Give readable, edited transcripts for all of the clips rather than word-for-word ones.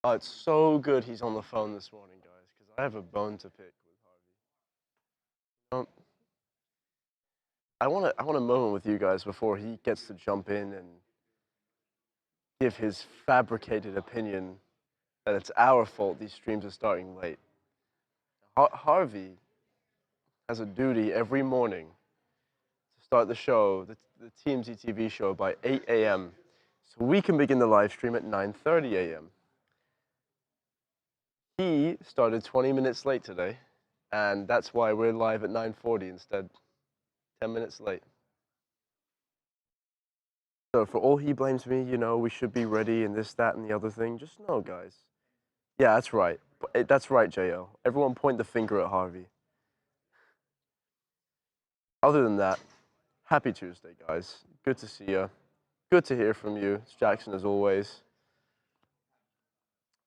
Oh, it's so good he's on the phone this morning, guys, because I have a bone to pick with Harvey. I want a moment with you guys before he gets to jump in and give his fabricated opinion that it's our fault these streams are starting late. Harvey has a duty every morning to start the show, the TMZ TV show, by 8 a.m. so we can begin the live stream at 9:30 a.m. He started 20 minutes late today, and that's why we're live at 9:40 instead, 10 minutes late. So for all he blames me, you know, we should be ready and this, that, and the other thing, just know, guys. Yeah, that's right. That's right, JL. Everyone point the finger at Harvey. Other than that, happy Tuesday, guys. Good to see you. Good to hear from you. It's Jackson, as always.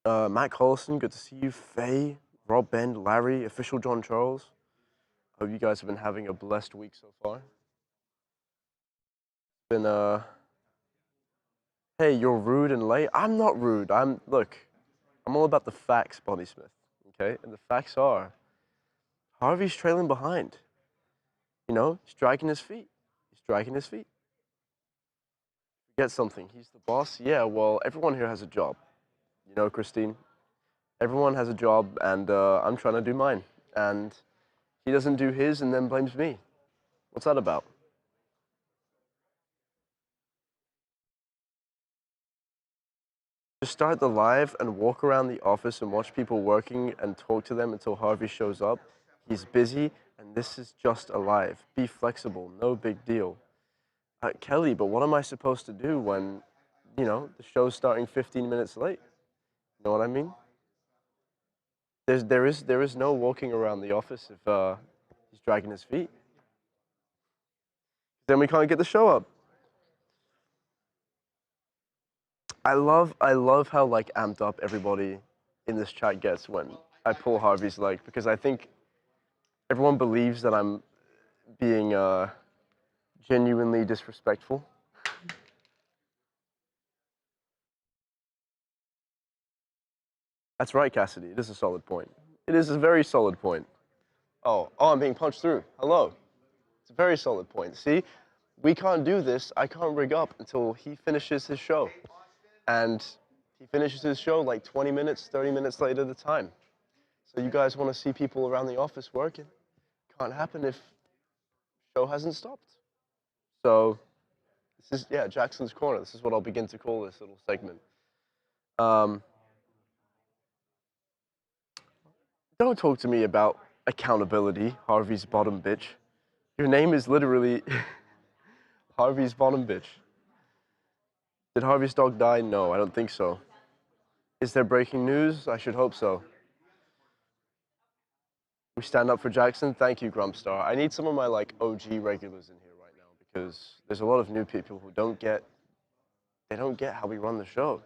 Matt Collison, good to see you. Faye, Rob Bend, Larry, official John Charles. Hope you guys have been having a blessed week so far. Been, hey, you're rude and late. I'm not rude. Look, I'm all about the facts, Bonnie Smith, okay? And the facts are, Harvey's trailing behind. You know, he's dragging his feet. He's dragging his feet. Get something. He's the boss. Yeah, well, everyone here has a job. You know, Christine? Everyone has a job, and I'm trying to do mine. And he doesn't do his and then blames me. What's that about? Just start the live and walk around the office and watch people working and talk to them until Harvey shows up. He's busy, and this is just a live. Be flexible. No big deal. Kelly, but what am I supposed to do when, you know, the show's starting 15 minutes late? You know what I mean? There is no walking around the office if he's dragging his feet. Then we can't get the show up. I love how like amped up everybody in this chat gets when I pull Harvey's leg, because I think everyone believes that I'm being genuinely disrespectful. That's right, Cassidy. It is a solid point. It is a very solid point. Oh, I'm being punched through. Hello. It's a very solid point. See, we can't do this. I can't rig up until he finishes his show. And he finishes his show like 20 minutes, 30 minutes later at the time. So you guys want to see people around the office working. Can't happen if show hasn't stopped. So this is, yeah, Jackson's Corner. This is what I'll begin to call this little segment. Don't talk to me about accountability, Harvey's bottom bitch. Your name is literally Harvey's bottom bitch. Did Harvey's dog die? No, I don't think so. Is there breaking news? I should hope so. We stand up for Jackson. Thank you, Grumpstar. I need some of my like OG regulars in here right now because there's a lot of new people who don't get how we run the show.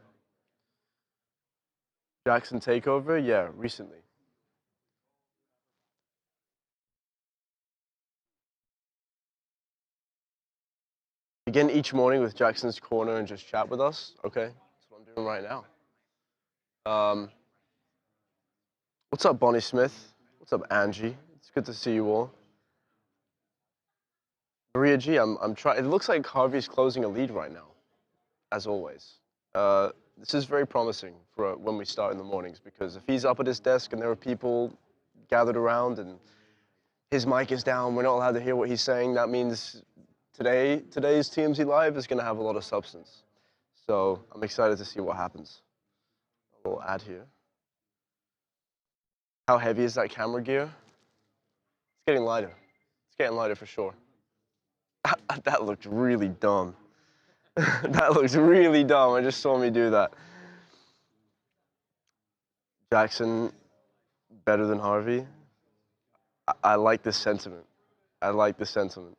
Jackson takeover? Yeah, recently. Begin each morning with Jackson's Corner and just chat with us. Okay, that's what I'm doing right now. What's up, Bonnie Smith? What's up, Angie? It's good to see you all. Maria G, I'm trying. It looks like Harvey's closing a lead right now, as always. This is very promising for when we start in the mornings, because if he's up at his desk and there are people gathered around and his mic is down, we're not allowed to hear what he's saying, that means today's TMZ Live is going to have a lot of substance. So I'm excited to see what happens. A little ad here. How heavy is that camera gear? It's getting lighter. It's getting lighter for sure. That looked really dumb. That looks really dumb. I just saw me do that. Jackson, better than Harvey? I like this sentiment. I like the sentiment.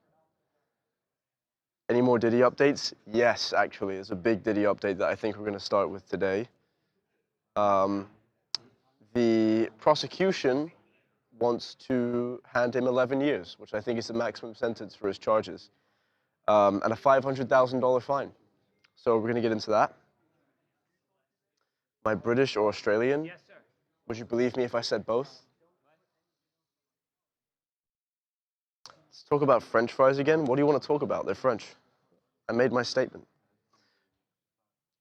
Any more Diddy updates? Yes, actually. There's a big Diddy update that I think we're going to start with today. The prosecution wants to hand him 11 years, which I think is the maximum sentence for his charges, and a $500,000 fine. So we're going to get into that. Am I British or Australian? Yes, sir. Would you believe me if I said both? Let's talk about French fries again. What do you want to talk about? They're French. I made my statement.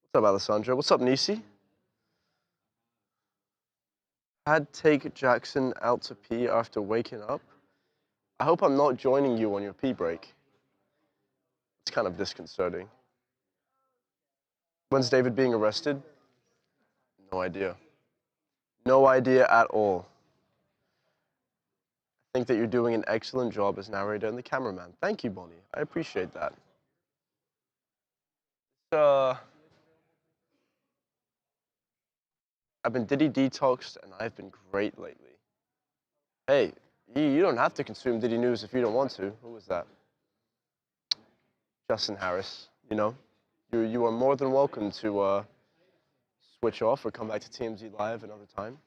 What's up, Alessandro? What's up, Nisi? Had take Jackson out to pee after waking up. I hope I'm not joining you on your pee break. It's kind of disconcerting. When's David being arrested? No idea. No idea at all. I think that you're doing an excellent job as narrator and the cameraman. Thank you, Bonnie. I appreciate that. I've been Diddy detoxed and I've been great lately. Hey, you don't have to consume Diddy news if you don't want to. Who was that? Justin Harris, you know? You are more than welcome to switch off or come back to TMZ Live another time.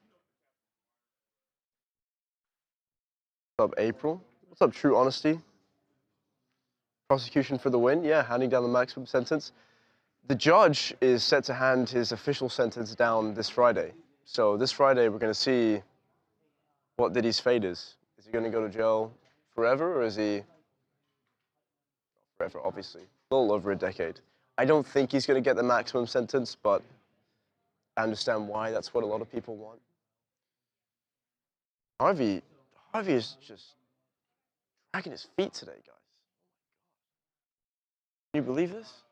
What's up, April? What's up, True Honesty? Prosecution for the win? Yeah, handing down the maximum sentence. The judge is set to hand his official sentence down this Friday. So this Friday, we're going to see what Diddy's fate is. Is he going to go to jail forever, or is he... Forever, obviously. A little over a decade. I don't think he's going to get the maximum sentence, but I understand why. That's what a lot of people want. Harvey is just dragging his feet today, guys. Can you believe this?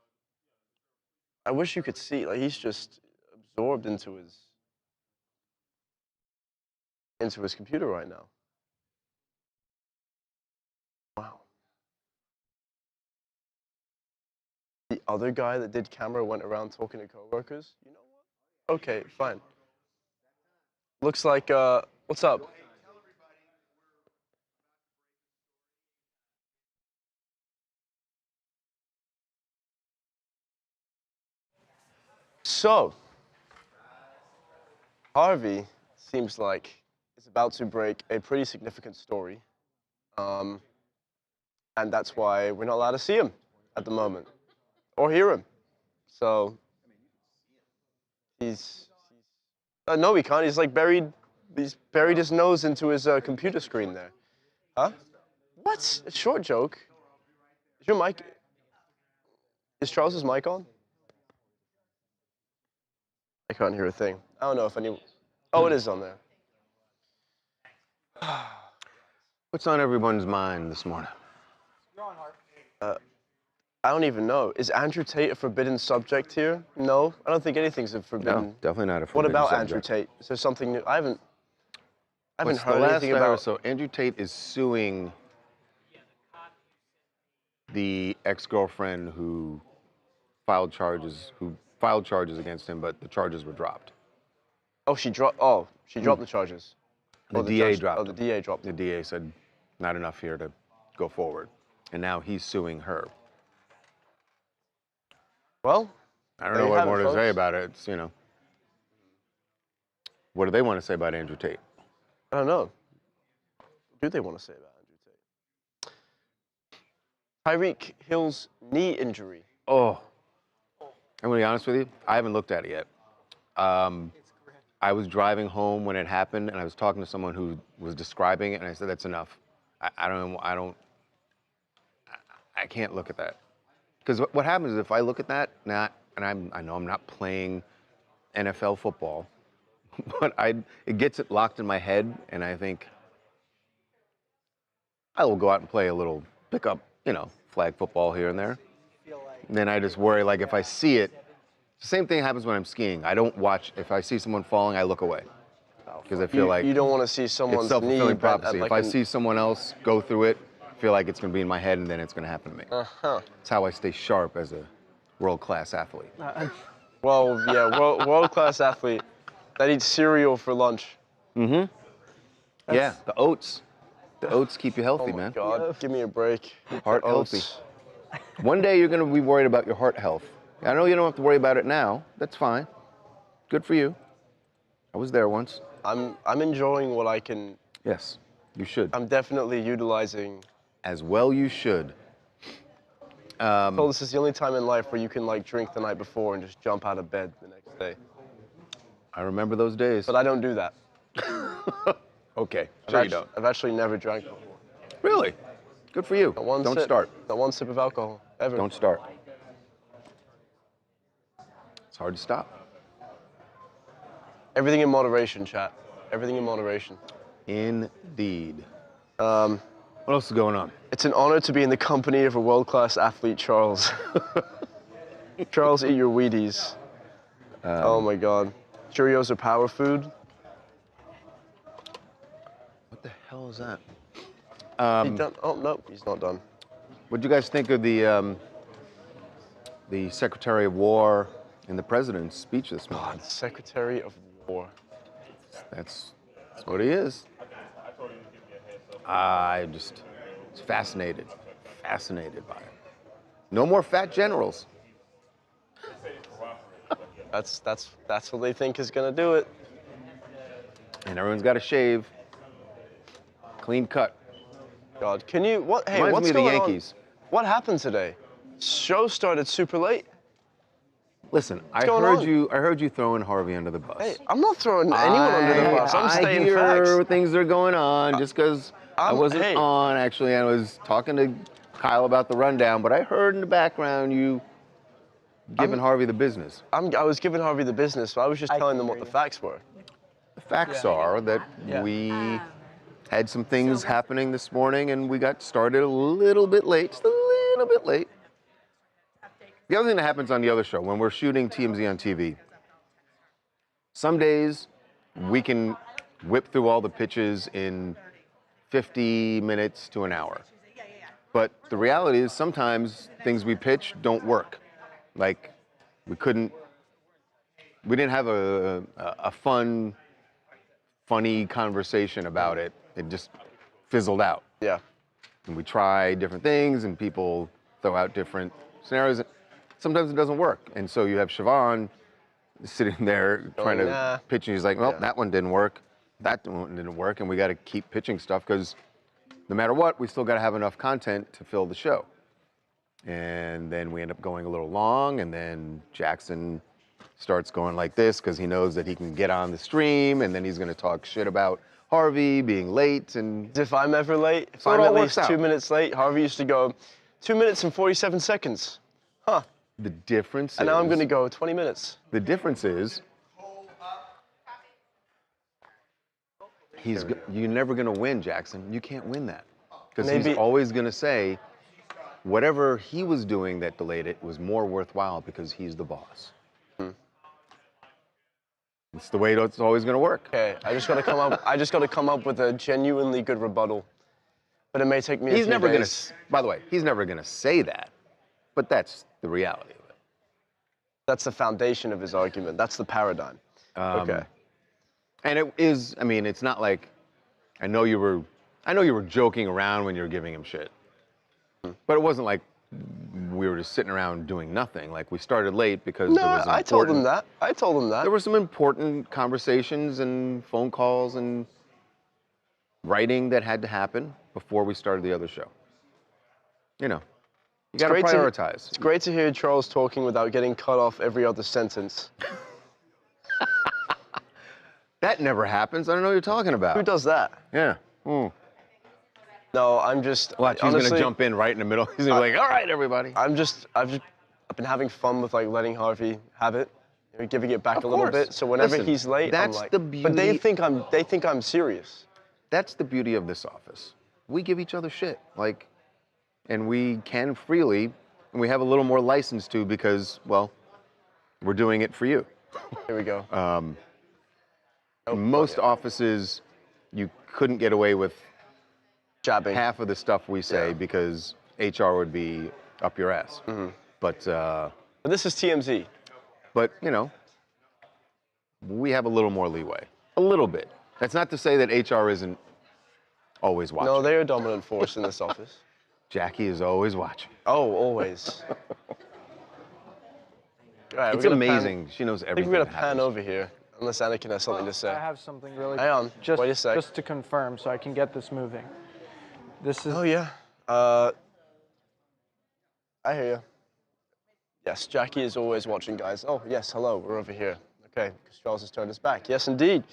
I wish you could see. Like, he's just absorbed into his computer right now. Wow. The other guy that did camera went around talking to coworkers. You know what? Okay, fine. Looks like, what's up? So, Harvey seems like is about to break a pretty significant story. And that's why we're not allowed to see him at the moment or hear him. So, no, he can't. He's like he's buried his nose into his computer screen there. Huh? What? A short joke? Is your mic, is Charles's mic on? I can't hear a thing. I don't know if any, oh, it is on there. What's on everyone's mind this morning? I don't even know. Is Andrew Tate a forbidden subject here? No, I don't think anything's a forbidden. No, definitely not a forbidden What about subject. Andrew Tate? Is there something new? I haven't What's heard the anything last about. So Andrew Tate is suing the ex-girlfriend who filed charges against him, but the charges were dropped. Oh, she dropped. Oh, she dropped the charges. The Oh, DA judge, dropped oh, the them. DA dropped The them. DA said, not enough here to go forward. And now he's suing her. Well, I don't know what more to say about it. It's, you know. What do they want to say about Andrew Tate? I don't know. What do they want to say about Andrew Tate? Tyreek Hill's knee injury. Oh, I'm going to be honest with you. I haven't looked at it yet. I was driving home when it happened, and I was talking to someone who was describing it, and I said, "That's enough. I can't look at that." Because what happens is if I look at that, I know I'm not playing NFL football, but it gets it locked in my head, and I think I will go out and play a little pickup, flag football here and there. And then I just worry, like if I see it, the same thing happens when I'm skiing. I don't watch. If I see someone falling, I look away because I feel like you don't want to see someone's it's self-fulfilling knee prophecy. like if I see someone else go through it, I feel like it's going to be in my head, and then it's going to happen to me. It's how I stay sharp as a world-class athlete. Well, yeah, world-class athlete that eats cereal for lunch. Mm-hmm. Yeah, the oats. The oats keep you healthy, man. Oh my God, give me a break. Heart healthy. One day you're going to be worried about your heart health. I know you don't have to worry about it now. That's fine. Good for you. I was there once. I'm enjoying what I can. Yes, you should. I'm definitely utilizing. As well you should. This is the only time in life where you can like drink the night before and just jump out of bed the next day. I remember those days. But I don't do that. Okay, sure you don't. I've actually never drank before. Really? Good for you. Not one Don't sip. start. Not one sip of alcohol, ever. Don't start. It's hard to stop. Everything in moderation, chat. Everything in moderation. Indeed. What else is going on? It's an honor to be in the company of a world-class athlete, Charles. Charles, eat your Wheaties. Oh my God. Cheerios are power food. What the hell is that? He done? Oh no, he's not done. What do you guys think of the Secretary of War and the President's speech this morning? God, Secretary of War. That's what he is. I just fascinated by it. No more fat generals. That's what they think is gonna do it. And everyone's got to shave. Clean cut. God, can you what? Hey, Reminds what's me of the going Yankees. on? What happened today? Show started super late. Listen, I going heard you throwing Harvey under the bus. Hey, I'm not throwing anyone under the bus. I'm stating I hear facts. things are going on just because I wasn't hey. on. Actually, I was talking to Kyle about the rundown, but I heard in the background you giving Harvey the business. I was giving Harvey the business, but I was just telling them what the facts were. The facts are that we had some things happening this morning, and we got started a little bit late, just a little bit late. The other thing that happens on the other show, when we're shooting TMZ on TV, some days we can whip through all the pitches in 50 minutes to an hour. But the reality is sometimes things we pitch don't work. Like, we didn't have a funny conversation about it. It just fizzled out. Yeah. And we try different things, and people throw out different scenarios. Sometimes it doesn't work. And so you have Siobhan sitting there trying to pitch, and he's like, well, that one didn't work. That one didn't work, and we got to keep pitching stuff because no matter what, we still got to have enough content to fill the show. And then we end up going a little long, and then Jackson starts going like this because he knows that he can get on the stream, and then he's going to talk shit about Harvey being late. And If I'm ever late, if So it I'm all at works least out. 2 minutes late, Harvey used to go 2 minutes and 47 seconds. Huh. the difference And is, now I'm going to go 20 minutes. the difference is you're never going to win, Jackson. You can't win that because he's Maybe- always going to say whatever he was doing that delayed it was more worthwhile because he's the boss. It's the way it's always going to work. Okay, I just got to come up with a genuinely good rebuttal. But it may take me a He's few never going days. to, by the way, he's never going to say that, but that's the reality of it. That's the foundation of his argument. That's the paradigm. Okay. And it is, I mean, it's not like, I know you were joking around when you were giving him shit, but it wasn't like we were just sitting around doing nothing. Like, we started late because there was I told him that. I told him that. There were some important conversations and phone calls and writing that had to happen before we started the other show. You know, you got to prioritize. It's great to hear Charles talking without getting cut off every other sentence. That never happens. I don't know what you're talking about. Who does that? Yeah. No, I'm just. Watch, he's honestly, gonna jump in right in the middle. He's gonna be like, "All right, everybody." I've been having fun with like letting Harvey have it, giving it back Of a little course. bit. So whenever Listen, he's late, that's I'm like. the But they beauty- think I'm serious. That's the beauty of this office. We give each other shit, like, and we can freely, and we have a little more license to because, well, we're doing it for you. Here we go. Most offices, you couldn't get away with Jabbing. half of the stuff we say because HR would be up your ass. But this is TMZ. you know, we have a little more leeway, a little bit. That's not to say that HR isn't always watching. No, they're a dominant force in this office. Jackie is always watching. Oh, always. All right, It's amazing. She knows I think everything. we're that gonna pan happens. over here, unless Anakin has something to say. I have something really. Hang on, Just, wait a sec. Just to confirm, so I can get this moving. This is. Oh yeah. I hear you. Yes, Jackie is always watching, guys. Oh yes, hello. We're over here. Okay, because Charles has turned his back. Yes, indeed.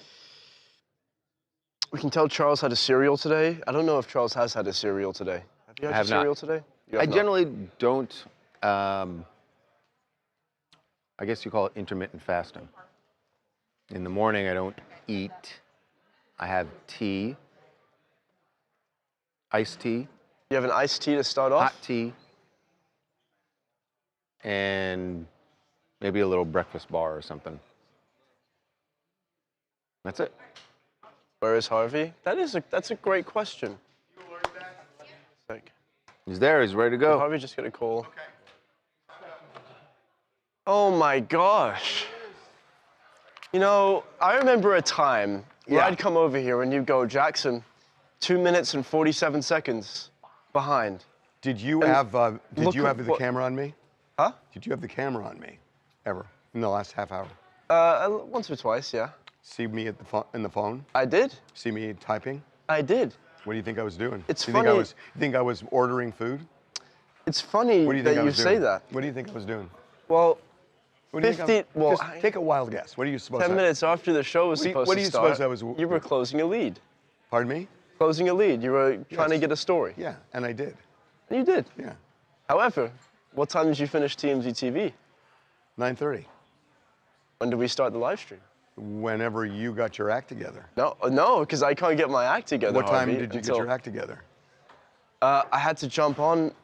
We can tell Charles had a cereal today. I don't know if Charles has had a cereal today. Have you had have your not. cereal today? You I have not. generally don't, I guess you call it intermittent fasting. In the morning, I don't eat. I have tea, iced tea, You have an iced tea to start off? hot tea, and maybe a little breakfast bar or something. That's it. Where is Harvey? That's a great question. Sec. He's there. He's ready to Did go. Harvey just get a call? Oh my gosh. You know, I remember a time where Yeah. I'd come over here and you'd go, Jackson, 2 minutes and 47 seconds behind. Did you have the what- camera on me? Huh? Did you have the camera on me ever in the last half hour? Once or twice, yeah. See me in the phone? I did. See me typing? I did. What do you think I was doing? It's you funny- Think you think I was ordering food? It's funny What do you that think I you was say doing? that. What do you think I was doing? Well, What do you 50, think well, Just take a wild guess. What are you supposed 10 to? minutes after the show was What do you- supposed what to do you start, suppose I was- you were closing a lead. Pardon me? Closing a lead. You were trying to Yes. get a story. Yeah, and I did. And you did. Yeah, However, what time did you finish TMZ TV? 9:30. When did we start the live stream? Whenever you got your act together. No, because I can't get my act together. What time Harvey, did you until- get your act together? I had to jump on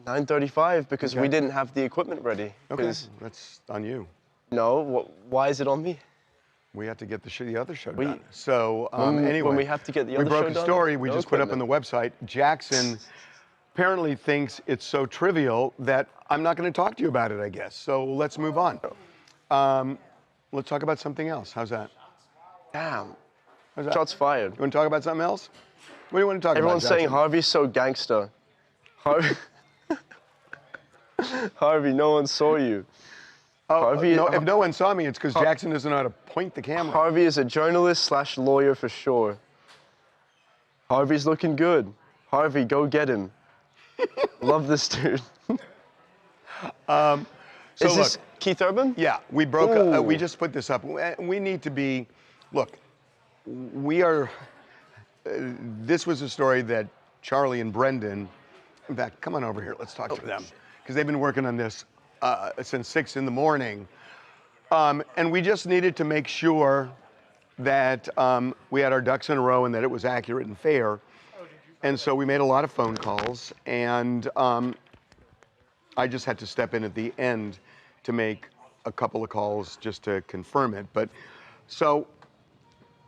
9:35 because we Okay. didn't have the equipment ready. Okay, 'Cause- that's on you. No, why is it on me? We have to get the other show We- done. So when anyway, we have to get the we other broke show a done, story we no just put up on the website. Jackson apparently thinks it's so trivial that I'm not going to talk to you about it, I guess. So let's move on. Let's talk about something else. How's that? Damn. How's that? Shots fired. You want to talk about something else? What do you want to talk Everyone's about? saying Jackson? Harvey's so gangster. Harvey, Harvey, no one saw you. Harvey, no, if no one saw me, it's because Jackson doesn't know how to point the camera. Harvey is a journalist / lawyer for sure. Harvey's looking good. Harvey, go get him. Love this dude. So Is look, this Keith Urban? yeah, we broke. Ooh. We just put this up. We need to be. Look, we are. This was a story that Charlie and Brendan. In fact, come on over here. Let's talk to them because they've been working on this since 6 in the morning, and we just needed to make sure that we had our ducks in a row and that it was accurate and fair. And so we made a lot of phone calls, and I just had to step in at the end to make a couple of calls just to confirm it. But so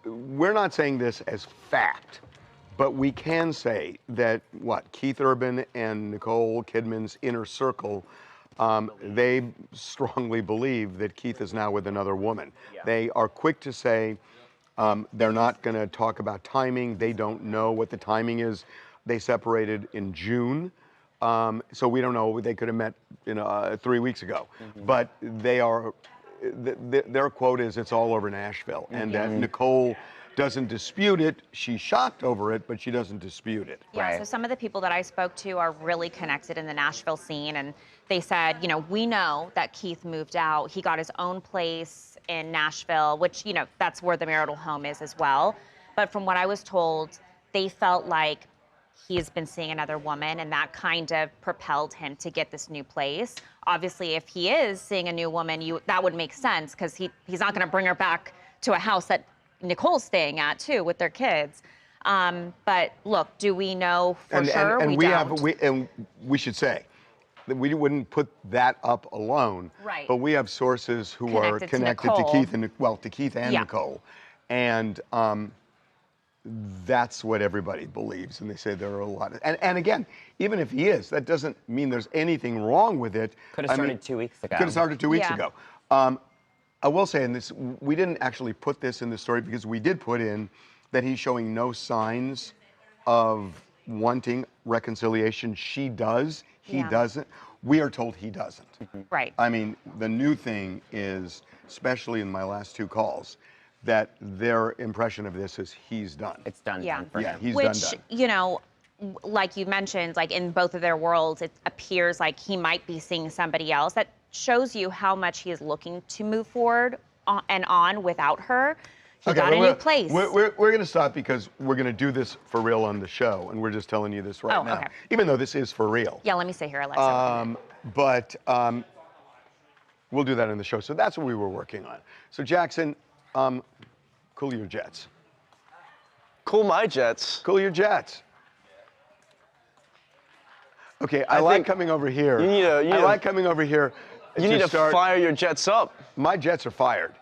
we're not saying this as fact, but we can say that Keith Urban and Nicole Kidman's inner circle, they strongly believe that Keith is now with another woman. Yeah. They are quick to say they're not going to talk about timing. They don't know what the timing is. They separated in June. So we don't know. They could have met 3 weeks ago. But they are, their quote is, it's all over Nashville. And that Nicole doesn't dispute it. She's shocked over it, but she doesn't dispute it. Yeah, Right. so some of the people that I spoke to are really connected in the Nashville scene, and they said, we know that Keith moved out. He got his own place in Nashville, which, that's where the marital home is as well. But from what I was told, they felt like he's been seeing another woman, and that kind of propelled him to get this new place. Obviously, if he is seeing a new woman, that would make sense, because he's not going to bring her back to a house that Nicole's staying at too with their kids. But look, do we know for sure? And we don't. we should say that we wouldn't put that up alone. Right. But we have sources who are Connected to connected to Nicole. Keith to Keith and Yeah. Nicole, and that's what everybody believes. And they say there are a lot of, and again, even if he is, that doesn't mean there's anything wrong with it. Could have started 2 weeks ago. Could have started 2 weeks Yeah. ago. I will say, and this, we didn't actually put this in the story because we did put in that he's showing no signs of wanting reconciliation. She does. He Yeah. doesn't. We are told he doesn't. Right. I mean, the new thing is, especially in my last 2 calls, that their impression of this is he's done. It's done Yeah. for Yeah, him. he's Which, done. like you mentioned, like in both of their worlds, it appears like he might be seeing somebody else. That shows you how much he is looking to move forward on without her. He Okay, got but a new place. We're going to stop because we're going to do this for real on the show, and we're just telling you this right Oh, now. okay. Even though this is for real. Yeah, let me say here, Alexa. But we'll do that in the show. So that's what we were working on. So Jackson, cool your jets. Cool my jets. Cool your jets. Okay, I like think coming over here. I like coming over here. You need to start. fire your jets up. My jets are fired.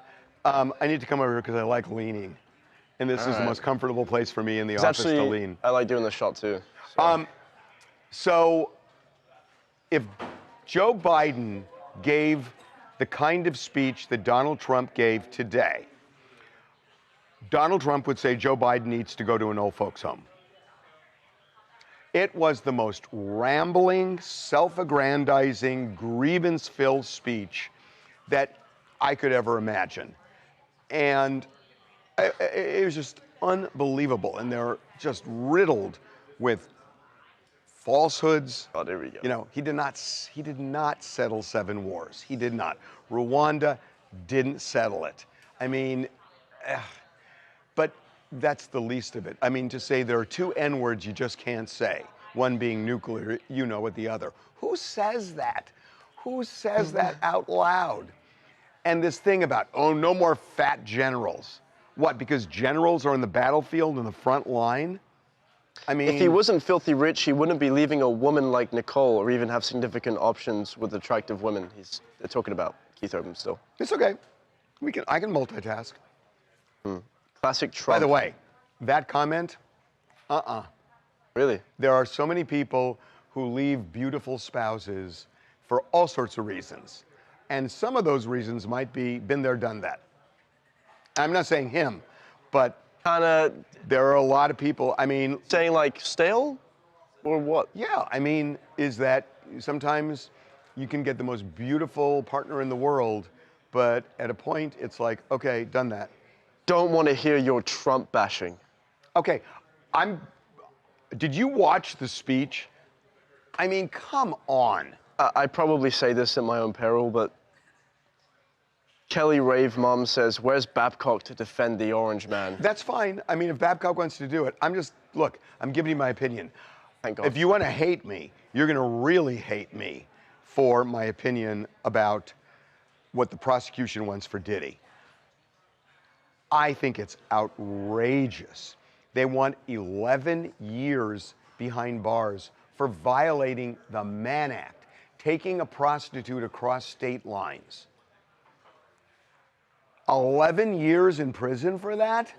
I need to come over here because I like leaning. And this is the most comfortable place for me in the office to lean. I like doing the shot too. So if Joe Biden gave the kind of speech that Donald Trump gave today, Donald Trump would say Joe Biden needs to go to an old folks home. It was the most rambling, self-aggrandizing, grievance-filled speech that I could ever imagine. And it was just unbelievable. And they're just riddled with falsehoods. Oh, there we go. You know, he did not settle 7 wars. He did not. Rwanda didn't settle it. I mean, but that's the least of it. I mean, to say there are 2 N-words you just can't say, one being nuclear, you know what the other. Who says that? Who says that out loud? And this thing about, oh, no more fat generals. What, because generals are on the battlefield in the front line? I mean, if he wasn't filthy rich, he wouldn't be leaving a woman like Nicole or even have significant options with attractive women. They're talking about Keith Urban still. it's okay. I can multitask. Classic Trump. By the way, that comment, Really? there are so many people who leave beautiful spouses for all sorts of reasons. And some of those reasons might be been there, done that. I'm not saying him, but Kinda there are a lot of people, I mean, saying like stale? Or what? yeah, I mean, is that sometimes you can get the most beautiful partner in the world, but at a point it's like, okay, done that. Don't want to hear your Trump bashing. Okay, did you watch the speech? I mean, come on. I probably say this at my own peril, but Kelly Rave Mom says, where's Babcock to defend the orange man? That's fine. I mean, if Babcock wants to do it, look, I'm giving you my opinion. Thank God. If you want to hate me, you're going to really hate me for my opinion about what the prosecution wants for Diddy. I think it's outrageous. They want 11 years behind bars for violating the Mann Act, taking a prostitute across state lines. 11 years in prison for that?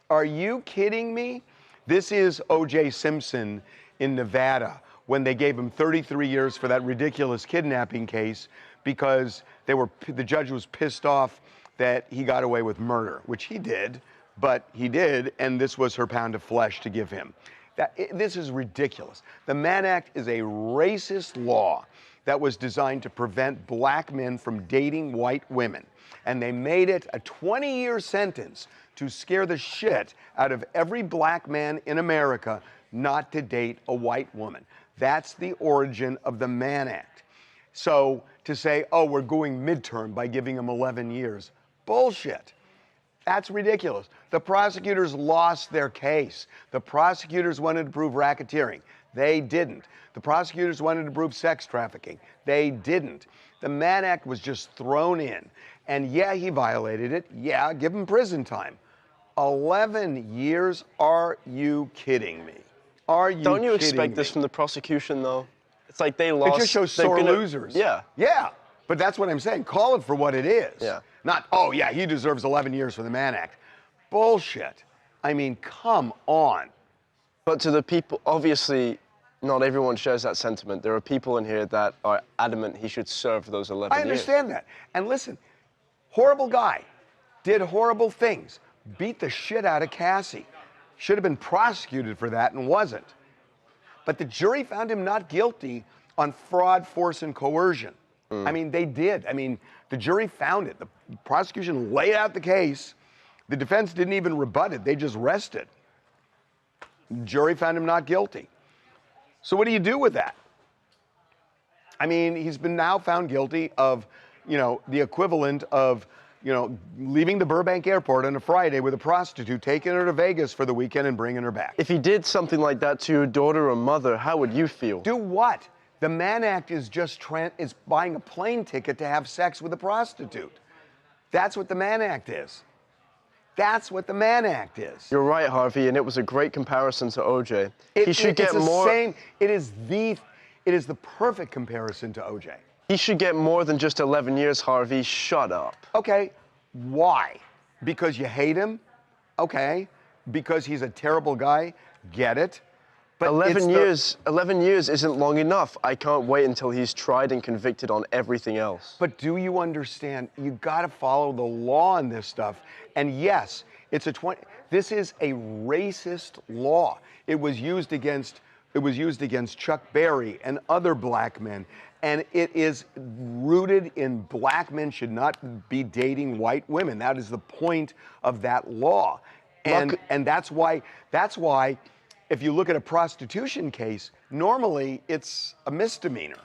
Are you kidding me? This is O.J. Simpson in Nevada when they gave him 33 years for that ridiculous kidnapping case because the judge was pissed off that he got away with murder, which he did, but he did, and this was her pound of flesh to give him. This is ridiculous. The Mann Act is a racist law that was designed to prevent black men from dating white women. And they made it a 20-year sentence to scare the shit out of every black man in America not to date a white woman. That's the origin of the Mann Act. So to say, oh, we're going midterm by giving him 11 years, bullshit. That's ridiculous. The prosecutors lost their case. The prosecutors wanted to prove racketeering. They didn't. The prosecutors wanted to prove sex trafficking. They didn't. The Mann Act was just thrown in. And yeah, he violated it. Yeah, give him prison time. 11 years? Are you kidding me? Are you Don't you kidding expect this me? from the prosecution, though? It's like they lost. It just shows they're sore gonna- losers. Yeah. Yeah. But that's what I'm saying. Call it for what it is. Yeah. Not, oh, yeah, he deserves 11 years for the Mann Act. Bullshit. I mean, come on. But to the people, obviously, not everyone shares that sentiment. There are people in here that are adamant he should serve those 11 I years. understand that. And listen, horrible guy, did horrible things, beat the shit out of Cassie. Should have been prosecuted for that and wasn't. But the jury found him not guilty on fraud, force, and coercion. I mean, they did. I mean, the jury found it. The prosecution laid out the case. The defense didn't even rebut it. They just rested. The jury found him not guilty. So what do you do with that? I mean, he's been now found guilty of, the equivalent of, leaving the Burbank airport on a Friday with a prostitute, taking her to Vegas for the weekend and bringing her back. If he did something like that to your daughter or mother, how would you feel? Do what? The Mann Act is just is buying a plane ticket to have sex with a prostitute. That's what the Mann Act is. That's what the Mann Act is. You're right, Harvey, and it was a great comparison to OJ. He should get more. It is the perfect comparison to OJ. He should get more than just 11 years, Harvey. Shut up. Okay, why? Because you hate him? Okay. Because he's a terrible guy? Get it? But 11 years isn't long enough. I can't wait until he's tried and convicted on everything else. But do you understand? You got to follow the law on this stuff. And yes, this is a racist law. It was used against Chuck Berry and other black men. And it is rooted in black men should not be dating white women. That is the point of that law. And that's why if you look at a prostitution case, normally it's a misdemeanor.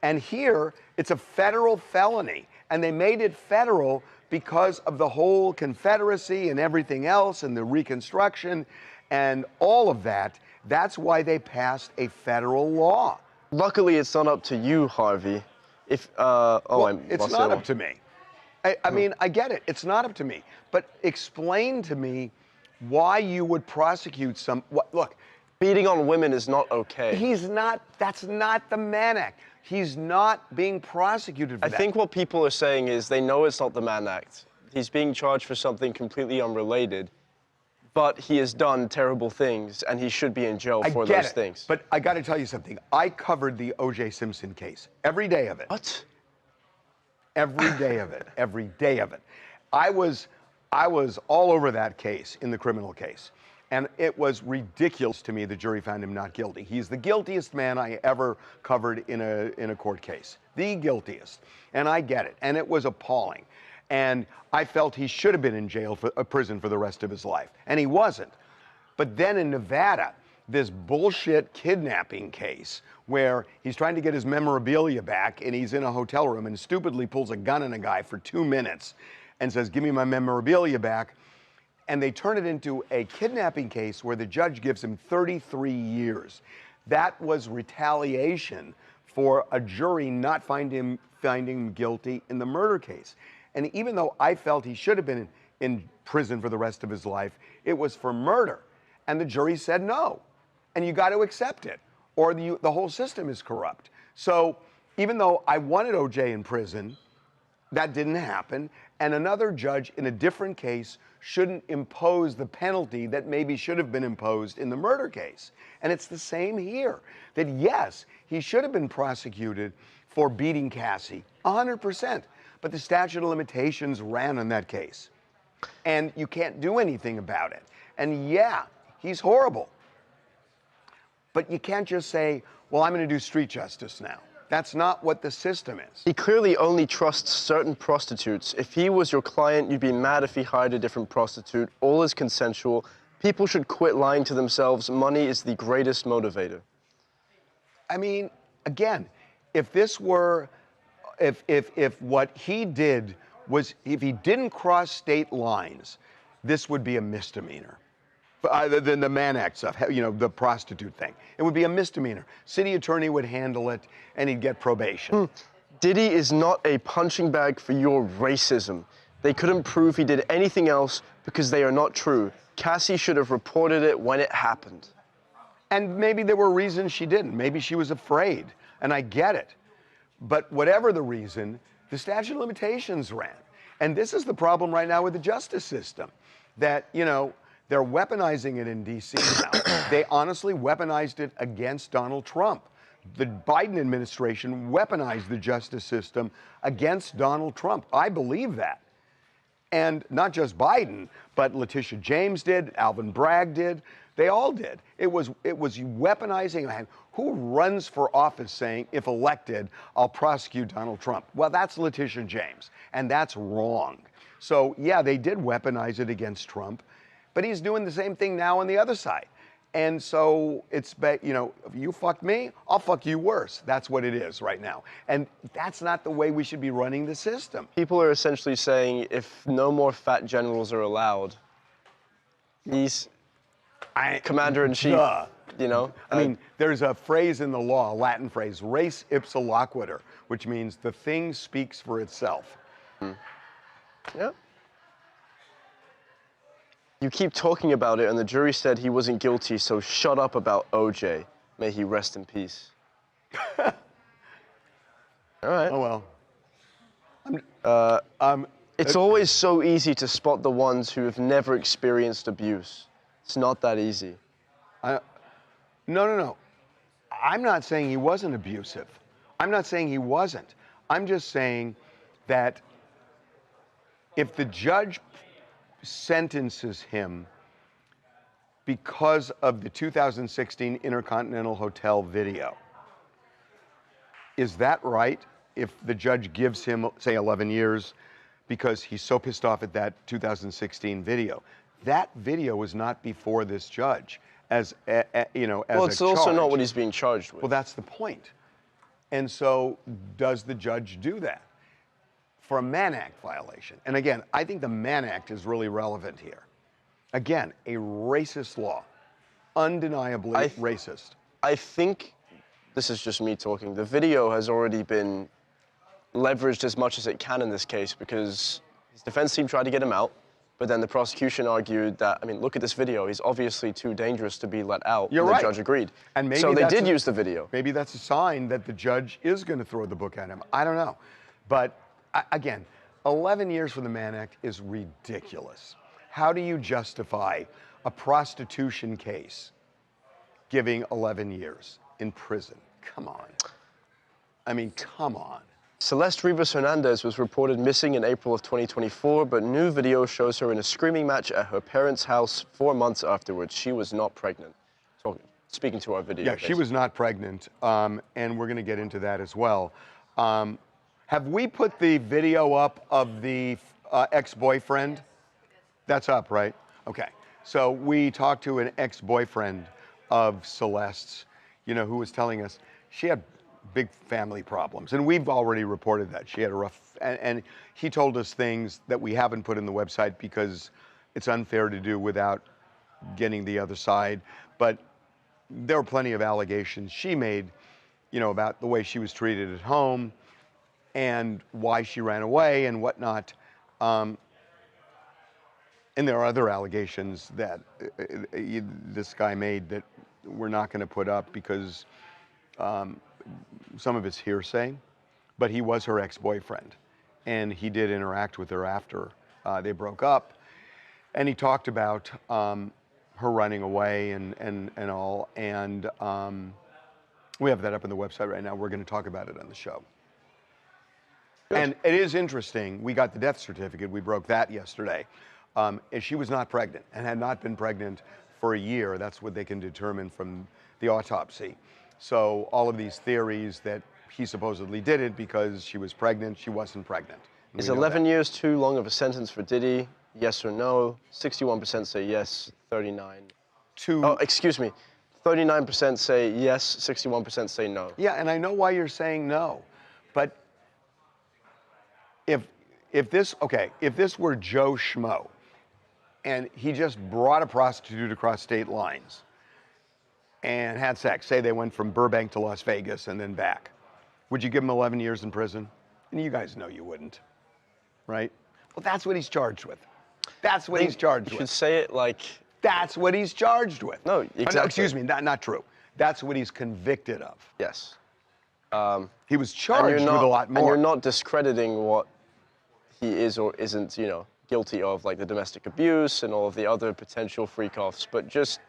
And here, it's a federal felony. And they made it federal because of the whole Confederacy and everything else and the Reconstruction and all of that. That's why they passed a federal law. Luckily, it's not up to you, Harvey. It's not up to me. I mean, I get it. It's not up to me. But explain to me why you would prosecute look. Beating on women is not okay. That's not the Mann Act. He's not being prosecuted for that. I think what people are saying is they know it's not the Mann Act. He's being charged for something completely unrelated, but he has done terrible things and he should be in jail for those things. But I got to tell you something. I covered the O.J. Simpson case. Every day of it. What? Every day of it. Every day of it. I was all over that case in the criminal case. And it was ridiculous to me the jury found him not guilty. He's the guiltiest man I ever covered in a court case. The guiltiest. And I get it. And it was appalling. And I felt he should have been in prison for the rest of his life. And he wasn't. But then in Nevada, this bullshit kidnapping case where he's trying to get his memorabilia back and he's in a hotel room and stupidly pulls a gun on a guy for 2 minutes and says, "Give me my memorabilia back." And they turn it into a kidnapping case where the judge gives him 33 years. That was retaliation for a jury not finding him guilty in the murder case. And even though I felt he should have been in prison for the rest of his life, it was for murder. And the jury said no. And you got to accept it, or the whole system is corrupt. So even though I wanted OJ in prison, that didn't happen. And another judge in a different case shouldn't impose the penalty that maybe should have been imposed in the murder case. And it's the same here, that yes, he should have been prosecuted for beating Cassie, 100%. But the statute of limitations ran on that case. And you can't do anything about it. And yeah, he's horrible. But you can't just say, well, I'm going to do street justice now. That's not what the system is. He clearly only trusts certain prostitutes. If he was your client, you'd be mad if he hired a different prostitute. All is consensual. People should quit lying to themselves. Money is the greatest motivator. I mean, again, if this were, if what he did was, if he didn't cross state lines, this would be a misdemeanor. Than the Mann Act stuff, the prostitute thing. It would be a misdemeanor. City attorney would handle it, and he'd get probation. Diddy is not a punching bag for your racism. They couldn't prove he did anything else because they are not true. Cassie should have reported it when it happened. And maybe there were reasons she didn't. Maybe she was afraid, and I get it. But whatever the reason, the statute of limitations ran. And this is the problem right now with the justice system, that, they're weaponizing it in D.C. now. They honestly weaponized it against Donald Trump. The Biden administration weaponized the justice system against Donald Trump. I believe that. And not just Biden, but Letitia James did, Alvin Bragg did. They all did. It was weaponizing. Who runs for office saying, if elected, I'll prosecute Donald Trump? Well, that's Letitia James, and that's wrong. So, yeah, they did weaponize it against Trump. But he's doing the same thing now on the other side. And so it's, you know, if you fuck me, I'll fuck you worse. That's what it is right now. And that's not the way we should be running the system. People are essentially saying if no more fat generals are allowed, he's commander-in-chief, Duh. you know? I mean, there's a phrase in the law, a Latin phrase, res ipsa loquitur, which means the thing speaks for itself. Yeah. You keep talking about it, and the jury said he wasn't guilty, so shut up about OJ. May he rest in peace. All right. Oh, well. It's always so easy to spot the ones who have never experienced abuse. It's not that easy. No. I'm not saying he wasn't abusive. I'm not saying he wasn't. I'm just saying that if the judge sentences him because of the 2016 Intercontinental Hotel video, is that right? If the judge gives him, say, 11 years because he's so pissed off at that 2016 video. That video was not before this judge as you know, as well, it's a also charge. not what he's being charged with. Well, that's the point. And so does the judge do that for a Mann Act violation? And again, I think the Mann Act is really relevant here. Again, a racist law, undeniably racist. I think, this is just me talking, the video has already been leveraged as much as it can in this case because his defense team tried to get him out, but then the prosecution argued that, I mean, look at this video, he's obviously too dangerous to be let out. You're and right. The judge agreed. And maybe so they that's did use the video. Maybe that's a sign that the judge is going to throw the book at him. I don't know. But again, 11 years for the Mann Act is ridiculous. How do you justify a prostitution case giving 11 years in prison? Come on. I mean, come on. Celeste Rivas Hernandez was reported missing in April of 2024, but new video shows her in a screaming match at her parents' house 4 months afterwards. She was not pregnant. Speaking to our video. Yeah, she was not pregnant, and we're going to get into that as well. Have we put the video up of the ex-boyfriend? That's up, right? Okay. So we talked to an ex-boyfriend of Celeste's, you know, who was telling us she had big family problems. And we've already reported that. She had a rough, and he told us things that we haven't put in the website because it's unfair to do without getting the other side. But there were plenty of allegations she made, you know, about the way she was treated at home and why she ran away and whatnot. And there are other allegations that this guy made that we're not going to put up because some of it's hearsay, but he was her ex-boyfriend, and he did interact with her after they broke up, and he talked about her running away and all, and we have that up on the website right now. We're going to talk about it on the show. Good. And it is interesting. We got the death certificate. We broke that yesterday. And she was not pregnant and had not been pregnant for a year. That's what they can determine from the autopsy. So all of these theories that he supposedly did it because she was pregnant, she wasn't pregnant. Is 11 years too long of a sentence for Diddy? Yes or no? 61% say yes, 39. Oh, excuse me. 39% say yes, 61% say no. Yeah, and I know why you're saying no, but if this were Joe Schmo, and he just brought a prostitute across state lines and had sex, say they went from Burbank to Las Vegas and then back, would you give him 11 years in prison? And you guys know you wouldn't, right? Well, that's what he's charged with. That's what he's charged with. You should say it like... That's what he's charged with. No, exactly. Oh, no, excuse me, not true. That's what he's convicted of. Yes. He was charged with a lot more. And you're not discrediting what he is or isn't, you know, guilty of, like the domestic abuse and all of the other potential freak-offs, but just,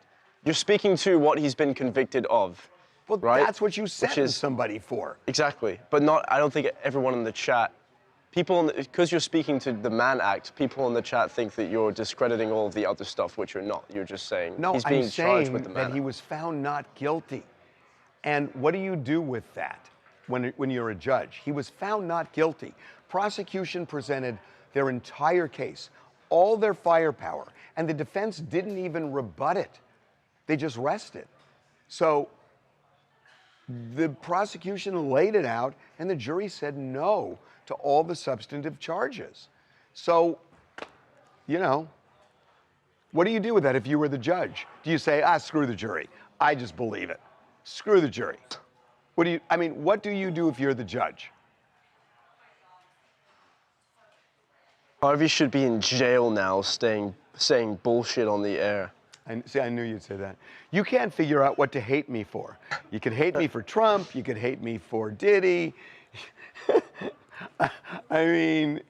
you're speaking to what he's been convicted of, well, right? That's what you sentence somebody for. Exactly, but not, I don't think everyone in the chat, because you're speaking to the Mann Act, people in the chat think that you're discrediting all of the other stuff, which you're not. You're just saying he's being charged with the Mann Act. That he was found not guilty. And what do you do with that when you're a judge? He was found not guilty. Prosecution presented their entire case, all their firepower, and the defense didn't even rebut it. They just rested. So the prosecution laid it out, and the jury said no to all the substantive charges. So, you know, what do you do with that if you were the judge? Do you say, screw the jury, I just believe it? Screw the jury. What do you do if you're the judge? Harvey should be in jail now, saying bullshit on the air. I knew you'd say that. You can't figure out what to hate me for. You could hate me for Trump. You could hate me for Diddy. I mean,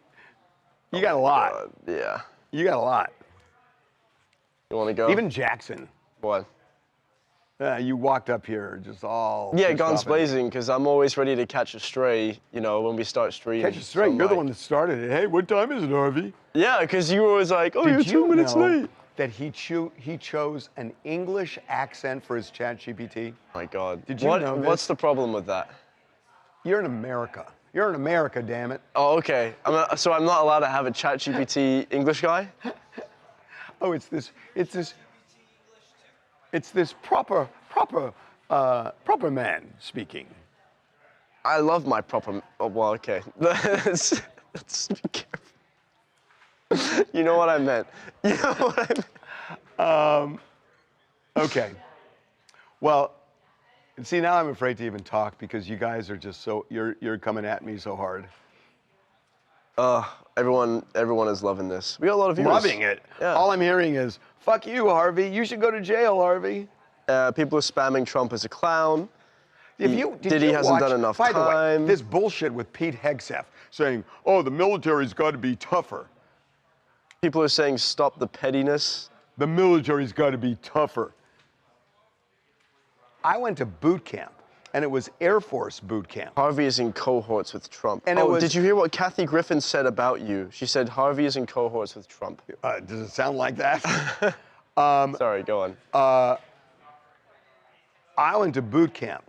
you got a lot. Yeah. You got a lot. You want to go? Even Jackson. What? You walked up here just all. Yeah, pissed guns off at me. blazing, because I'm always ready to catch a stray, you know, when we start streaming. Catch it straight. You're the one that started it. Hey, what time is it, Harvey? Yeah, because you were always like, oh, you're Did 2 minutes know late. that he chose an English accent for his ChatGPT? Oh my God. Did you know this? What's the problem with that? You're in America. You're in America, damn it. Oh, okay. So I'm not allowed to have a ChatGPT English guy? Oh, it's this proper man speaking. I love my proper. Oh, well, okay. Let's be careful. You know what I meant. You know what I meant. Okay. Well, see, now I'm afraid to even talk because you guys are just so you're coming at me so hard. Everyone is loving this. We got a lot of viewers. Loving it. Yeah. All I'm hearing is, "Fuck you, Harvey. You should go to jail, Harvey." People are spamming Trump as a clown. Diddy hasn't done enough by the way, time. this bullshit with Pete Hegseth saying, "Oh, the military's got to be tougher. People are saying stop the pettiness. The military's got to be tougher." I went to boot camp, and it was Air Force boot camp. Harvey is in cohorts with Trump. And it was- did you hear what Kathy Griffin said about you? She said Harvey is in cohorts with Trump. Does it sound like that? Sorry, go on. I went to boot camp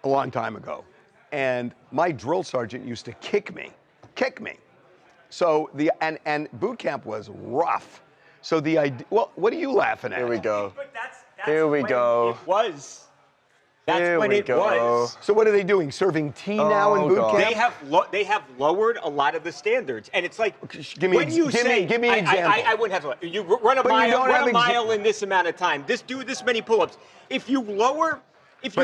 a long time ago, and my drill sergeant used to kick me. So and boot camp was rough. So the idea. Well, what are you laughing at? Here we go. But that's Here we when go. It was. That's Here when we it go. was. So what are they doing? Serving tea now in Oh, boot God. camp? They have lowered a lot of the standards, and it's like Give me when you say give me an example. I wouldn't have to. You run a But you don't have run a mile in this amount of time. Do this many pull-ups. If you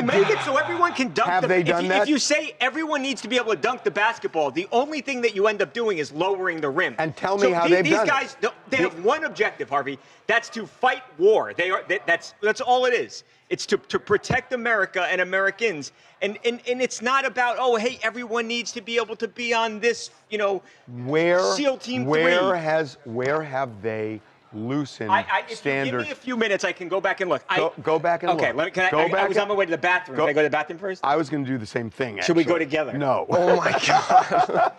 make it so everyone can dunk Have they done that? If you say everyone needs to be able to dunk the basketball, the only thing that you end up doing is lowering the rim. And tell me how they've these done it. guys, they have one objective, Harvey. That's to fight war. That's all it is. It's to protect America and Americans. And it's not about, oh, hey, everyone needs to be able to be on this, SEAL Team 3. Where have they loosened If standards? you give me a few minutes, I can go back and look. Go back and okay, look. I was on my way to the bathroom. Can I go to the bathroom first? I was going to do the same thing. Should we go actually. together? No. Oh my God.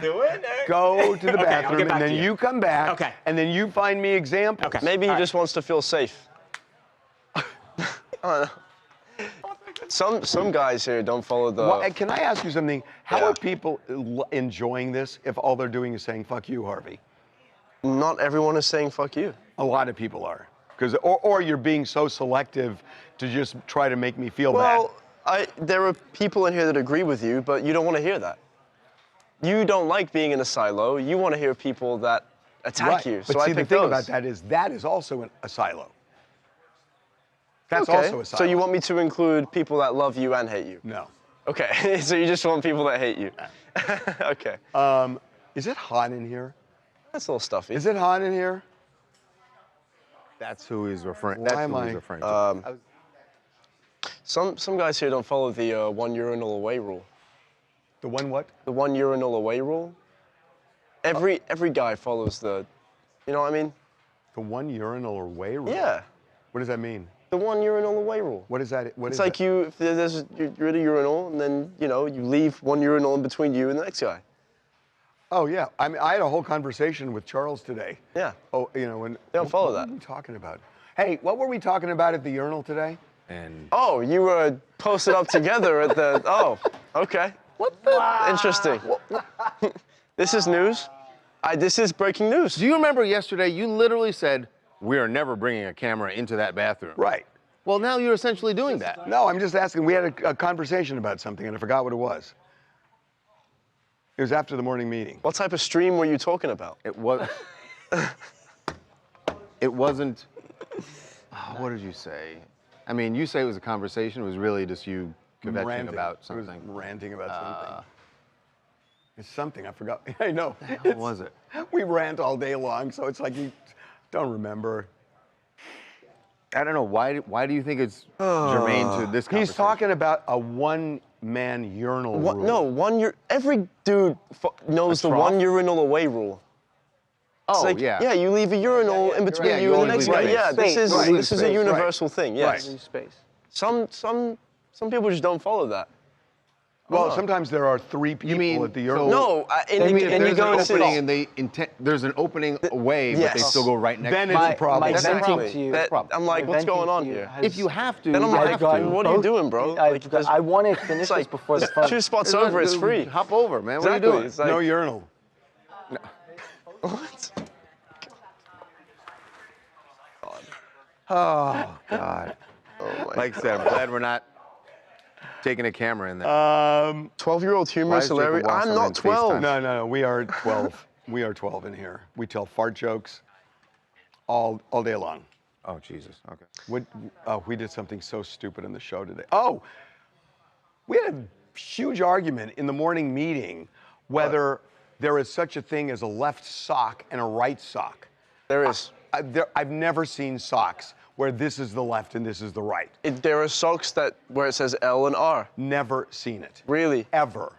Do it. Go to the Okay, I'll bathroom, get back and then to you. you come back. Okay. And then you find me examples. Okay. Maybe he All right. just wants to feel safe. Some guys here don't follow the. Well, can I ask you something? How Yeah. are people enjoying this if all they're doing is saying "fuck you, Harvey"? Not everyone is saying fuck you. A lot of people are, or you're being so selective to just try to make me feel Well, bad. there are people in here that agree with you, but you don't want to hear that. You don't like being in a silo. You want to hear people that attack Right. you. But So see, I the pick thing those. about that is also a silo. That's Okay. also a silo. So you want me to include people that love you and hate you? No. Okay. So you just want people that hate you. Okay. Is it hot in here? That's a little stuffy. Is it hot in here? That's who he's referring. Why That's am who I- he's referring to. Some guys here don't follow the 1 urinal away rule. The one what? The 1 urinal away rule. Every guy follows the, you know what I mean? The 1 urinal away rule? Yeah. What does that mean? The 1 urinal away rule. What is that? It's like you're at a urinal, and then you leave 1 urinal in between you and the next guy. Oh yeah. I mean, I had a whole conversation with Charles today. Yeah. Oh, when They don't follow what that. were we talking about? Hey, what were we talking about at the urinal today? And Oh, you were posted up together at the. Oh, okay. What the? Interesting. This is news. This is breaking news. do you remember yesterday? You literally said, we are never bringing a camera into that bathroom. Right. Well, now you're essentially doing that. No, I'm just asking. We had a conversation about something, and I forgot what it was. It was after the morning meeting. What type of stream were you talking about? It was. It wasn't. Oh, what did you say? I mean, you say it was a conversation. It was really just you kvetching about something. It was ranting about something. It's something I forgot. I know. What was it? We rant all day long, so it's like you don't remember. I don't know. Why do you think it's germane to this conversation? He's talking about a one-man urinal rule. No, every dude knows the trough? one urinal away rule. It's Oh, like, yeah. Yeah, you leave a urinal in between right. you You and the always next guy. leave Yeah, space. this is a Right. universal thing. Yes. Leave space. Some people just don't follow that. Well, sometimes there are three people mean- at the urinal. No, and I mean, you if there's go an into opening and there's an opening away, but they Yes. still go right next Then to it's it. a problem. My That's venting exactly. to you. That- I'm like, my what's venting going on to you here? has- If you have to, Then I'm you like, have what to. are you doing, bro? Like, there's- I want to finish it's like, this before the there's fun. 2 spots over, it's free. Hop over, man. What are Exactly. you doing? It's like, No urinal. what? Oh, God. Oh, Like I said, I'm glad we're not taking a camera in there. 12-year-old humor Why is is Jacob hilarious. I'm Wasserman not 12. FaceTime? No. We are 12. We are 12 in here. We tell fart jokes all day long. Oh, Jesus. Okay. We did something so stupid in the show today. Oh, we had a huge argument in the morning meeting whether there is such a thing as a left sock and a right sock. There is. I've never seen socks where this is the left and this is the right. There are socks where it says L and R. Never seen it. Really? Ever.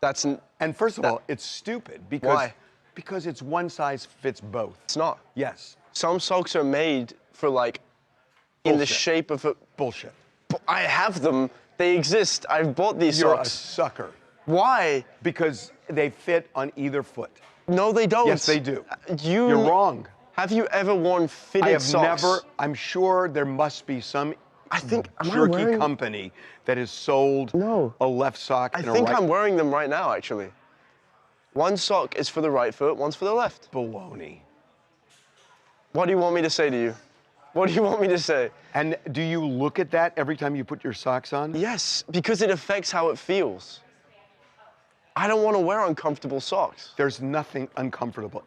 That's And first of all, it's stupid because Why? because it's one size fits both. it's not. Yes. Some socks are made for like in the Bullshit. shape of a. Bullshit. I have them. They exist. I've bought these You're a socks. sucker Why? because they fit on either foot. No, they don't. Yes, they do. You're wrong. Have you ever worn fitted I have socks? never. I'm sure there must be some I think. Am I jerky wearing? company that has sold No. a left sock I and think a right. I'm wearing them right now, actually. One sock is for the right foot, one's for the left. Baloney. What do you want me to say to you? What do you want me to say? And do you look at that every time you put your socks on? Yes, because it affects how it feels. I don't want to wear uncomfortable socks. There's nothing uncomfortable.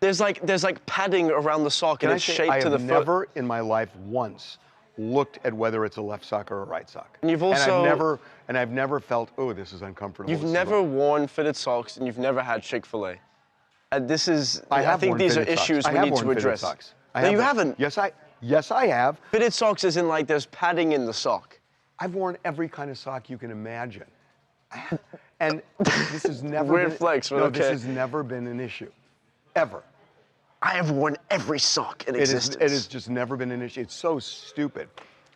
There's like padding around the sock Can and I it's say, shaped I to have the foot. never in my life once looked at whether it's a left sock or a right sock. And you've and also- I've never felt, oh, this is uncomfortable. You've This is never wrong. worn fitted socks and you've never had Chick-fil-A. And this is, I have think worn these are fitted socks. issues I we have need worn to fitted address. socks. No, you worn- haven't. Yes, I have. Fitted socks is in like there's padding in the sock. I've worn every kind of sock you can imagine. And this has never Weird been, flex, but no, okay. this has never been an issue. Ever. I have worn every sock in existence. It has just never been an issue. It's so stupid.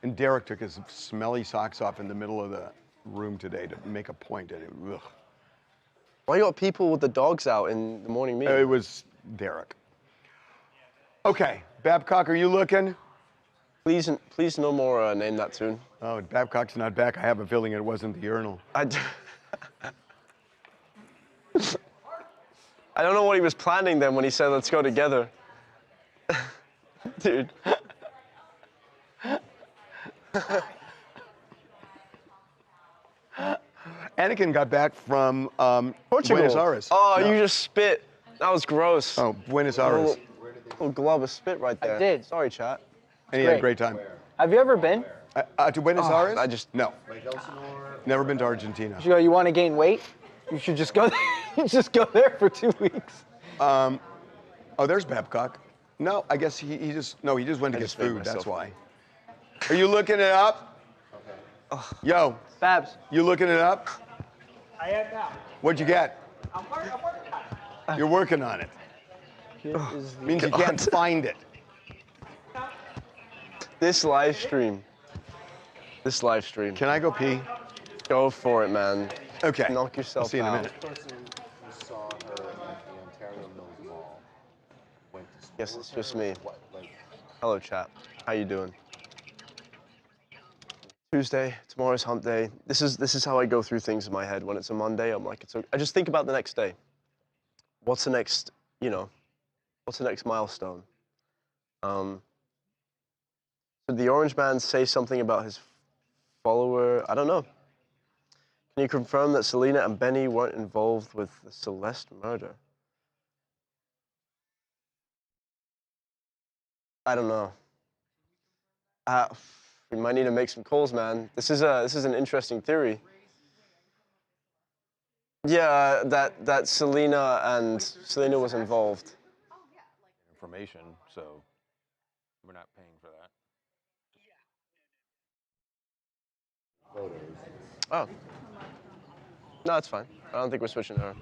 And Derek took his smelly socks off in the middle of the room today to make a point. And ugh. Why you got people with the dogs out in the morning meeting? It was Derek. Okay, Babcock, are you looking? Please no more name that tune. Oh, Babcock's not back. I have a feeling it wasn't the urinal. I don't know what he was planning then when he said, let's go together. Dude. Anakin got back from Portugal. Buenos Aires. Oh, No. you just spit. That was gross. Oh, Buenos Aires. Little glob of spit right there. did. Sorry, chat. And he had a great. great time. Have you ever been? To Buenos Aires? I just- No. Never been to Argentina. You go, you want to gain weight? You should just go there. You just go there for 2 weeks. Oh, there's Babcock. No, I guess he just went to get just made food. That's myself. why. Are you looking it up? Yo, Babs. you looking it up? I am now. What'd you get? I'm working on it. You're working on it. Here is the Means you can't find it. This live stream. Can I go pee? Go for it, man. Okay. Knock yourself I'll see you in a out. minute. person who saw her at the Ontario Mills Mall went to school. Yes, it's just me. What, like, Hello, chat. How you doing? Tuesday, tomorrow's hump day. This is how I go through things in my head. When it's a Monday, I'm like, I just think about the next day. What's the next, what's the next milestone? Did the orange man say something about his follower? I don't know. Can you confirm that Selena and Benny weren't involved with the Celeste murder? I don't know. We might need to make some calls, man. This is an interesting theory. Yeah, that Selena was involved. Information, so we're not paying for that. Oh. No, it's fine. I don't think we're switching to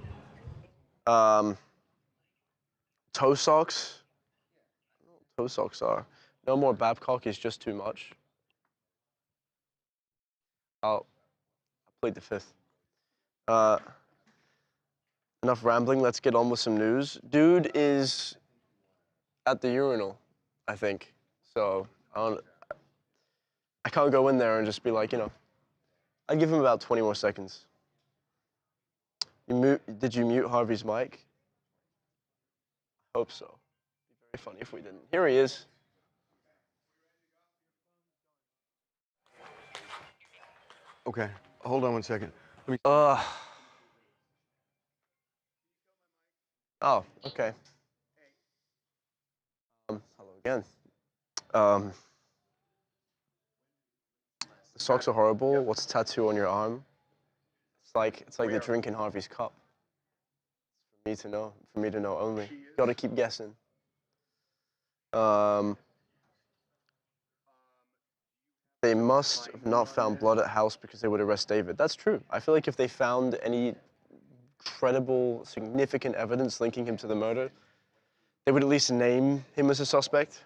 her. Toe socks? I don't know what toe socks are. No more Babcock is just too much. I plead the fifth. Enough rambling, let's get on with some news. Dude is at the urinal, I think. So, I can't go in there and just be like, you know, I'd give him about 20 more seconds. Did you mute Harvey's mic? Hope so. It'd be very funny if we didn't. Here he is. Okay, hold on one second. Let me. Oh, okay. Hello again. The socks are horrible. What's the tattoo on your arm? It's like the drink in Harvey's cup. It's for me to know only. Gotta keep guessing. They must have not found blood at house because they would arrest David. That's true. I feel like if they found any credible, significant evidence linking him to the murder, they would at least name him as a suspect.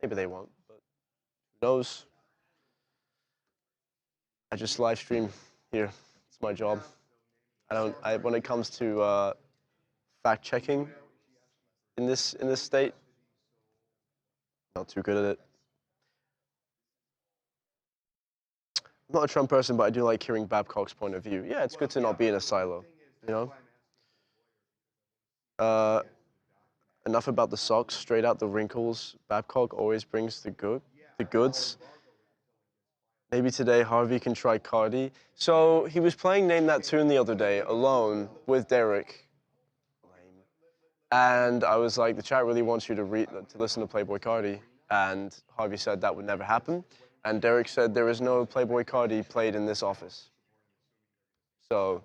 Maybe they won't, but who knows? I just live stream here. It's my job. When it comes to fact checking in this state, not too good at it. I'm not a Trump person, but I do like hearing Babcock's point of view. Yeah, it's good to not be in a silo, you know? Enough about the socks, straight out the wrinkles. Babcock always brings the goods. Maybe today Harvey can try Cardi. So he was playing Name That Tune the other day alone with Derek. And I was like, the chat really wants you to listen to Playboy Cardi. And Harvey said that would never happen. And Derek said there is no Playboy Cardi played in this office. So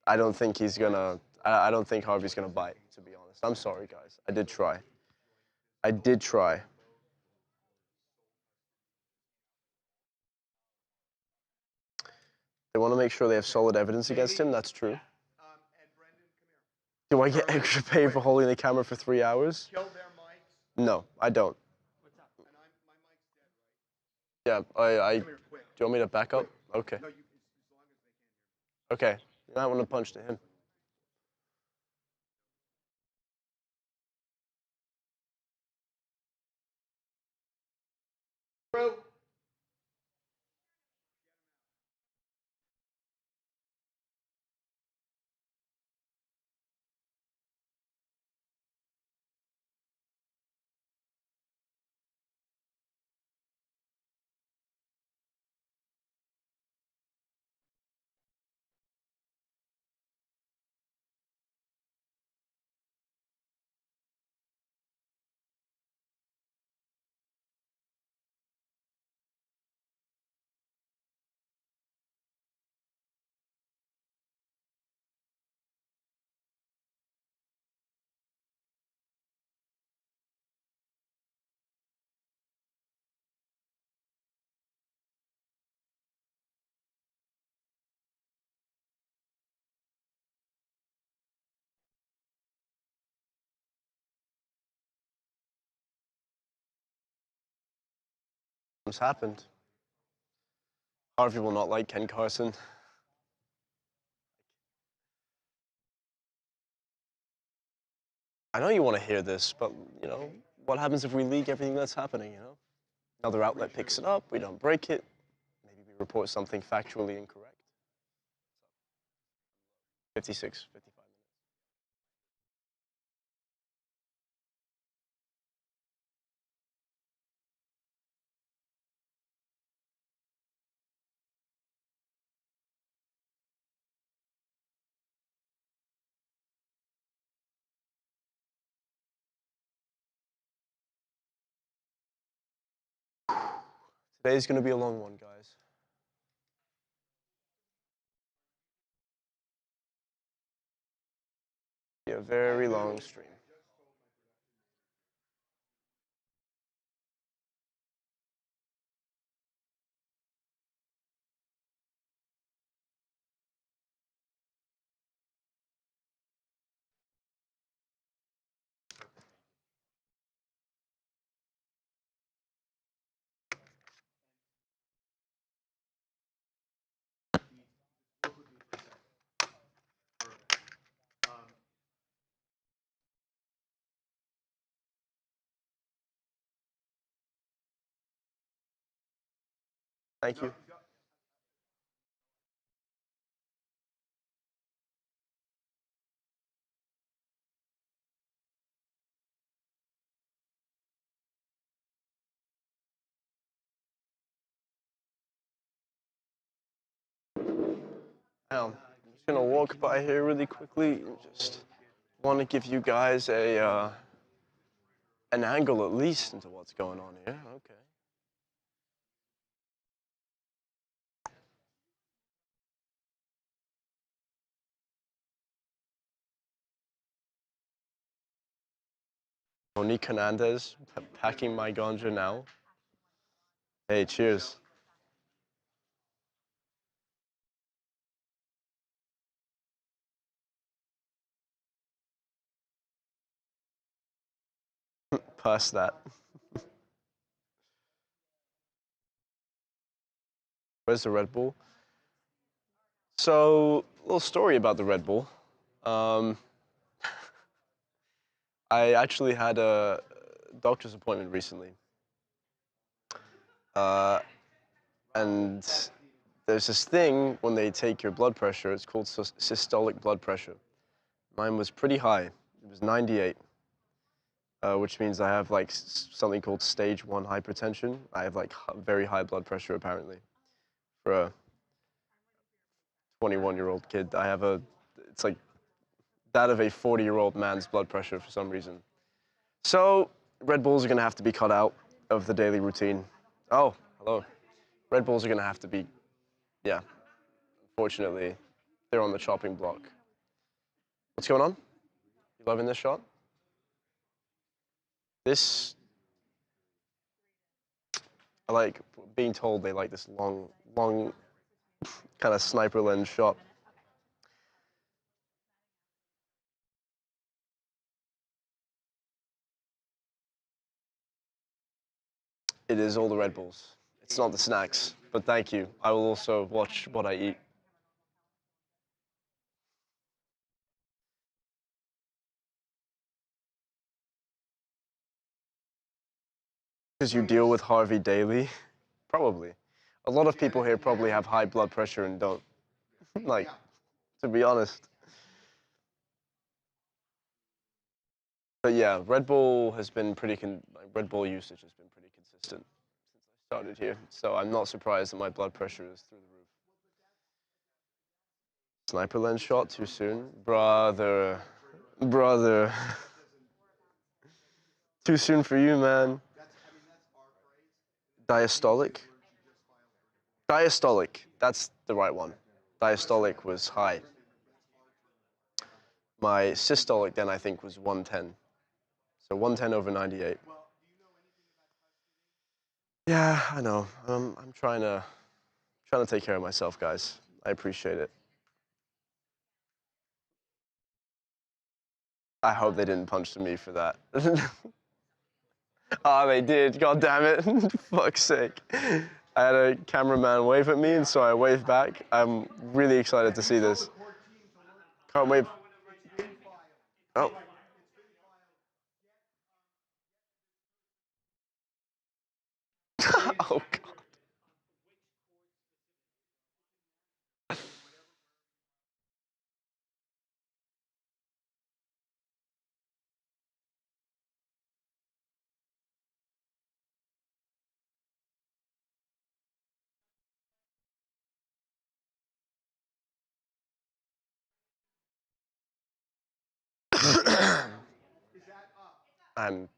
I don't think I don't think Harvey's gonna bite, to be honest. I'm sorry, guys. I did try. They want to make sure they have solid evidence against him. That's true. Do I get extra pay for holding the camera for 3 hours? No, I don't. Yeah, do you want me to back up? Okay. Okay, you might want to punch to him. What's happened? Harvey will not like Ken Carson. I know you want to hear this, but, you know, what happens if we leak everything that's happening, you know? Another outlet picks it up, we don't break it, maybe we report something factually incorrect. 56, 55. Today's gonna be a long one, guys. Be a very long stream. Thank you. I'm just gonna walk by here really quickly and just want to give you guys a an angle at least into what's going on here. Okay. Monique Hernandez, packing my ganja now. Hey, cheers. Pass that. Where's the Red Bull? So, a little story about the Red Bull. I actually had a doctor's appointment recently. And there's this thing when they take your blood pressure, it's called systolic blood pressure. Mine was pretty high. It was 98, which means I have like something called stage 1 hypertension. I have like very high blood pressure apparently. For a 21-year-old kid, I have it's like that of a 40-year-old man's blood pressure for some reason. So Red Bulls are gonna have to be cut out of the daily routine. Oh, hello. Red Bulls are gonna have to be, yeah, unfortunately, they're on the chopping block. What's going on? You loving this shot? This, I like being told they like this long kind of sniper lens shot. It is all the Red Bulls. It's not the snacks, but thank you. I will also watch what I eat. Because you deal with Harvey daily? Probably. A lot of people here probably have high blood pressure and don't. Like, to be honest. But yeah, Red Bull has been Red Bull usage has been pretty consistent since I started here. So I'm not surprised that my blood pressure is through the roof. Sniper lens shot too soon? Brother. Too soon for you, man. Diastolic? Diastolic, that's the right one. Diastolic was high. My systolic then I think was 110. So 110 over 98. Yeah, I know. I'm trying to take care of myself, guys. I appreciate it. I hope they didn't punch to me for that. Oh, they did. God damn it. Fuck's sake. I had a cameraman wave at me, and so I waved back. I'm really excited to see this. Can't wait. Oh. Oh, God. I'm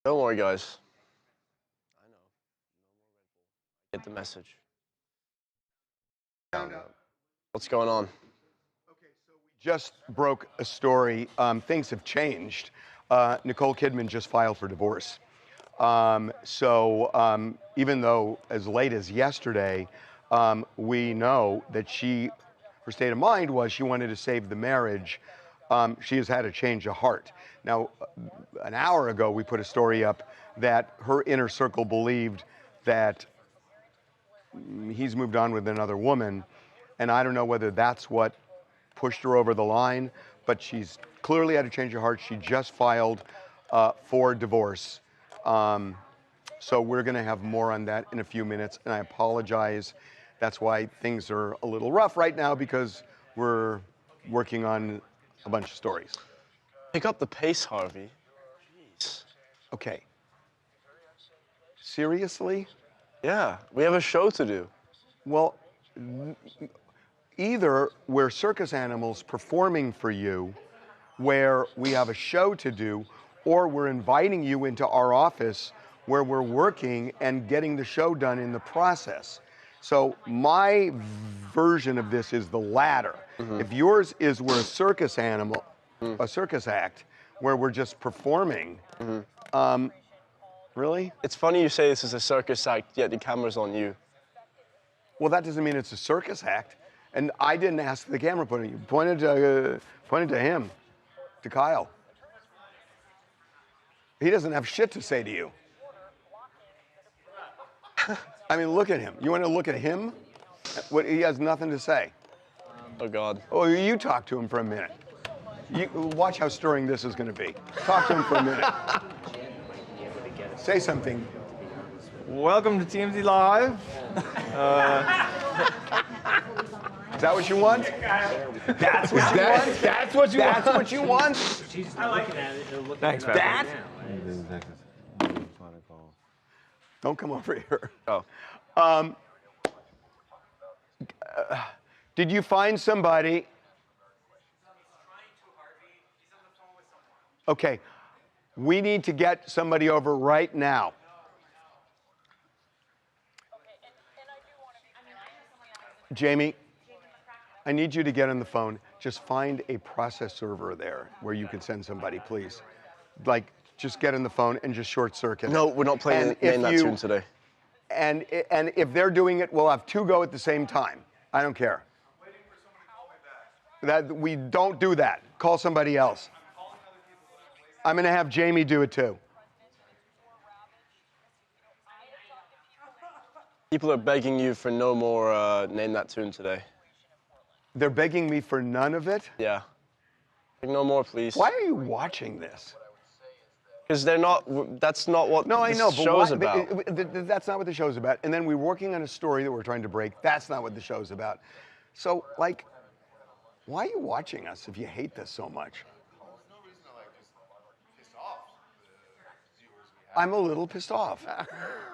Don't worry, guys. I know. Get the message. What's going on? Just broke a story. Things have changed. Nicole Kidman just filed for divorce. Even though as late as yesterday, we know that her state of mind was she wanted to save the marriage. She has had a change of heart. Now, an hour ago, we put a story up that her inner circle believed that he's moved on with another woman. And I don't know whether that's what pushed her over the line, but she's clearly had a change of heart. She just filed for divorce. So we're going to have more on that in a few minutes, and I apologize. That's why things are a little rough right now, because we're working on a bunch of stories. Pick up the pace, Harvey. Jeez. Okay. Seriously? Yeah, we have a show to do. Well, either we're circus animals performing for you, where we have a show to do, or we're inviting you into our office where we're working and getting the show done in the process. So my version of this is the latter. If yours is we're a circus animal, a circus act, where we're just performing, really? It's funny you say this is a circus act, yet the camera's on you. Well, that doesn't mean it's a circus act. And I didn't ask the camera pointer. You pointed to him, to Kyle. He doesn't have shit to say to you. I mean, look at him. You want to look at him? He has nothing to say. Oh, God. Oh, you talk to him for a minute. Watch how stirring this is going to be. Talk to him for a minute. Say something. Welcome to TMZ Live. Is that what you want? That's what you want? That's what you That's want. what you want? I like it. Thanks, man. That? Don't come over here. Oh. Did you find somebody? Okay, we need to get somebody over right now. Jamie, I need you to get on the phone. Just find a process server there where you can send somebody, please. Like, just get on the phone and just short circuit. No, we're not playing name that tune today. And if they're doing it, we'll have two go at the same time. I don't care. That we don't do that. Call somebody else. I'm going to have Jamie do it too. People are begging you for no more name that tune today. They're begging me for none of it? Yeah. Like, no more, please. Why are you watching this? Because they're not, that's not what No, I know, this but show's why, about. that's not what the show's about. And then we're working on a story that we're trying to break. That's not what the show's about. So, like, why are you watching us if you hate this so much? I'm a little pissed off.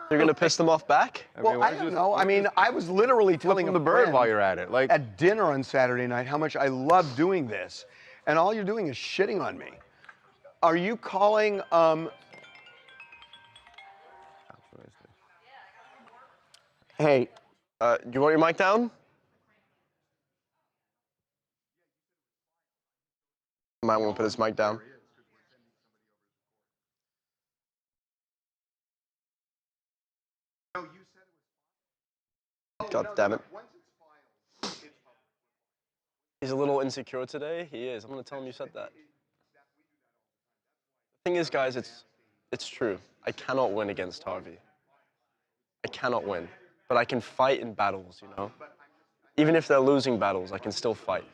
You're going to piss them off back? Well, I don't know. I mean, I was literally telling Flip a the bird friend while you're at it. Like, at dinner on Saturday night how much I love doing this, and all you're doing is shitting on me. Are you calling? Hey, Do you want your mic down? Might want to put his mic down. God damn it. He's a little insecure today. He is. I'm going to tell him you said that. The thing is, guys, it's true. I cannot win against Harvey. I cannot win. But I can fight in battles, you know? Even if they're losing battles, I can still fight.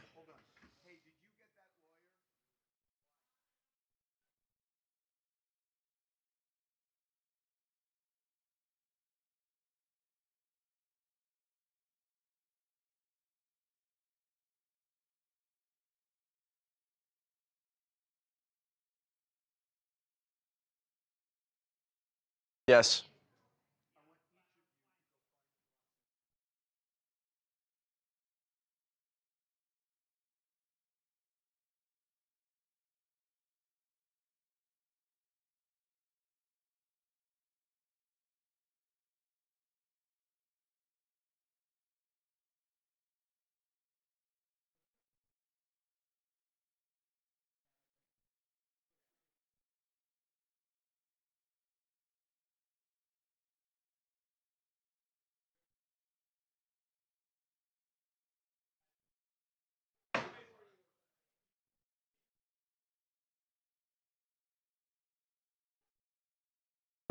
Yes.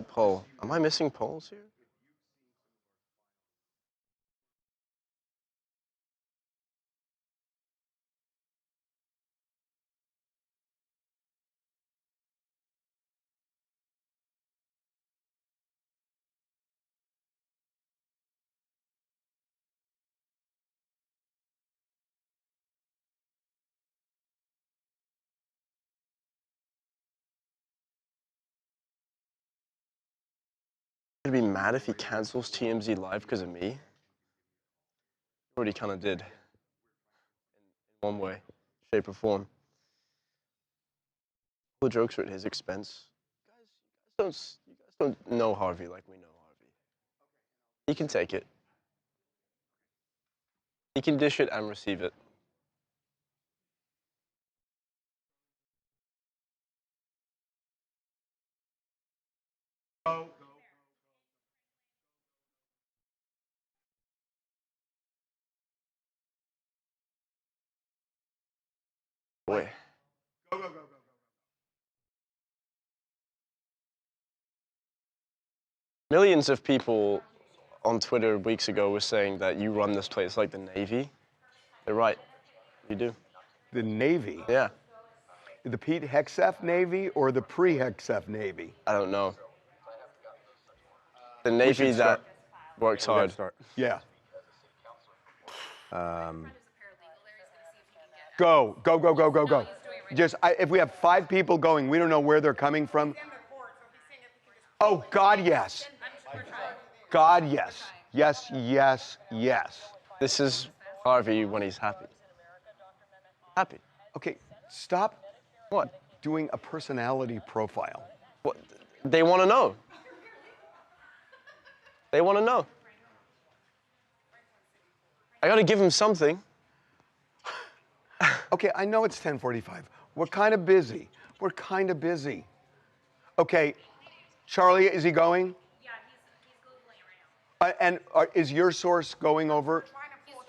Poll. Am I missing polls here? I'd be mad if he cancels TMZ Live because of me. Already kind of did. In one way, shape, or form. All the jokes are at his expense. You guys don't know Harvey like we know Harvey. He can take it. He can dish it and receive it. Boy. Millions of people on Twitter weeks ago were saying that you run this place like the Navy. They're right. You do. The Navy? Yeah. The Pete Hegseth Navy or the pre-Hegseth Navy? I don't know. The Navy that works hard. Yeah. Go. Just, if we have 5 people going, we don't know where they're coming from. Oh, God, yes. God, yes. Yes. This is Harvey when he's happy. Happy. Okay, stop What? doing a personality profile. What? They want to know. They want to know. I got to give him something. Okay, I know it's 10:45. We're kind of busy. Okay, Charlie, is he going? Yeah, he's Googling it right now. And is your source going over? He's trying to pull it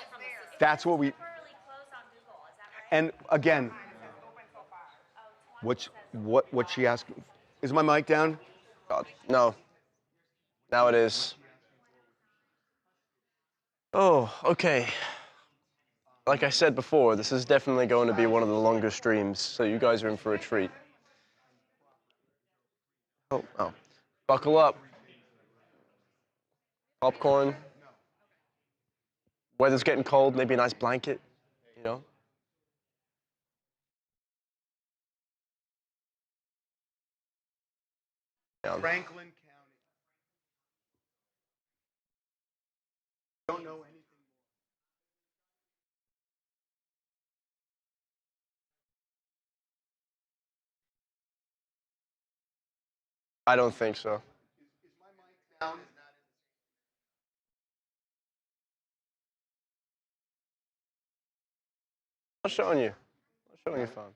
from the system. That's what we. Temporarily closed on Google, is that right? And again, what's she asking? Is my mic down? God, no. Now it is. Oh, okay. Like I said before, this is definitely going to be one of the longer streams, so you guys are in for a treat. Oh. Buckle up. Popcorn. Weather's getting cold, maybe a nice blanket, you know? Yeah. Franklin County. Don't know anything. I don't think so. Is my mic down? I'm showing you. I'm showing you phone.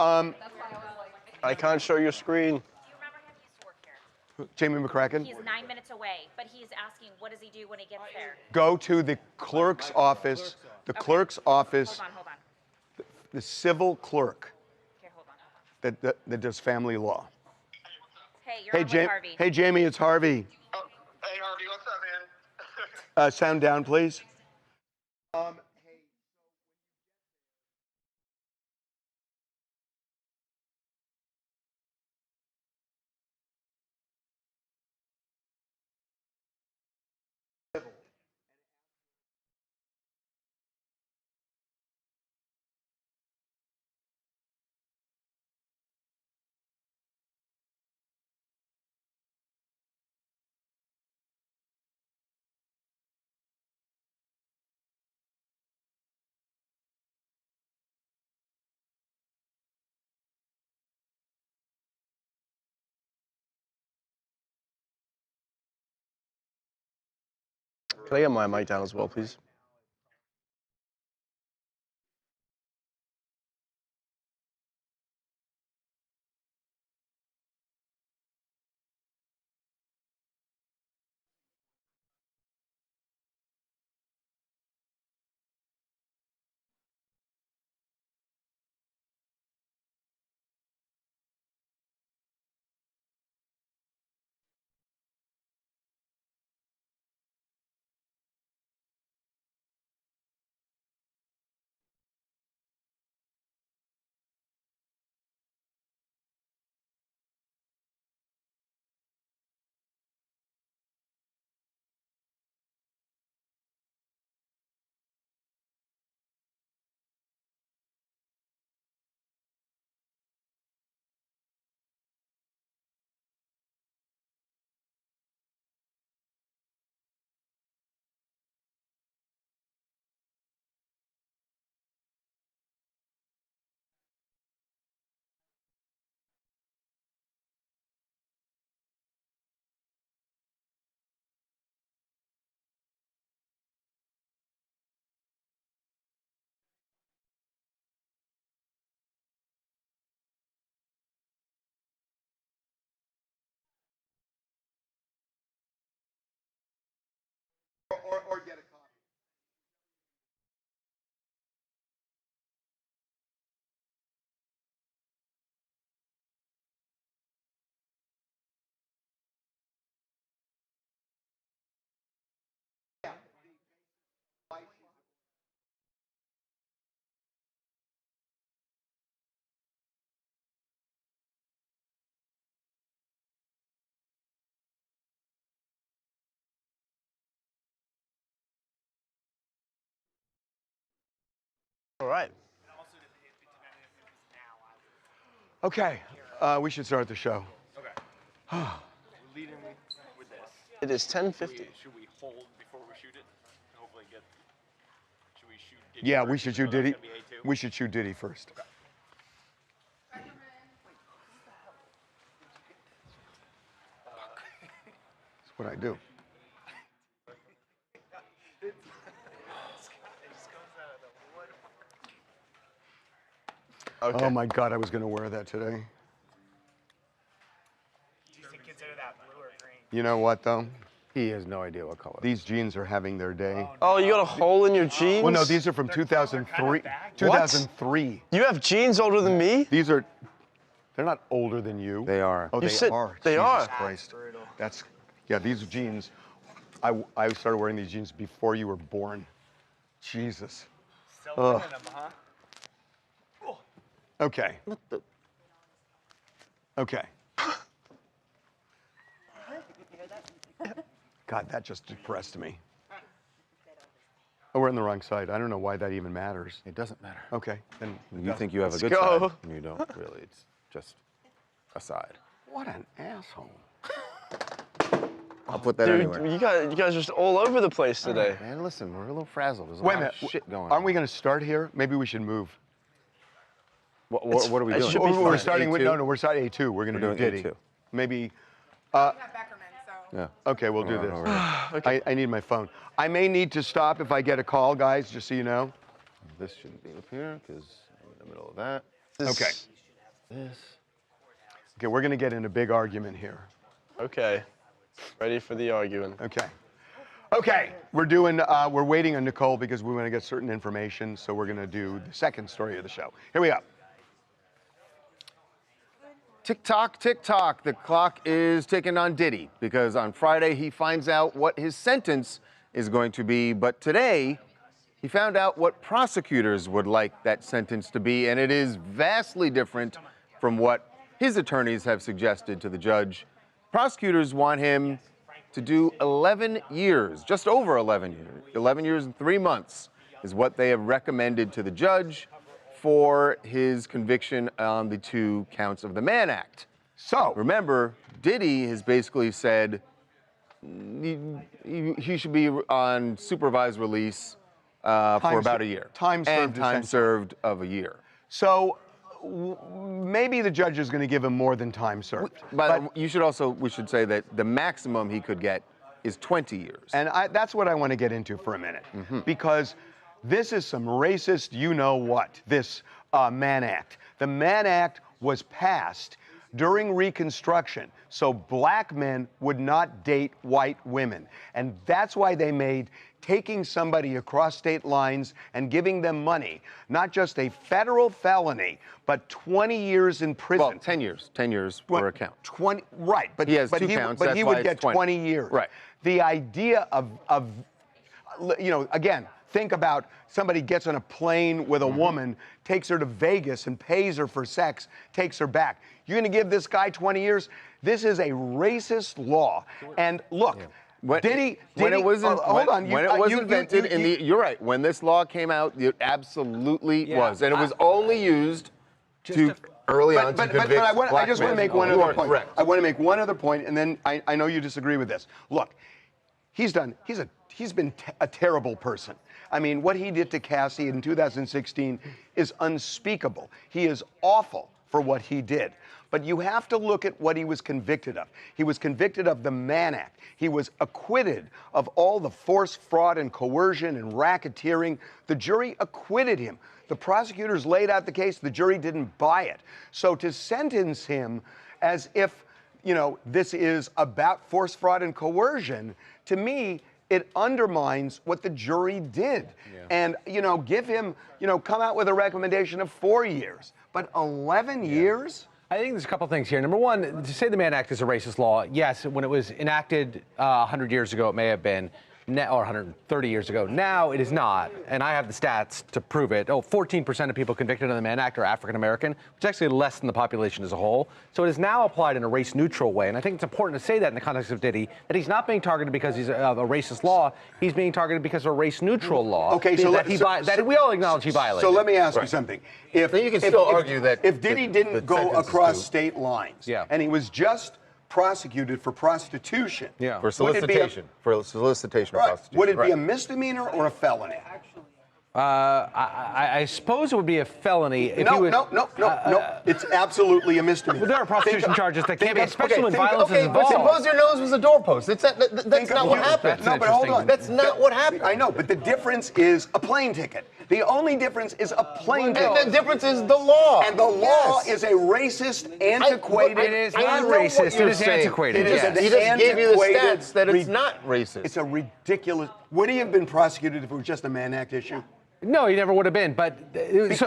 I can't show your screen. Do you remember him? He used to work here. Jamie McCracken? He's 9 minutes away, but he's asking, what does he do when he gets there? Go to the clerk's office. The clerk's office. Hold on. The civil clerk Here, hold on. that does family law. Hey, you're on with Harvey. Hey, Jamie, it's Harvey. Oh, hey Harvey, what's up, man? Sound down, please. Can I get my mic down as well, please? Or get a copy. All right. Okay, we should start the show. We're leading with this. It is 10:50. Should we hold before we shoot it? Hopefully get. Should we shoot Diddy? Yeah, first? we should shoot Oh, that's Diddy. gonna be A2? We should shoot Diddy first. That's what I do. Okay. Oh my God, I was going to wear that today. Do you consider that blue or green? You know what, though? He has no idea what color. These jeans are having their day. Oh, you got a hole in your jeans? Well, no, these are from 2003. 2003. You have jeans older than me? These are, they're not older than you. They are. Oh, You they said are. they Jesus are. Christ. That's, yeah, these jeans, I started wearing these jeans before you were born. Jesus. Still Ugh. wearing them, huh? Okay. Okay. God, that just depressed me. Oh, we're on the wrong side. I don't know why that even matters. It doesn't matter. Okay, then. You think you have a Let's good go. side, and you don't really. It's just a side. What an asshole. I'll put that Dude, anywhere. you guys are just all over the place All today. right, man, listen, we're a little frazzled. There's a Wait a lot minute. of shit going on. Aren't we going to start here? Maybe we should move. What are we it doing? should be We're fine. starting with, A2? no, we're starting A2. We're going to We're do doing Diddy. A2. Maybe, Yeah. okay, we'll do Hold this. on over here. I need my phone. I may need to stop if I get a call, guys, just so you know. This shouldn't be up here because I'm in the middle of that. This- Okay. Okay, we're going to get in a big argument here. Okay. Ready for the arguing. Okay. Okay, we're waiting on Nicole because we want to get certain information, so we're going to do the second story of the show. Here we go. Tick tock, tick tock. The clock is ticking on Diddy because on Friday he finds out what his sentence is going to be. But today he found out what prosecutors would like that sentence to be, and it is vastly different from what his attorneys have suggested to the judge. Prosecutors want him to do 11 years, just over 11 years. 11 years and 3 months is what they have recommended to the judge for his conviction on the 2 counts of the Mann Act. So, remember, Diddy has basically said he should be on supervised release for about a year. Time served. And time served of a year. So, maybe the judge is going to give him more than time served. But we should say that the maximum he could get is 20 years. And that's what I want to get into for a minute. Because this is some racist you-know-what, this Mann Act. The Mann Act was passed during Reconstruction, so black men would not date white women. And that's why they made taking somebody across state lines and giving them money not just a federal felony, but 20 years in prison. Well, 10 years. 10 years per account. 20, right. But he has 2 counts. But he would get 20 years. Right. The idea of again, think about somebody gets on a plane with a woman, takes her to Vegas and pays her for sex, takes her back. You're going to give this guy 20 years? This is a racist law. And look, Diddy, when it was invented in the, you're right, when this law came out, it absolutely was. And it was only used to early on to convict black men. I just want to make one other point. I want to make one other point, and then I know you disagree with this. Look, he's been a terrible person. I mean, what he did to Cassie in 2016 is unspeakable. He is awful for what he did. But you have to look at what he was convicted of. He was convicted of the Mann Act. He was acquitted of all the force, fraud, and coercion and racketeering. The jury acquitted him. The prosecutors laid out the case. The jury didn't buy it. So to sentence him as if, this is about force, fraud, and coercion, to me, it undermines what the jury did. And, give him, come out with a recommendation of 4 years. But 11 years? I think there's a couple things here. Number one, to say the Mann Act is a racist law, yes, when it was enacted 100 years ago, it may have been, or 130 years ago. Now it is not, and I have the stats to prove it. 14% of people convicted of the Mann Act are African American, which is actually less than the population as a whole. So it is now applied in a race-neutral way, and I think it's important to say that in the context of Diddy, that he's not being targeted because he's of a racist law. He's being targeted because of a race-neutral law. Okay, so that we all acknowledge he violated. So let me ask you something. If you can still argue that if Diddy didn't go across state lines, and he was just prosecuted for prostitution. For solicitation. For solicitation of prostitution. Would it be a misdemeanor or a felony? I suppose it would be a felony if he was... No. It's absolutely a misdemeanor. Well, there are prostitution charges that can't be, especially when violence is but involved. suppose your nose was a doorpost. That's not what happened. No, but hold on. That's not what happened. I know, but the difference is a plane ticket. The only difference is a plane ticket. And the difference is the law. And the law is a racist, antiquated... It is not racist. It is antiquated. He just gave you the stats that it's not racist. It's a ridiculous... Would he have been prosecuted if it was just a Mann Act issue? No, he never would have been, but he was.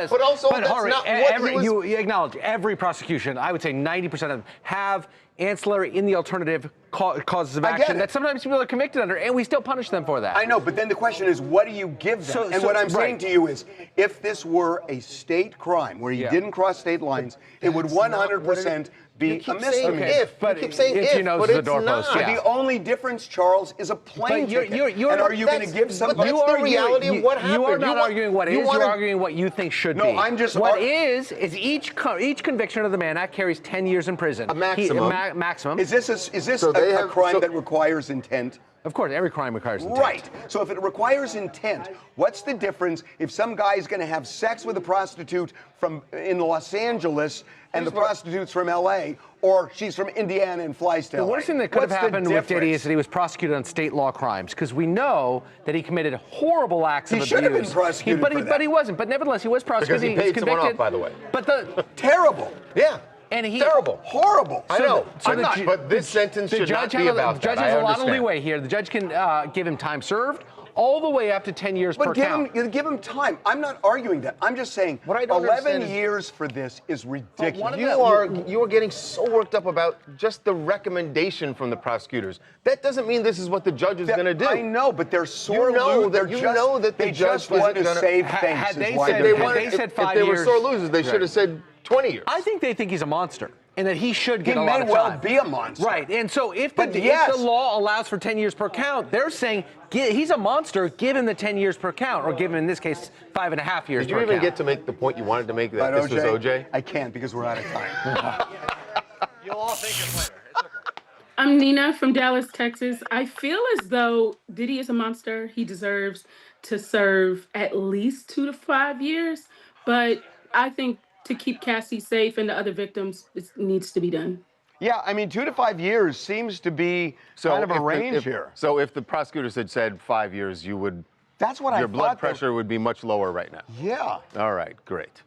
But also, but Harvey, you acknowledge every prosecution. I would say 90% of them have ancillary in the alternative causes of action that sometimes people are convicted under, and we still punish them for that. I know, but then the question is, what do you give them? What I'm saying to you is, if this were a state crime where you didn't cross state lines, it would 100% be a misdemeanor. But you keep saying if, but it's not. The only difference, Charles, is a plane ticket. And are you going to give somebody... That's the reality of what happened. You are not arguing what is, you're arguing what you think should be. No, I'm just... What is each conviction of the Mann Act carries 10 years in prison. A maximum. Maximum. Is this a crime that requires intent? Of course, every crime requires intent. Right. So if it requires intent, what's the difference if some guy's going to have sex with a prostitute from in Los Angeles and the prostitute's from L.A., or she's from Indiana and flies to The LA? worst thing that could have happened with Diddy is that he was prosecuted on state law crimes, because we know that he committed horrible acts of abuse. He should have been prosecuted for that. But he wasn't. But nevertheless, he was prosecuted. Because he paid was someone convicted. off, by the way. But terrible. Yeah. And he Terrible. Horrible. I know. So I'm not. But this sentence should not be about the judge that. has I a lot of understand. leeway here. The judge can give him time served, all the way up to 10 years per count. Give him time. I'm not arguing that. I'm just saying What I don't 11 understand is- years for this is ridiculous. You are getting so worked up about just the recommendation from the prosecutors. That doesn't mean this is what the judge is going to do. I know, but they're sore You know that they the just judge want isn't to gonna- save face. Had is they why said- they're had doing they it. said if 5 they were years- sore losers, they should have said 20 years. I think they think he's a monster, and that he should get He a lot may of well time. be a monster. Right, and so if But the yes. law allows for 10 years per count, they're saying he's a monster, give him the 10 years per count, or give him, in this case, 5.5 years Did you per even count. get to make the point you wanted to make that But this was OJ? I can't because we're out of time. You'll all think it later. It's okay. I'm Nina from Dallas, Texas. I feel as though Diddy is a monster. He deserves to serve at least 2 to 5 years. But I think to keep Cassie safe and the other victims, it needs to be done. Yeah, I mean, 2 to 5 years seems to be kind of a range here. So if the prosecutors had said 5 years, you would. That's what I Your thought. blood pressure would be much lower right now. Yeah. All right, great.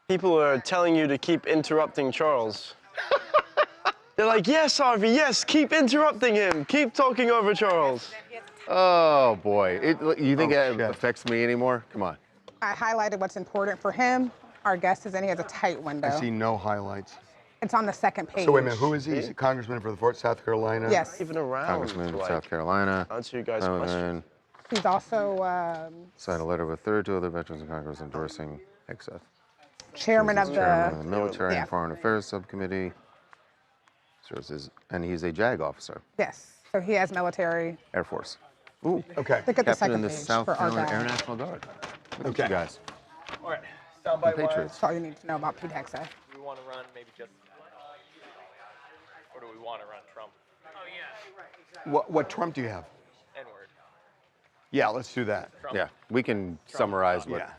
People are telling you to keep interrupting Charles. They're like, yes, Harvey, yes, keep interrupting him. Keep talking over Charles. Oh boy, you think Oh, it shit. affects me anymore? Come on. I highlighted what's important for him. Our guest is in. He has a tight window. I see no highlights. It's on the second page. So wait a minute, who is he? Is he Congressman for the Fort South Carolina? Yes. Even around. Congressman to, of like, South Carolina. Answer you guys' questions. He's also Signed a letter with 32 other veterans in Congress endorsing Hegseth. chairman of Chairman of the the. Military yeah. and Foreign Affairs Subcommittee. And he's a JAG officer, Yes. So he has military. Air Force. Okay. Look at the Captain second in the page South for our Carolina Air guy. National Guard. Look Okay. at you guys. All right. Soundbite Patriots. wise, That's all you need to know about Pete Hegseth. do we want to run maybe just, or do we want to run Trump? Oh yeah. What Trump do you have? N-word. Yeah, let's do that. Yeah, we can summarize what Yeah.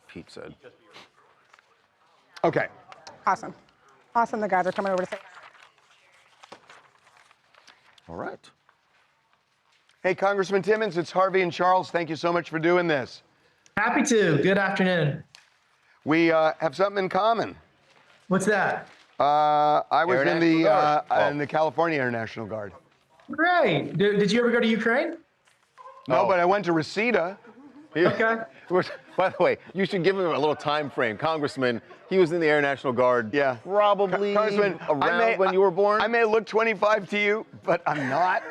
Pete said. Okay. Awesome. Awesome. The guys are coming over to say. All right. Hey, Congressman Timmons, it's Harvey and Charles. Thank you so much for doing this. Happy to. Good afternoon. We have something in common. What's that? I was Air in National Guard. in the California Air National Guard. Great. Did you ever go to Ukraine? No, Oh. but I went to Reseda. Okay. By the way, you should give him a little time frame. Congressman, he was in the Air National Guard Yeah. probably Congressman, around when you were born. I may look 25 to you, but I'm not.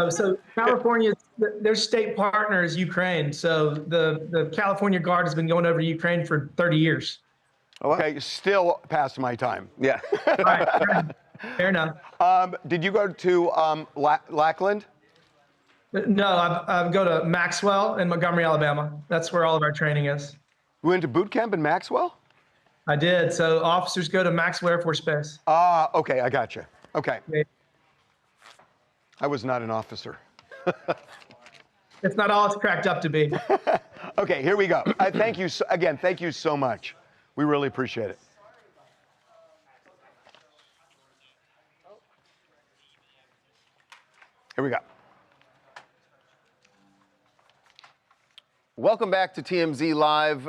So California, their state partner is Ukraine. So the California Guard has been going over to Ukraine for 30 years. Okay, still past my time. Yeah. All right. Fair enough. Did you go to Lackland? No, I go to Maxwell in Montgomery, Alabama. That's where all of our training is. We went to boot camp in Maxwell? I did. So officers go to Maxwell Air Force Base. Okay, I got you. Okay. Okay. I was not an officer. It's not all it's cracked up to be. Okay, here we go. Thank you again. Thank you so much. We really appreciate it. Here we go. Welcome back to TMZ Live.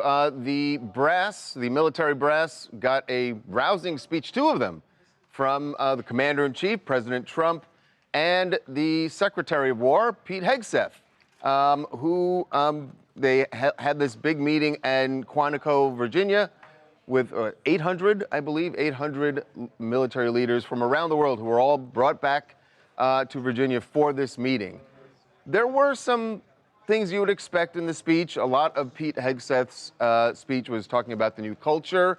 The military brass, got a rousing speech, two of them, from the Commander-in-Chief, President Trump, and the Secretary of War, Pete Hegseth, who they had this big meeting in Quantico, Virginia, with 800 military leaders from around the world who were all brought back to Virginia for this meeting. There were some things you would expect in the speech. A lot of Pete Hegseth's speech was talking about the new culture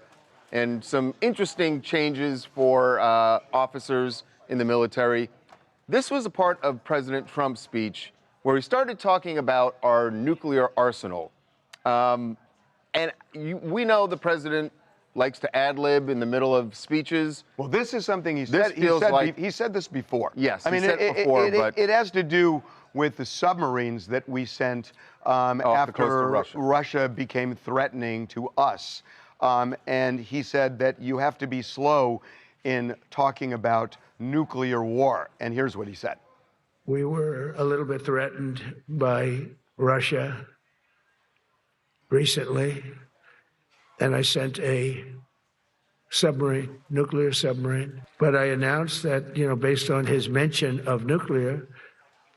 and some interesting changes for officers in the military. This was a part of President Trump's speech where he started talking about our nuclear arsenal. We know the president likes to ad-lib in the middle of speeches. Well, this is something he This said. feels like- He said this before. Yes, I mean, he said it before, but it has to do with the submarines that we sent off the coast after of Russia. Russia became threatening to us. And he said that you have to be slow in talking about nuclear war. And here's what he said. We were a little bit threatened by Russia recently, and I sent a submarine, nuclear submarine. But I announced that, you know, based on his mention of nuclear,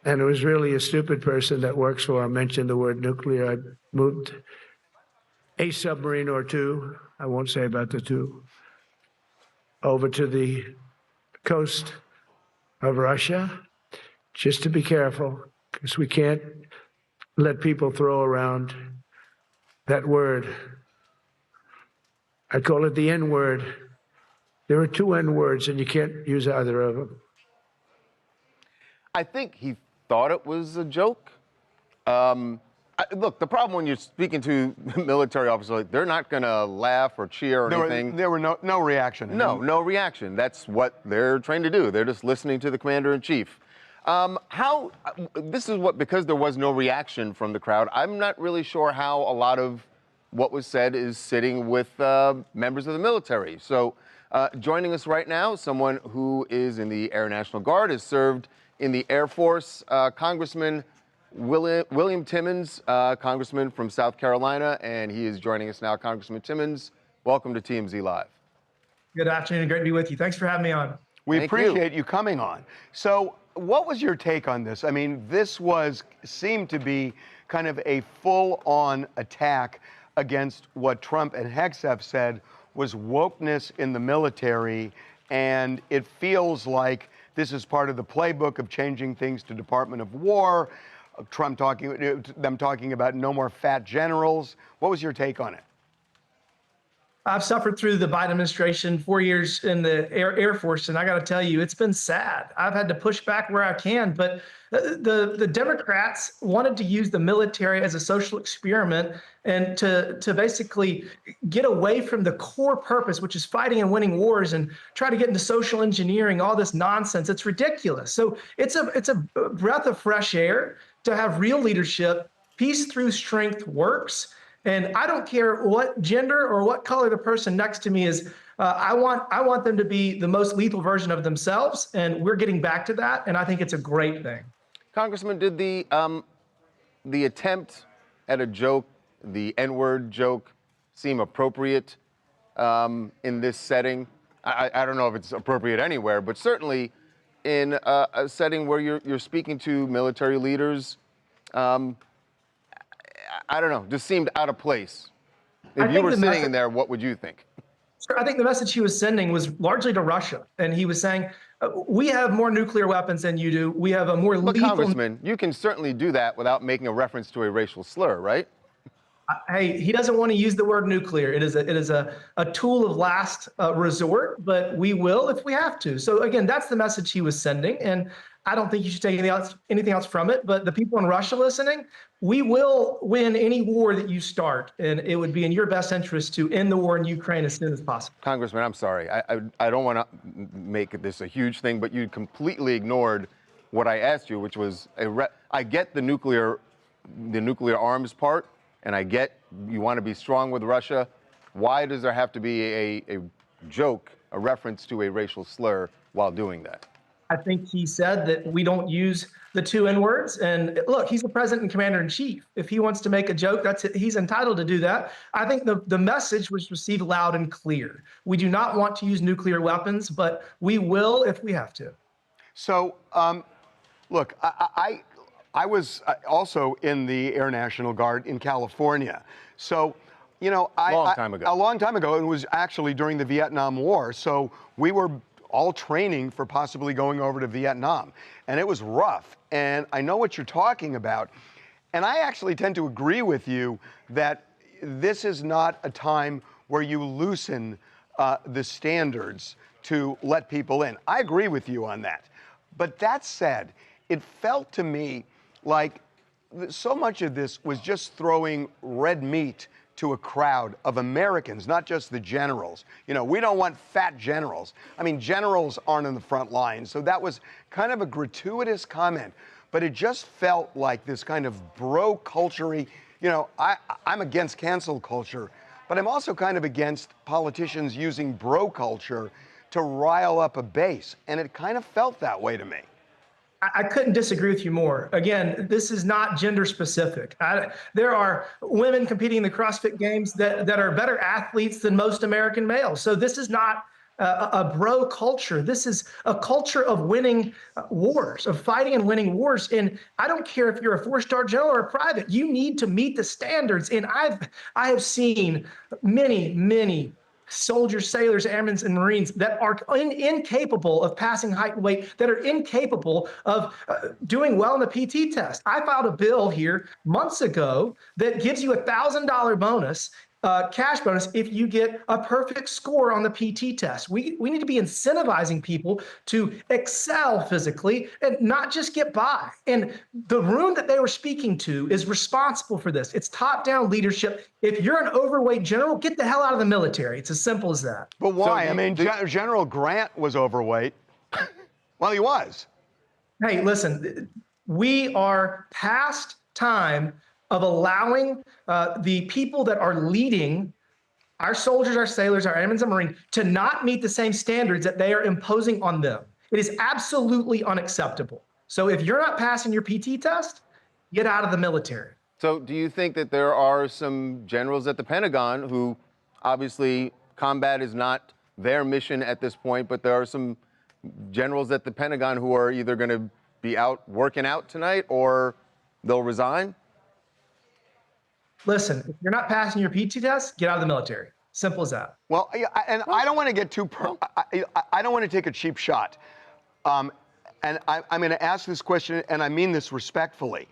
and it was really a stupid person that works for him mentioned the word nuclear, I moved a submarine or two, I won't say about the two, over to the coast of Russia, just to be careful, because we can't let people throw around that word. I call it the N word. There are two N words, and you can't use either of them. I think he thought it was a joke. Look, the problem when you're speaking to military officers, like, they're not going to laugh or cheer or anything. There were no reaction. No reaction. That's what they're trained to do. They're just listening to the commander-in-chief. This is what, because there was no reaction from the crowd, I'm not really sure how a lot of what was said is sitting with members of the military. So joining us right now, someone who is in the Air National Guard, has served in the Air Force, Congressman William Timmons, Congressman from South Carolina, and he is joining us now. Congressman Timmons, welcome to TMZ Live. Good afternoon, great to be with you. Thanks for having me on. We appreciate you coming on. So what was your take on this? I mean, this seemed to be kind of a full-on attack against what Trump and Hegseth said was wokeness in the military, and it feels like this is part of the playbook of changing things to Department of War, Trump talking about no more fat generals. What was your take on it? I've suffered through the Biden administration, 4 years in the Air Force, and I got to tell you, it's been sad. I've had to push back where I can, but the Democrats wanted to use the military as a social experiment and to basically get away from the core purpose, which is fighting and winning wars, and try to get into social engineering, all this nonsense. It's ridiculous. So it's a breath of fresh air to have real leadership. Peace through strength works. And I don't care what gender or what color the person next to me is. I want them to be the most lethal version of themselves, and we're getting back to that. And I think it's a great thing. Congressman, did the attempt at a joke, the N-word joke, seem appropriate in this setting? I don't know if it's appropriate anywhere, but certainly in a setting where you're speaking to military leaders. I don't know, just seemed out of place. If you were sitting in there, what would you think? I think the message he was sending was largely to Russia. And he was saying, we have more nuclear weapons than you do. We have a more lethal... Congressman, you can certainly do that without making a reference to a racial slur, right? Hey, he doesn't want to use the word nuclear. It is a tool of last resort, but we will if we have to. So again, that's the message he was sending. And I don't think you should take anything else from it. But the people in Russia listening, we will win any war that you start. And it would be in your best interest to end the war in Ukraine as soon as possible. Congressman, I'm sorry. I don't want to make this a huge thing, but you completely ignored what I asked you, which was, I get the nuclear arms part, and I get you want to be strong with Russia. Why does there have to be a joke, a reference to a racial slur while doing that? I think he said that we don't use the two N words. And look, he's the president and commander in chief. If he wants to make a joke, he's entitled to do that. I think the message was received loud and clear. We do not want to use nuclear weapons, but we will if we have to. So, look, I was also in the Air National Guard in California. So, you know, a long time ago, it was actually during the Vietnam War. So we were all training for possibly going over to Vietnam. And it was rough. And I know what you're talking about. And I actually tend to agree with you that this is not a time where you loosen the standards to let people in. I agree with you on that. But that said, it felt to me like so much of this was just throwing red meat to a crowd of Americans, not just the generals. You know, we don't want fat generals. I mean, generals aren't in the front line. So that was kind of a gratuitous comment, but it just felt like this kind of bro culture-y. You know, I'm against cancel culture, but I'm also kind of against politicians using bro culture to rile up a base. And it kind of felt that way to me. I couldn't disagree with you more. Again, this is not gender specific. There are women competing in the CrossFit Games that are better athletes than most American males. So this is not a bro culture. This is a culture of winning wars, of fighting and winning wars. And I don't care if you're a 4-star general or a private, you need to meet the standards. And I have seen many soldiers, sailors, airmen, and Marines that are incapable of passing height and weight, that are incapable of doing well in the PT test. I filed a bill here months ago that gives you a $1,000 bonus, cash bonus, if you get a perfect score on the PT test. We need to be incentivizing people to excel physically and not just get by. And the room that they were speaking to is responsible for this. It's top-down leadership. If you're an overweight general, get the hell out of the military. It's as simple as that. But why? So I mean, General Grant was overweight. Well, he was. Hey, listen, we are past time of allowing the people that are leading our soldiers, our sailors, our airmen, and Marines to not meet the same standards that they are imposing on them. It is absolutely unacceptable. So if you're not passing your PT test, get out of the military. So do you think that there are some generals at the Pentagon who obviously combat is not their mission at this point, but there are some generals at the Pentagon who are either going to be out working out tonight or they'll resign? Listen, if you're not passing your PT test, get out of the military. Simple as that. Well, and I don't want to get too, I don't want to take a cheap shot. And I'm going to ask this question, and I mean this respectfully.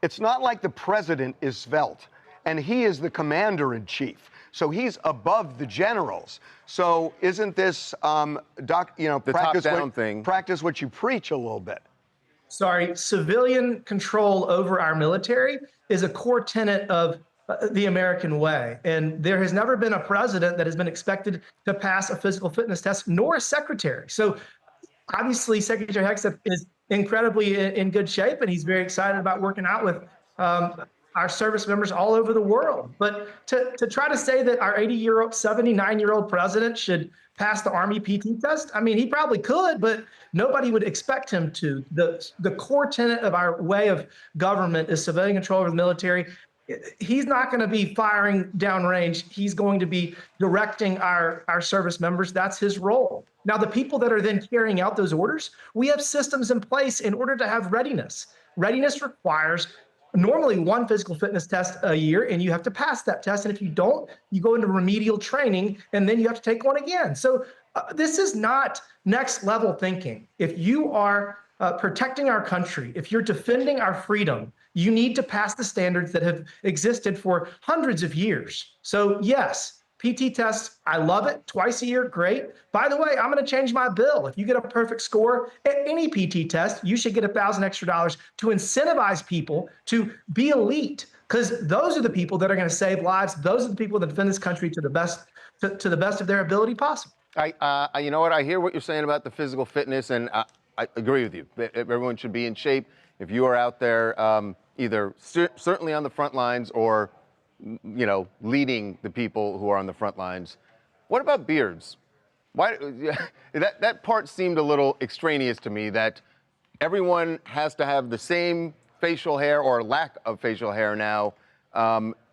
It's not like the president is svelte, and he is the commander in chief. So he's above the generals. So isn't this, practice what you preach a little bit? Sorry, civilian control over our military is a core tenet of the American way. And there has never been a president that has been expected to pass a physical fitness test, nor a secretary. So obviously, Secretary Hegseth is incredibly in good shape, and he's very excited about working out with our service members all over the world. But to try to say that our 80-year-old, 79-year-old president should pass the Army PT test, I mean, he probably could, but nobody would expect him to. The core tenet of our way of government is civilian control over the military. He's not going to be firing downrange. He's going to be directing our service members. That's his role. Now, the people that are then carrying out those orders, we have systems in place in order to have readiness. Readiness requires normally one physical fitness test a year, and you have to pass that test. And if you don't, you go into remedial training, and then you have to take one again. So this is not next level thinking. If you are protecting our country, if you're defending our freedom, you need to pass the standards that have existed for hundreds of years. So yes, PT tests, I love it. Twice a year, great. By the way, I'm going to change my bill. If you get a perfect score at any PT test, you should get $1,000 extra to incentivize people to be elite, because those are the people that are going to save lives. Those are the people that defend this country to the best of their ability possible. You know what? I hear what you're saying about the physical fitness, and I agree with you. Everyone should be in shape. If you are out there, either certainly on the front lines or, you know, leading the people who are on the front lines. What about beards? Why that part seemed a little extraneous to me, that everyone has to have the same facial hair or lack of facial hair now.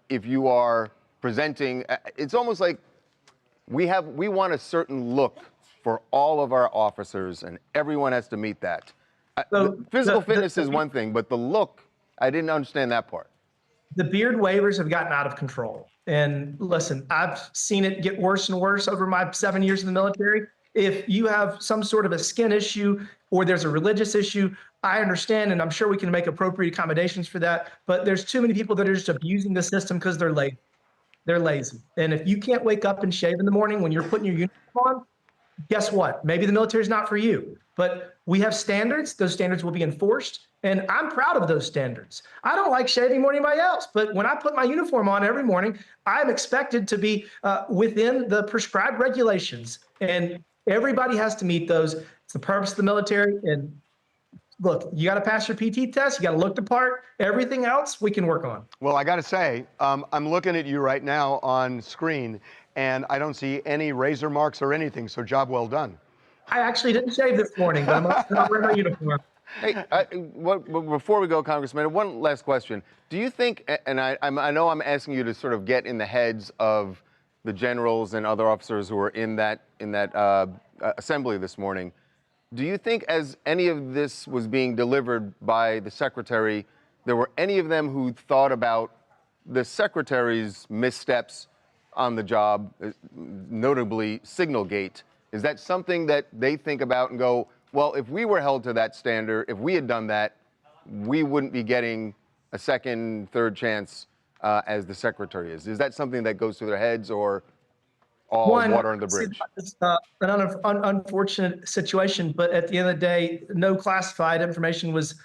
If you are presenting, it's almost like we want a certain look for all of our officers, and everyone has to meet that. Physical fitness is one thing, but the look, I didn't understand that part. The beard waivers have gotten out of control. And listen, I've seen it get worse and worse over my 7 years in the military. If you have some sort of a skin issue or there's a religious issue, I understand, and I'm sure we can make appropriate accommodations for that. But there's too many people that are just abusing the system because they're lazy. They're lazy. And if you can't wake up and shave in the morning when you're putting your uniform on, guess what? Maybe the military is not for you, but we have standards. Those standards will be enforced. And I'm proud of those standards. I don't like shaving more than anybody else, but when I put my uniform on every morning, I'm expected to be within the prescribed regulations. And everybody has to meet those. It's the purpose of the military. And look, you got to pass your PT test. You got to look the part. Everything else we can work on. Well, I got to say, I'm looking at you right now on screen, and I don't see any razor marks or anything, so job well done. I actually didn't shave this morning, but I'm wearing my uniform. Hey, before we go, Congressman, one last question. Do you think, and I know I'm asking you to sort of get in the heads of the generals and other officers who were in that assembly this morning, do you think as any of this was being delivered by the secretary, there were any of them who thought about the secretary's missteps on the job, notably Signalgate? Is that something that they think about and go, well, if we were held to that standard, if we had done that, we wouldn't be getting a second, third chance as the secretary is? Is that something that goes through their heads, or all water under the bridge? It's an unfortunate situation, but at the end of the day, no classified information was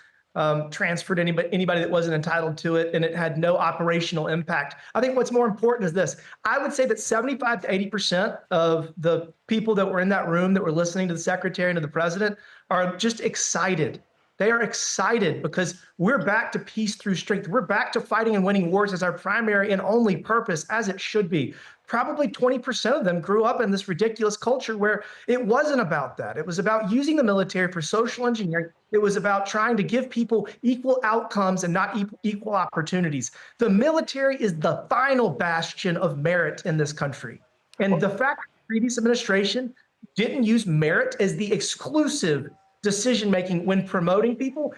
transferred to anybody that wasn't entitled to it, and it had no operational impact. I think what's more important is this. I would say that 75 to 80% of the people that were in that room that were listening to the secretary and to the president are just excited. They are excited because we're back to peace through strength. We're back to fighting and winning wars as our primary and only purpose, as it should be. Probably 20% of them grew up in this ridiculous culture where it wasn't about that. It was about using the military for social engineering. It was about trying to give people equal outcomes and not equal opportunities. The military is the final bastion of merit in this country. And the fact that the previous administration didn't use merit as the exclusive decision-making when promoting people,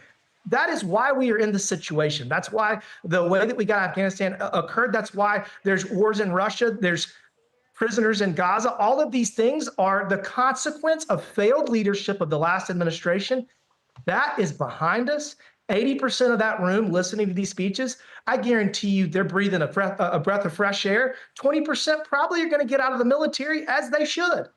that is why we are in this situation. That's why the way that we got Afghanistan occurred. That's why there's wars in Russia. There's prisoners in Gaza. All of these things are the consequence of failed leadership of the last administration. That is behind us. 80% of that room listening to these speeches, I guarantee you they're breathing a breath of fresh air. 20% probably are going to get out of the military, as they should.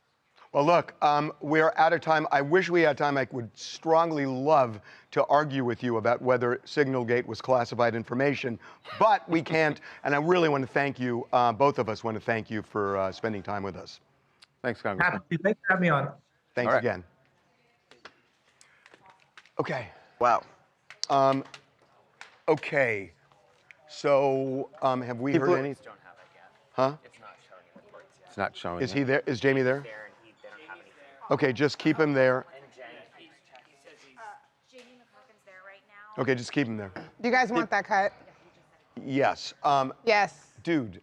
Well, look, we're out of time. I wish we had time. I would strongly love to argue with you about whether Signalgate was classified information, but we can't. And I really want to thank you, both of us want to thank you for spending time with us. Thanks, Congressman. Thanks for having me on. Thanks again. Okay. Wow. Okay. So, have we heard any? Don't have it yet. Huh? It's not showing in the reports yet. It's not showing. Is he there? Is Jamie there? Okay, just keep him there. Jamie McCorkin's there right now. Okay, just keep him there. Do you guys want that cut? Yes. Yes. Dude,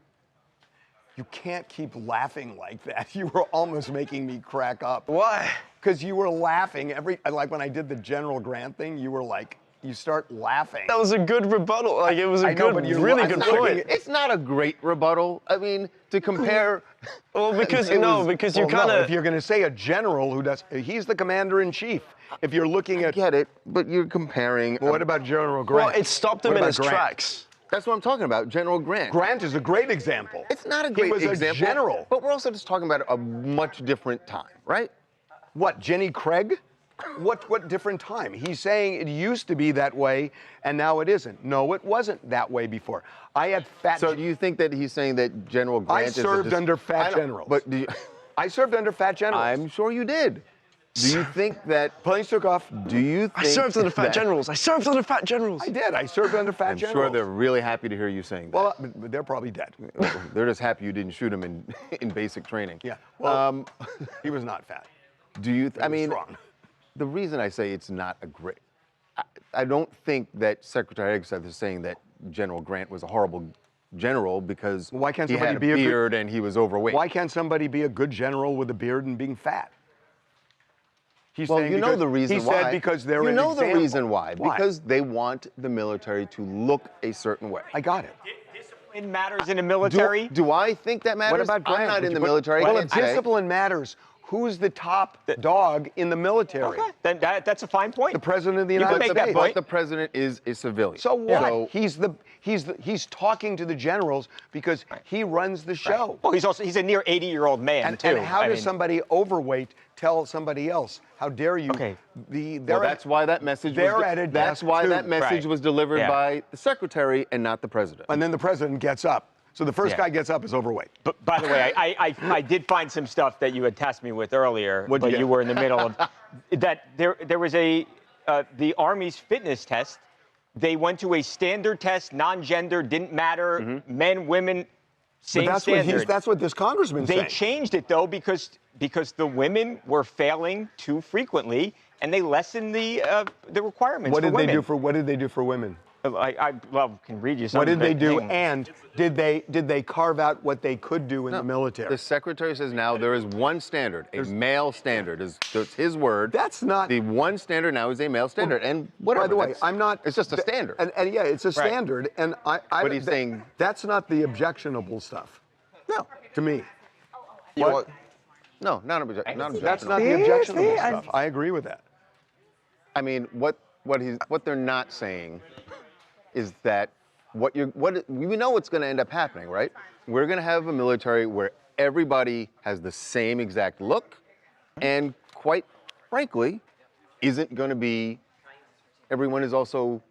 you can't keep laughing like that. You were almost making me crack up. Why? Because you were laughing like when I did the General Grant thing, you were like, you start laughing. That was a good rebuttal. Like, it was a really good point. It's not a great rebuttal. I mean, to compare. Well, because you kind of. If you're going to say a general who does, he's the commander in chief. If you're looking at. I get it, but you're comparing. Well, what about General Grant? Well, it stopped him in his tracks. That's what I'm talking about, General Grant. Grant is a great example. It's not a great example. He was a general. But we're also just talking about a much different time, right? What, Jenny Craig? What different time? He's saying it used to be that way, and now it isn't. No, it wasn't that way before. I had fat. So do you think that he's saying that General Grant is served under fat generals. But do you, I served under fat generals. I'm sure you did. Do you think that planes took off? Do you think I served under fat generals. I served under fat generals. I did. I served under fat generals. I'm sure they're really happy to hear you saying that. Well, they're probably dead. They're just happy you didn't shoot him in basic training. Yeah. Well, he was not fat. Do you? I mean, strong. The reason I say it's not a great, I don't think that Secretary Eggstead is saying that General Grant was a horrible general because why can't he somebody had a be beard and he was overweight. Why can't somebody be a good general with a beard and being fat? He's well, saying you know the reason he why. He said because they're an example. You know the reason why. Because they want the military to look a certain way. I got it. Discipline matters in the military. Do I think that matters? What about Grant? I'm not in the military. Well, if discipline matters, who's the top dog in the military? Okay, then that's a fine point. The president of the You United can make States. that But point. the president is a civilian. So what? So He's talking to the generals because he runs the show. Well, he's a near 80-year-old man too. And how I does mean, somebody overweight tell somebody else? How dare you? Okay. well, that's why that message they're at a that's desk, why too. that message Right. was delivered Yeah. by the secretary and not the president. And then the president gets up. So the first Yeah. guy gets up is overweight. But by the way, I did find some stuff that you had tasked me with earlier, What'd you but get? you were in the middle of that. There was the Army's fitness test. They went to a standard test, non-gender, didn't matter, men, women, same But standard. that's what this congressman's They saying. changed it though because the women were failing too frequently, and they lessened the requirements What for did women. they do for women? I can read you something. What did they do? Hang on. And did they carve out what they could do in the military? The secretary says now there is one standard, a male standard. That's his word. That's not. The one standard now is a male standard. And whatever. By the way, that's- I'm not. It's just a standard. And yeah, it's a standard. And But he's saying- that's not the objectionable stuff. No. To me. What? No, not objectionable. That's not the objectionable stuff. I agree with that. I mean, what they're not saying is that we know what's going to end up happening, right? We're going to have a military where everybody has the same exact look, and quite frankly, isn't going to be. Everyone is also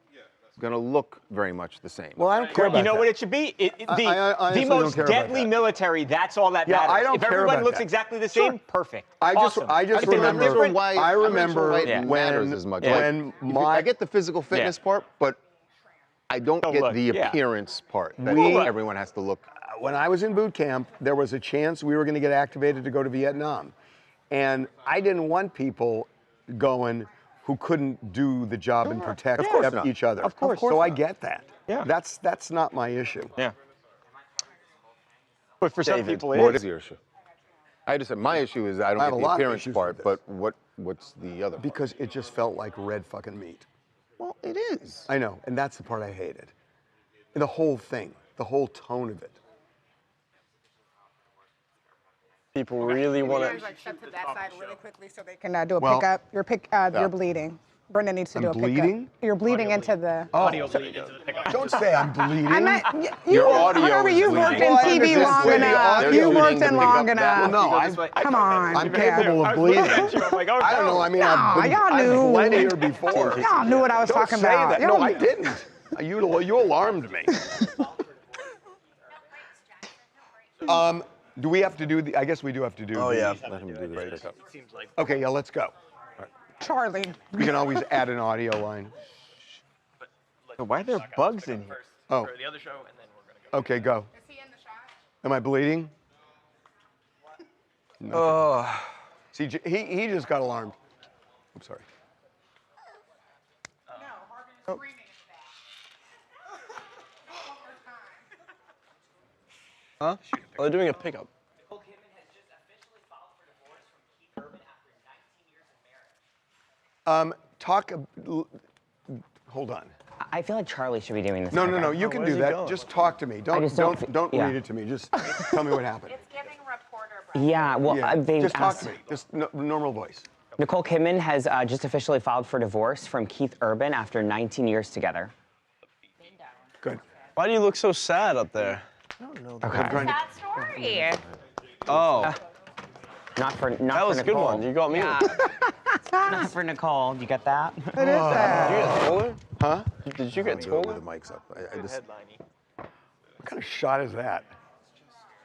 going to look very much the same. Well, I don't care about You know that. what it should be? I honestly The don't most care about deadly that. military, that's all that Yeah, matters. I don't if care everyone about looks that. exactly the same, perfect. I just Awesome. If they look remember. different, why I remember why it matters when as much. when I get the physical fitness part, but I don't get look, the yeah. appearance part. That We- everyone has to look. when I was in boot camp, there was a chance we were going to get activated to go to Vietnam. And I didn't want people going who couldn't do the job and protect not. each other. Of course. So I get that. Yeah. That's not my issue. Yeah. But for some David, people, What it is is. your issue? I just said my issue is I don't I have get a the lot of appearance issues part, with but what's the other part? Because it just felt like red fucking meat. Well, it is. I know, and that's the part I hated. The whole thing, the whole tone of it. People really want to. Step to that side really quickly so they can do a Well, pickup. You're bleeding. Brenda needs to do a pickup. bleeding? You're bleeding into the. Audio bleed into the pickup. Don't say I'm bleeding. I meant Your audio Harvey, is you've worked bleeding. in Well, I TV understand. long Wait, the enough. audio You bleeding worked to in pick long up that. enough. Well, no, Come on. I'm yeah. capable of bleeding. I'm like, oh, I don't know. I mean, Nah, I've y'all knew. bled here before. Y'all knew what I was Don't talking say about. that. No, Y'all- I didn't. You alarmed me. Do we have to do the? I guess we do have to do. Oh, the- yeah. Let him do this pickup. Seems like Okay, yeah, let's go. Charlie. We can always add an audio line. why are there bugs in here? Oh, for the other show, and then we're gonna go. okay, go. Is he in the shot? Am I bleeding? No. Oh, See, he just got alarmed. I'm sorry. No, Harvey was screaming at that. huh? Oh, they're doing a pickup. Nicole Kidman has just officially filed for divorce from Kimmel-Urban after 19 years of marriage. Hold on. I feel like Charlie should be doing this. No, pickup. you can where's do he that. going? Just talk to me. Don't just don't yeah. read it to me. Just tell me what happened. It's giving reporter Brett. Yeah, well, Yeah, they've just talk asked. to me. Just normal voice. Nicole Kidman has just officially filed for divorce from Keith-Urban after 19 years together. Good. Why do you look so sad up there? Okay. Sad story. Oh, Not for Nicole. that was a good one. You got me. Yeah. Not for Nicole. You get that? It is sad. Did you get taller? Huh? Did you get With taller? the mics up. I just, What kind of shot is that?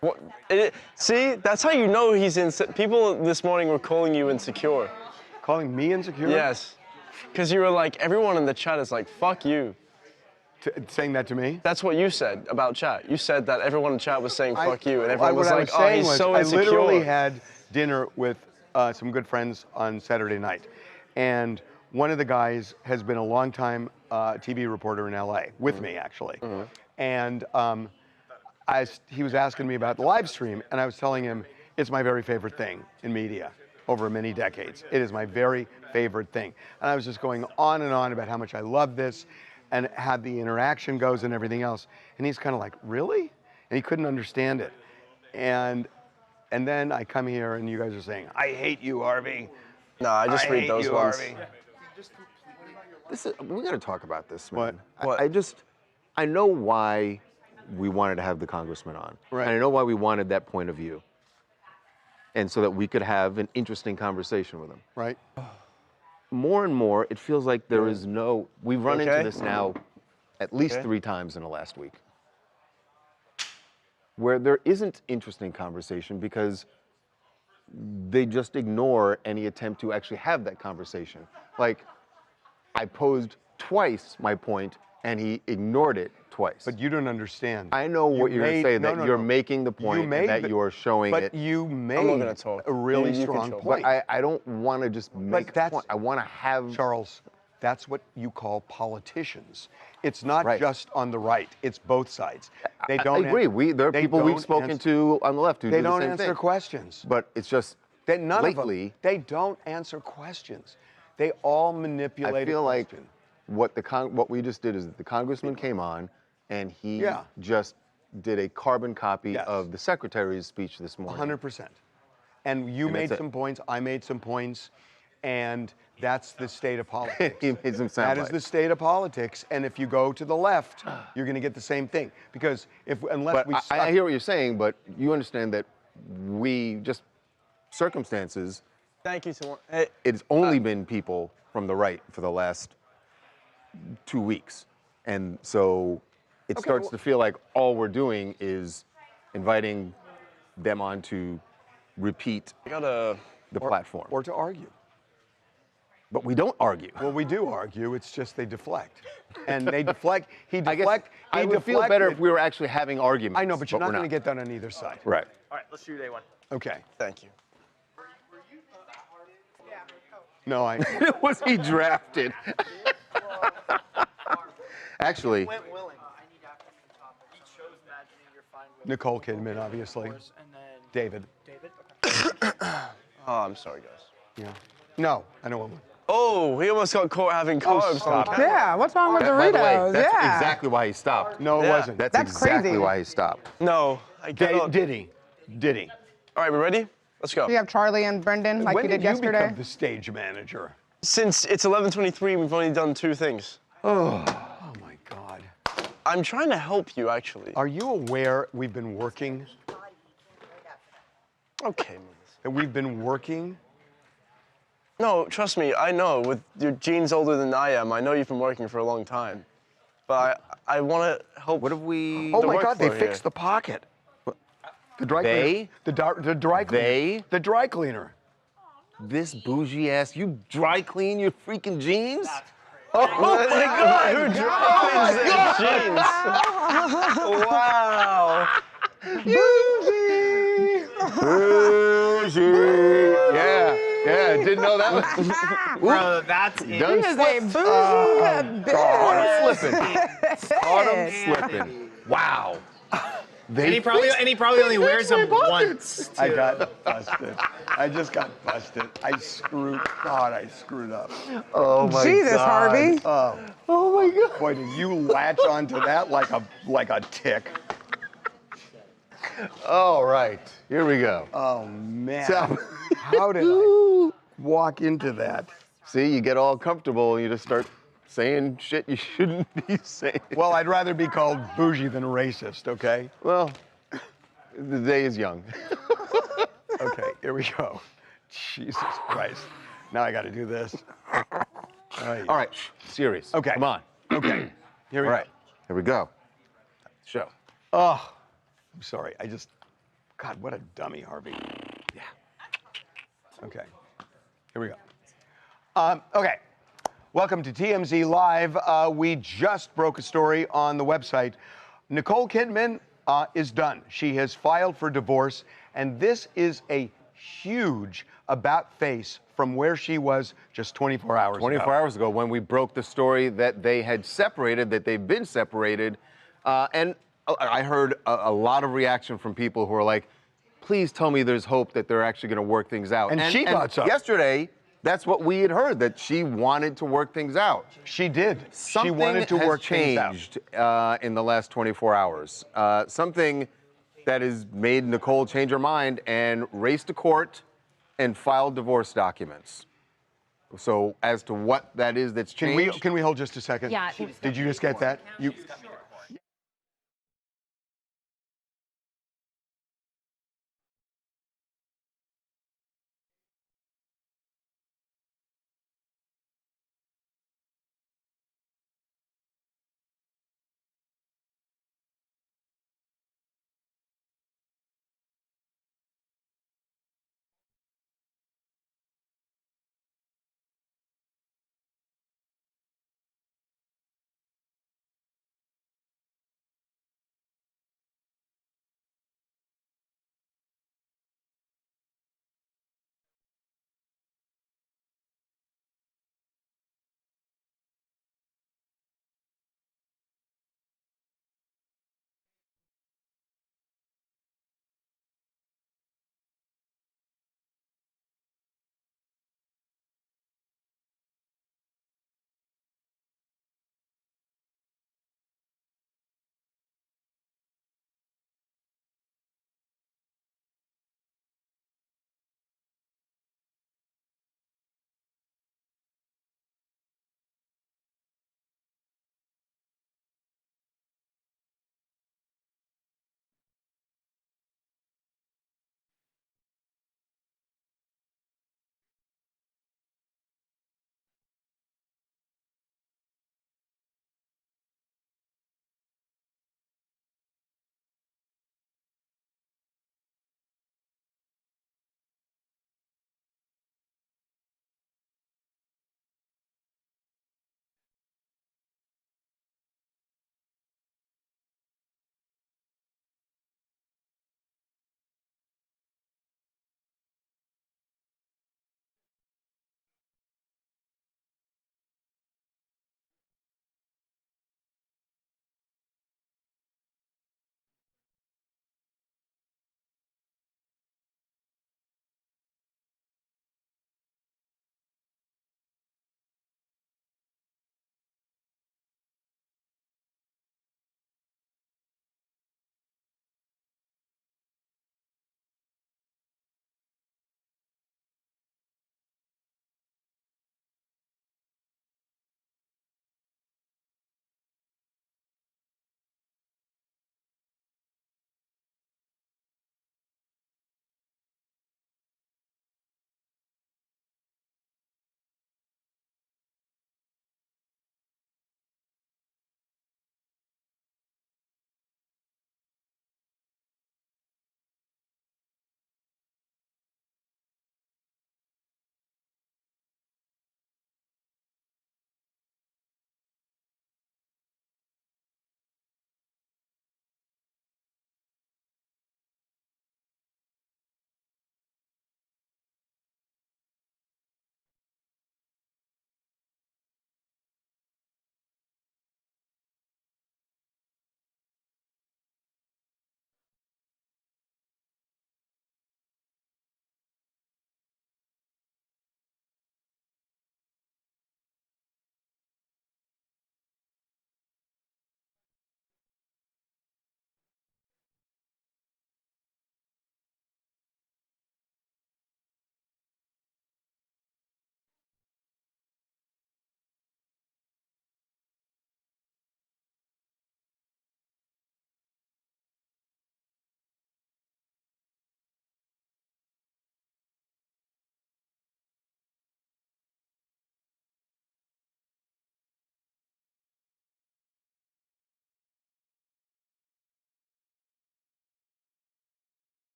What? See, that's how you know he's insecure. People this morning were calling you insecure. Calling me insecure? Yes. Because you were like, everyone in the chat is like, fuck you. Saying that to me? That's what you said about chat. You said that everyone in chat was saying fuck you, and What everyone was I like, oh, saying he's was, so I insecure. literally had dinner with some good friends on Saturday night. And one of the guys has been a longtime TV reporter in LA, with me actually. And he was asking me about the live stream, and I was telling him it's my very favorite thing in media over many decades. It is my very favorite thing. And I was just going on and on about how much I love this and how the interaction goes and everything else. And he's kind of like, really? And he couldn't understand it. And And then I come here and you guys are saying, I hate you, Harvey. No, I just read those ones. Harvey. We got to talk about this, man. What? I know why we wanted to have the congressman on. Right. And I know why we wanted that point of view. And so that we could have an interesting conversation with him. Right. More and more, it feels like there is we've run into Okay. this now at least 3 times in the last week, where there isn't interesting conversation because they just ignore any attempt to actually have that conversation. Like, I posed twice my point, and he ignored it twice. But you don't understand. I know what you're going to say, that you're making the point, and that you're showing but it. But you made I'm not gonna talk. a really You strong control. point. But I don't want to just make a point. I want to have... Charles, that's what you call politicians. It's not Right. just on the right. It's both sides. They I don't agree. There are they people we've don't spoken to on the left who They do the don't same answer thing. questions. But it's just None lately, of them. They don't answer questions. They all manipulate. I feel a like question. what we just did is that the congressman came on and he just did a carbon copy of the secretary's speech this morning. 100%. And you made some points. I made some points. And that's the state of politics. He made some sound That is the state of politics. And if you go to the left, you're going to get the same thing. Because unless we I hear what you're saying, but you understand that we just circumstances. Thank you so much. Hey, it's only been people from the right for the last 2 weeks. And so it starts to feel like all we're doing is inviting them on to repeat the platform. Or to argue. But we don't argue. Well, we do argue. It's just they deflect. And they deflect. I would feel better if we were actually having arguments. I know, but you're not we're going to get that on either side. Right. All right, let's shoot A1. Okay. Thank you. No, Was he drafted? Actually. Nicole Kidman, obviously. David. Oh, I'm sorry, guys. Yeah. No, I don't want one. Oh, he almost got caught having carbs. stop on it. camera. Yeah, what's wrong with By the way, Doritos? that's Yeah. exactly why he stopped. No, it wasn't. That's That's exactly crazy. why he stopped. No, I cannot. Diddy. All right, we ready? Let's go. You have Charlie and Brendan like When you did did you yesterday. become the stage manager? Since it's 11:23, we've only done 2 things. Oh my God. I'm trying to help you, actually. Are you aware we've been working? Okay, That we've been working? No, trust me, I know. With your genes older than I am, I know you've been working for a long time. But I want to help. What have we? Oh my God, they fixed the pocket. The dry cleaner. The dry cleaner. The dry cleaner. This bougie ass, you dry clean your freaking jeans? Oh my God! Who dry cleans their jeans? Wow. Bougie. Yeah, didn't know that one. Bro, that's it. Done He is a bougie Caught him bitch. slipping. Caught him slipping. Wow. And he probably only wears them once. I got busted. I just got busted. I screwed up. Oh my Jesus, God. Harvey. Oh my God. Boy, did you latch onto that like a tick. All right, here we go. Oh man. So- How did I walk into that? See, you get all comfortable and you just start saying shit you shouldn't be saying. Well, I'd rather be called bougie than racist, okay? Well, the day is young. Okay, here we go. Jesus Christ. Now I got to do this. All right, serious. Okay. Come on. Okay. Here we All go. right, here we go. Show. Oh, I'm sorry. God, what a dummy, Harvey. Yeah. Okay. Here we go. Okay. Welcome to TMZ Live. We just broke a story on the website. Nicole Kidman is done. She has filed for divorce, and this is a huge about face from where she was just 24 hours ago. 24 hours ago when we broke the story that they had separated, that they've been separated. And I heard a lot of reaction from people who are like, please tell me there's hope that they're actually going to work things out. And she got some. Yesterday, that's what we had heard, that she wanted to work things out. She did. Something she wanted to has work things out. changed in the last 24 hours. Something that has made Nicole change her mind and race to court and file divorce documents. So as to what that is that's changed. Can we hold just a second? Yeah. Did you just get that?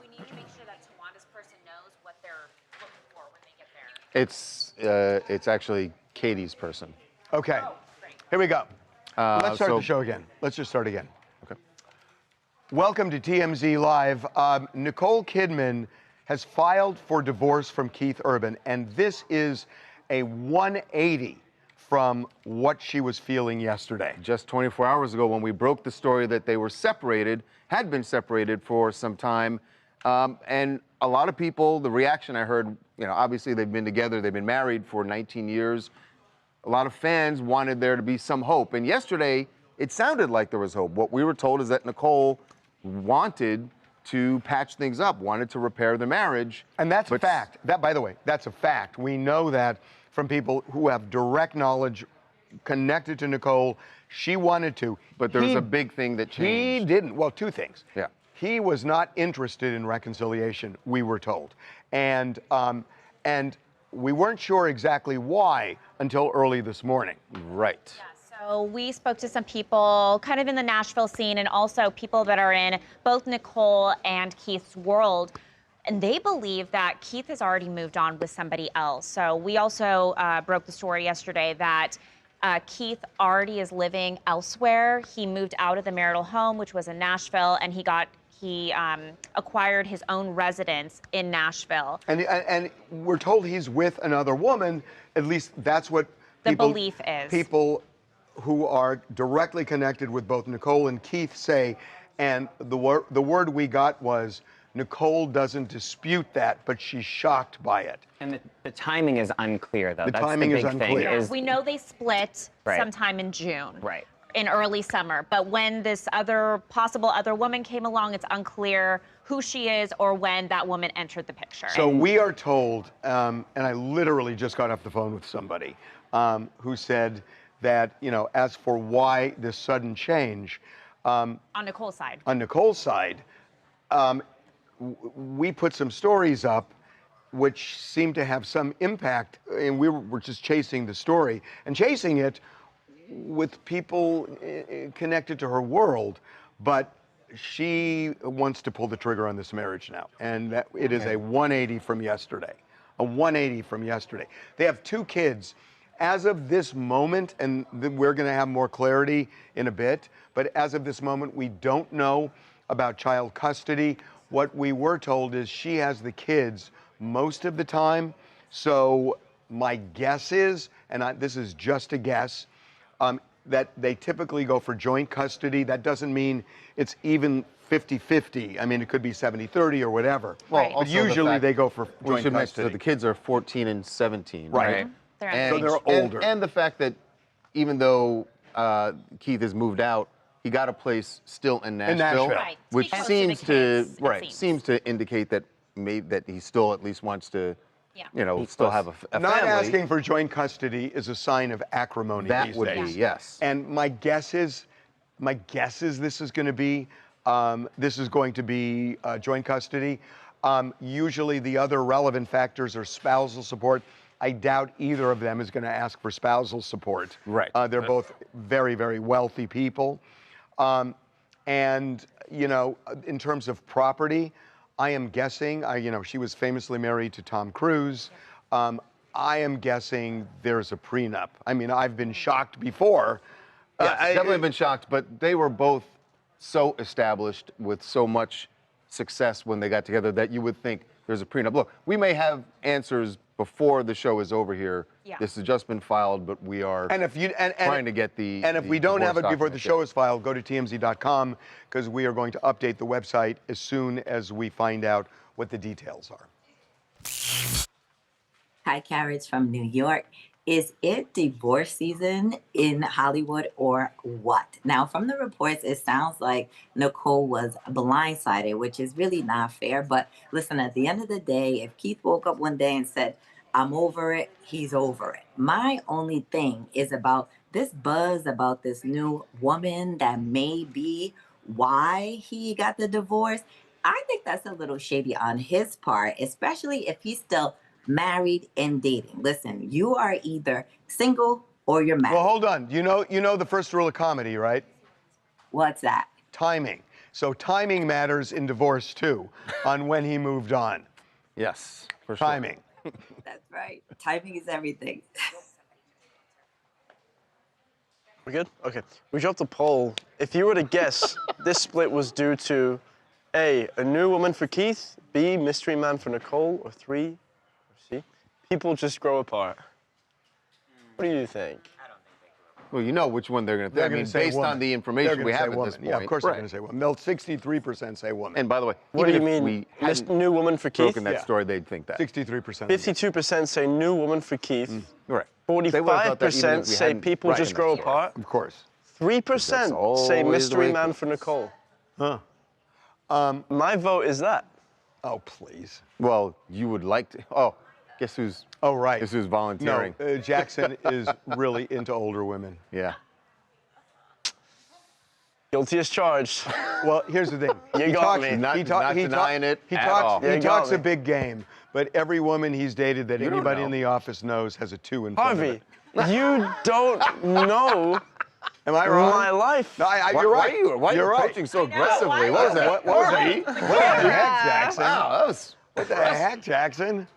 We need to make sure that Tawanda's person knows what they're looking for when they get there. It's actually Katie's person. Okay. Here we go. Let's start so- the show again. Let's just start again. Okay. Welcome to TMZ Live. Nicole Kidman has filed for divorce from Keith Urban, and this is a 180 from what she was feeling yesterday. Just 24 hours ago when we broke the story that they were separated, had been separated for some time. And a lot of people, the reaction I heard, obviously they've been together, they've been married for 19 years. a lot of fans wanted there to be some hope. And yesterday, it sounded like there was hope. What we were told is that Nicole wanted to patch things up, wanted to repair the marriage. And that's a fact. That, by the way, that's a fact. We know that from people who have direct knowledge connected to Nicole. She wanted to. But there was a big thing that changed. He didn't. Well, two things. Yeah. He was not interested in reconciliation, we were told. And we weren't sure exactly why until early this morning. Right. So we spoke to some people kind of in the Nashville scene and also people that are in both Nicole and Keith's world. And they believe that Keith has already moved on with somebody else. So we also broke the story yesterday that Keith already is living elsewhere. He moved out of the marital home, which was in Nashville, and he acquired his own residence in Nashville. And we're told he's with another woman. At least that's what the belief is. People who are directly connected with both Nicole and Keith say, and the word we got was, Nicole doesn't dispute that, but she's shocked by it. And the timing is unclear, though. That's timing the big is unclear. thing. We know they split Right. sometime in June. Right. In early summer. But when this possible other woman came along, it's unclear who she is or when that woman entered the picture. So we are told, and I literally just got off the phone with somebody who said that, as for why this sudden change. On Nicole's side. On Nicole's side, we put some stories up which seemed to have some impact, and we were just chasing the story and chasing it with people connected to her world, but she wants to pull the trigger on this marriage now, and that it is a 180 from yesterday. A 180 from yesterday. They have 2 kids. As of this moment, and we're going to have more clarity in a bit, but as of this moment, we don't know about child custody. What we were told is she has the kids most of the time. So my guess is, and this is just a guess, that they typically go for joint custody. That doesn't mean it's even 50-50. I mean, it could be 70-30 or whatever. Well, but usually they go for joint custody. So the kids are 14 and 17, right? And, so they're older. And the fact that even though Keith has moved out, he got a place still in Nashville, Right. which Speak close seems to the to kids, seems to indicate that that he still at least wants to, still have a Not family. asking for joint custody is a sign of acrimony That these would days. be, yes. And my guess is this is going to be joint custody. Usually the other relevant factors are spousal support. I doubt either of them is going to ask for spousal support. Right. They're both very, very wealthy people. And, in terms of property, I am guessing, she was famously married to Tom Cruise. I am guessing there's a prenup. I mean, I've been shocked before. Yes, definitely been shocked, but they were both so established with so much success when they got together that you would think there's a prenup. Look, we may have answers before the show is over here. Yeah. This has just been filed, but we are trying to get the. And if we don't have it before the document. show is filed, go to TMZ.com because we are going to update the website as soon as we find out what the details are. Hi, Carriage from New York. Is it divorce season in Hollywood or what? Now, from the reports, it sounds like Nicole was blindsided, which is really not fair. But listen, at the end of the day, if Keith woke up one day and said, I'm over it, he's over it. My only thing is about this buzz about this new woman that may be why he got the divorce. I think that's a little shady on his part, especially if he's still married and dating. Listen, you are either single or you're married. Well, hold on. You know the first rule of comedy, right? What's that? Timing. So timing matters in divorce too, on when he moved on. Yes, for sure. Timing. That's right. Timing is everything. We good? Okay. We dropped a poll. If you were to guess, this split was due to A, a new woman for Keith, B, mystery man for Nicole, or 3, C, people just grow apart. What do you think? Well, you know which one they're going to think. I mean, based on the information we have at this point. Yeah, of course they're going to say woman. They'll 63% say woman. And by the way, What do you even if mean? we This new woman for Keith? broken that story, they'd think that. 63%. 52% say new woman for Keith. Right. They would've thought that even 45% if we say hadn't people written just that grow story. apart. Of course. 3% say always the mystery way- man for Nicole. Huh. My vote is that. Oh, please. Well, you would like to. Oh, guess who's? Oh, right. Guess who's No, volunteering? Jackson is really into older women. Yeah. Guilty as charged. Well, here's the thing. You He got talks- me. Not denying it He at talks. all. You He got talks me. a big game, but every woman he's dated that You don't anybody know. in the office knows has a 2 in front of Harvey, it. you don't know Am I wrong? my life. No, Why, you're right. Why are you You're right. approaching so aggressively? What was that? What was that? What the heck, Jackson? Wow, that was. What the heck, Jackson?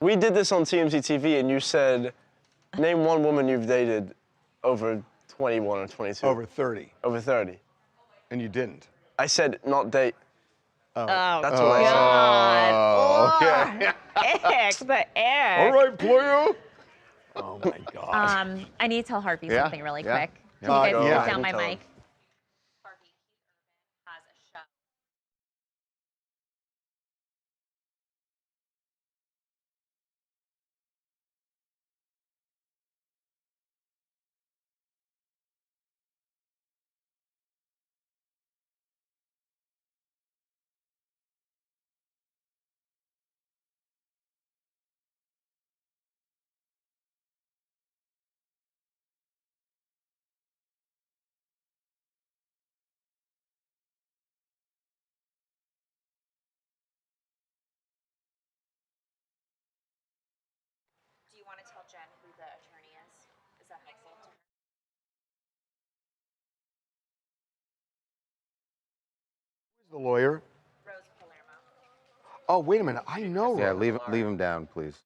We did this on TMZ TV, and you said, name one woman you've dated over 21 or 22. Over 30, Over 30. and you didn't. I said not date. Oh, That's what I said. Oh, okay. ick, the ick. All right, player. Oh my gosh. I need to tell Harvey Yeah, something really yeah. quick. Yeah. Can you guys yeah. put down my Tell him. mic? Do you want to tell Jen who the attorney is? Is that helpful to her? Who's the lawyer? Rose Palermo. Oh, wait a minute. I know. Yeah, Rose. leave him down, please.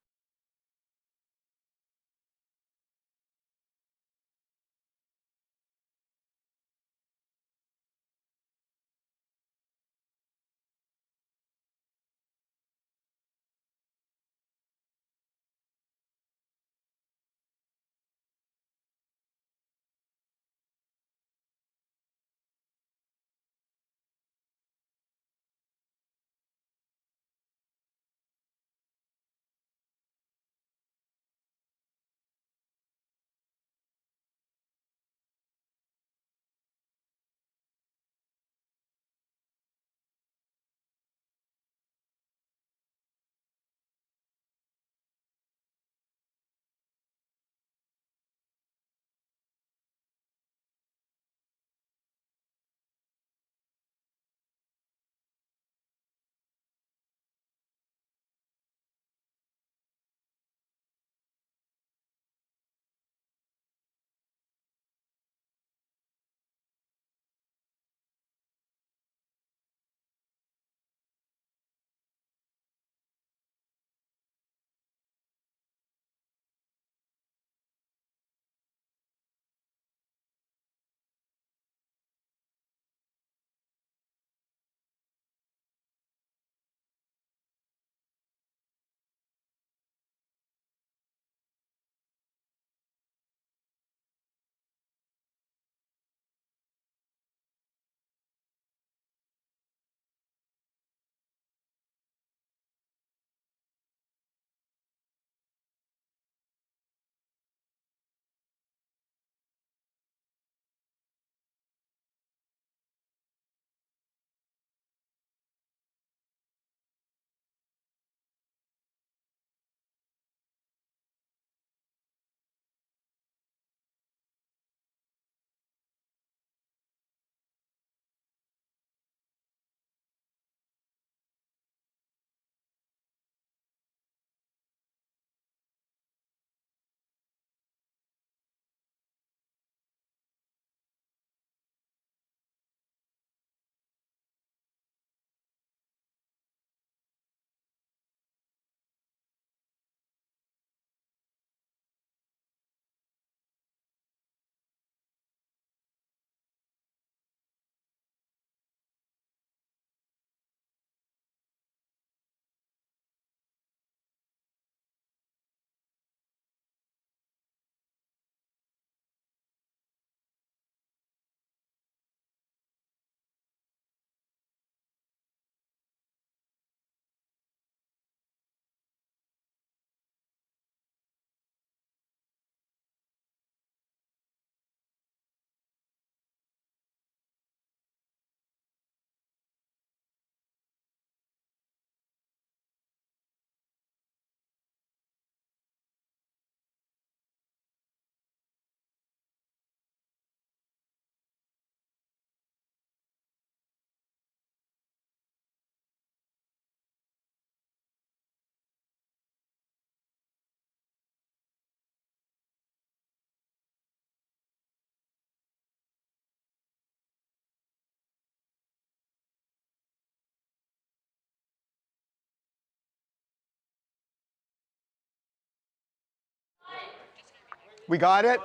We got it?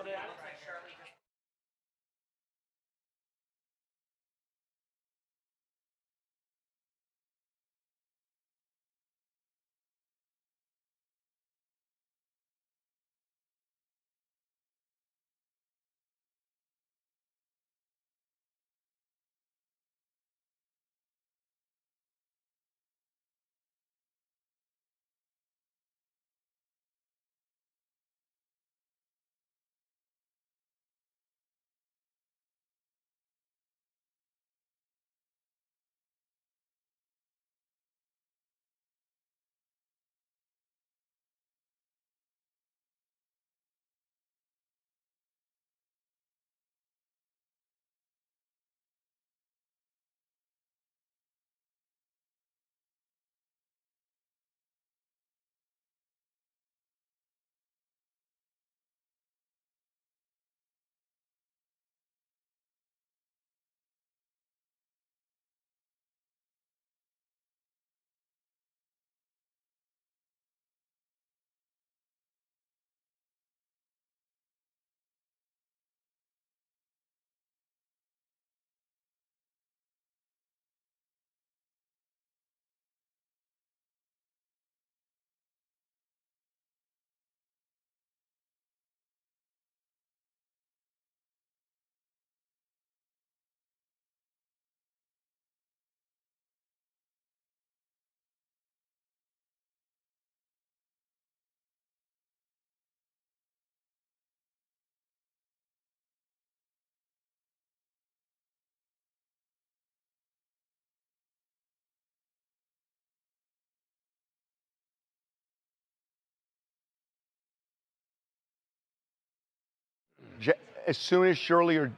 As soon as Shirley or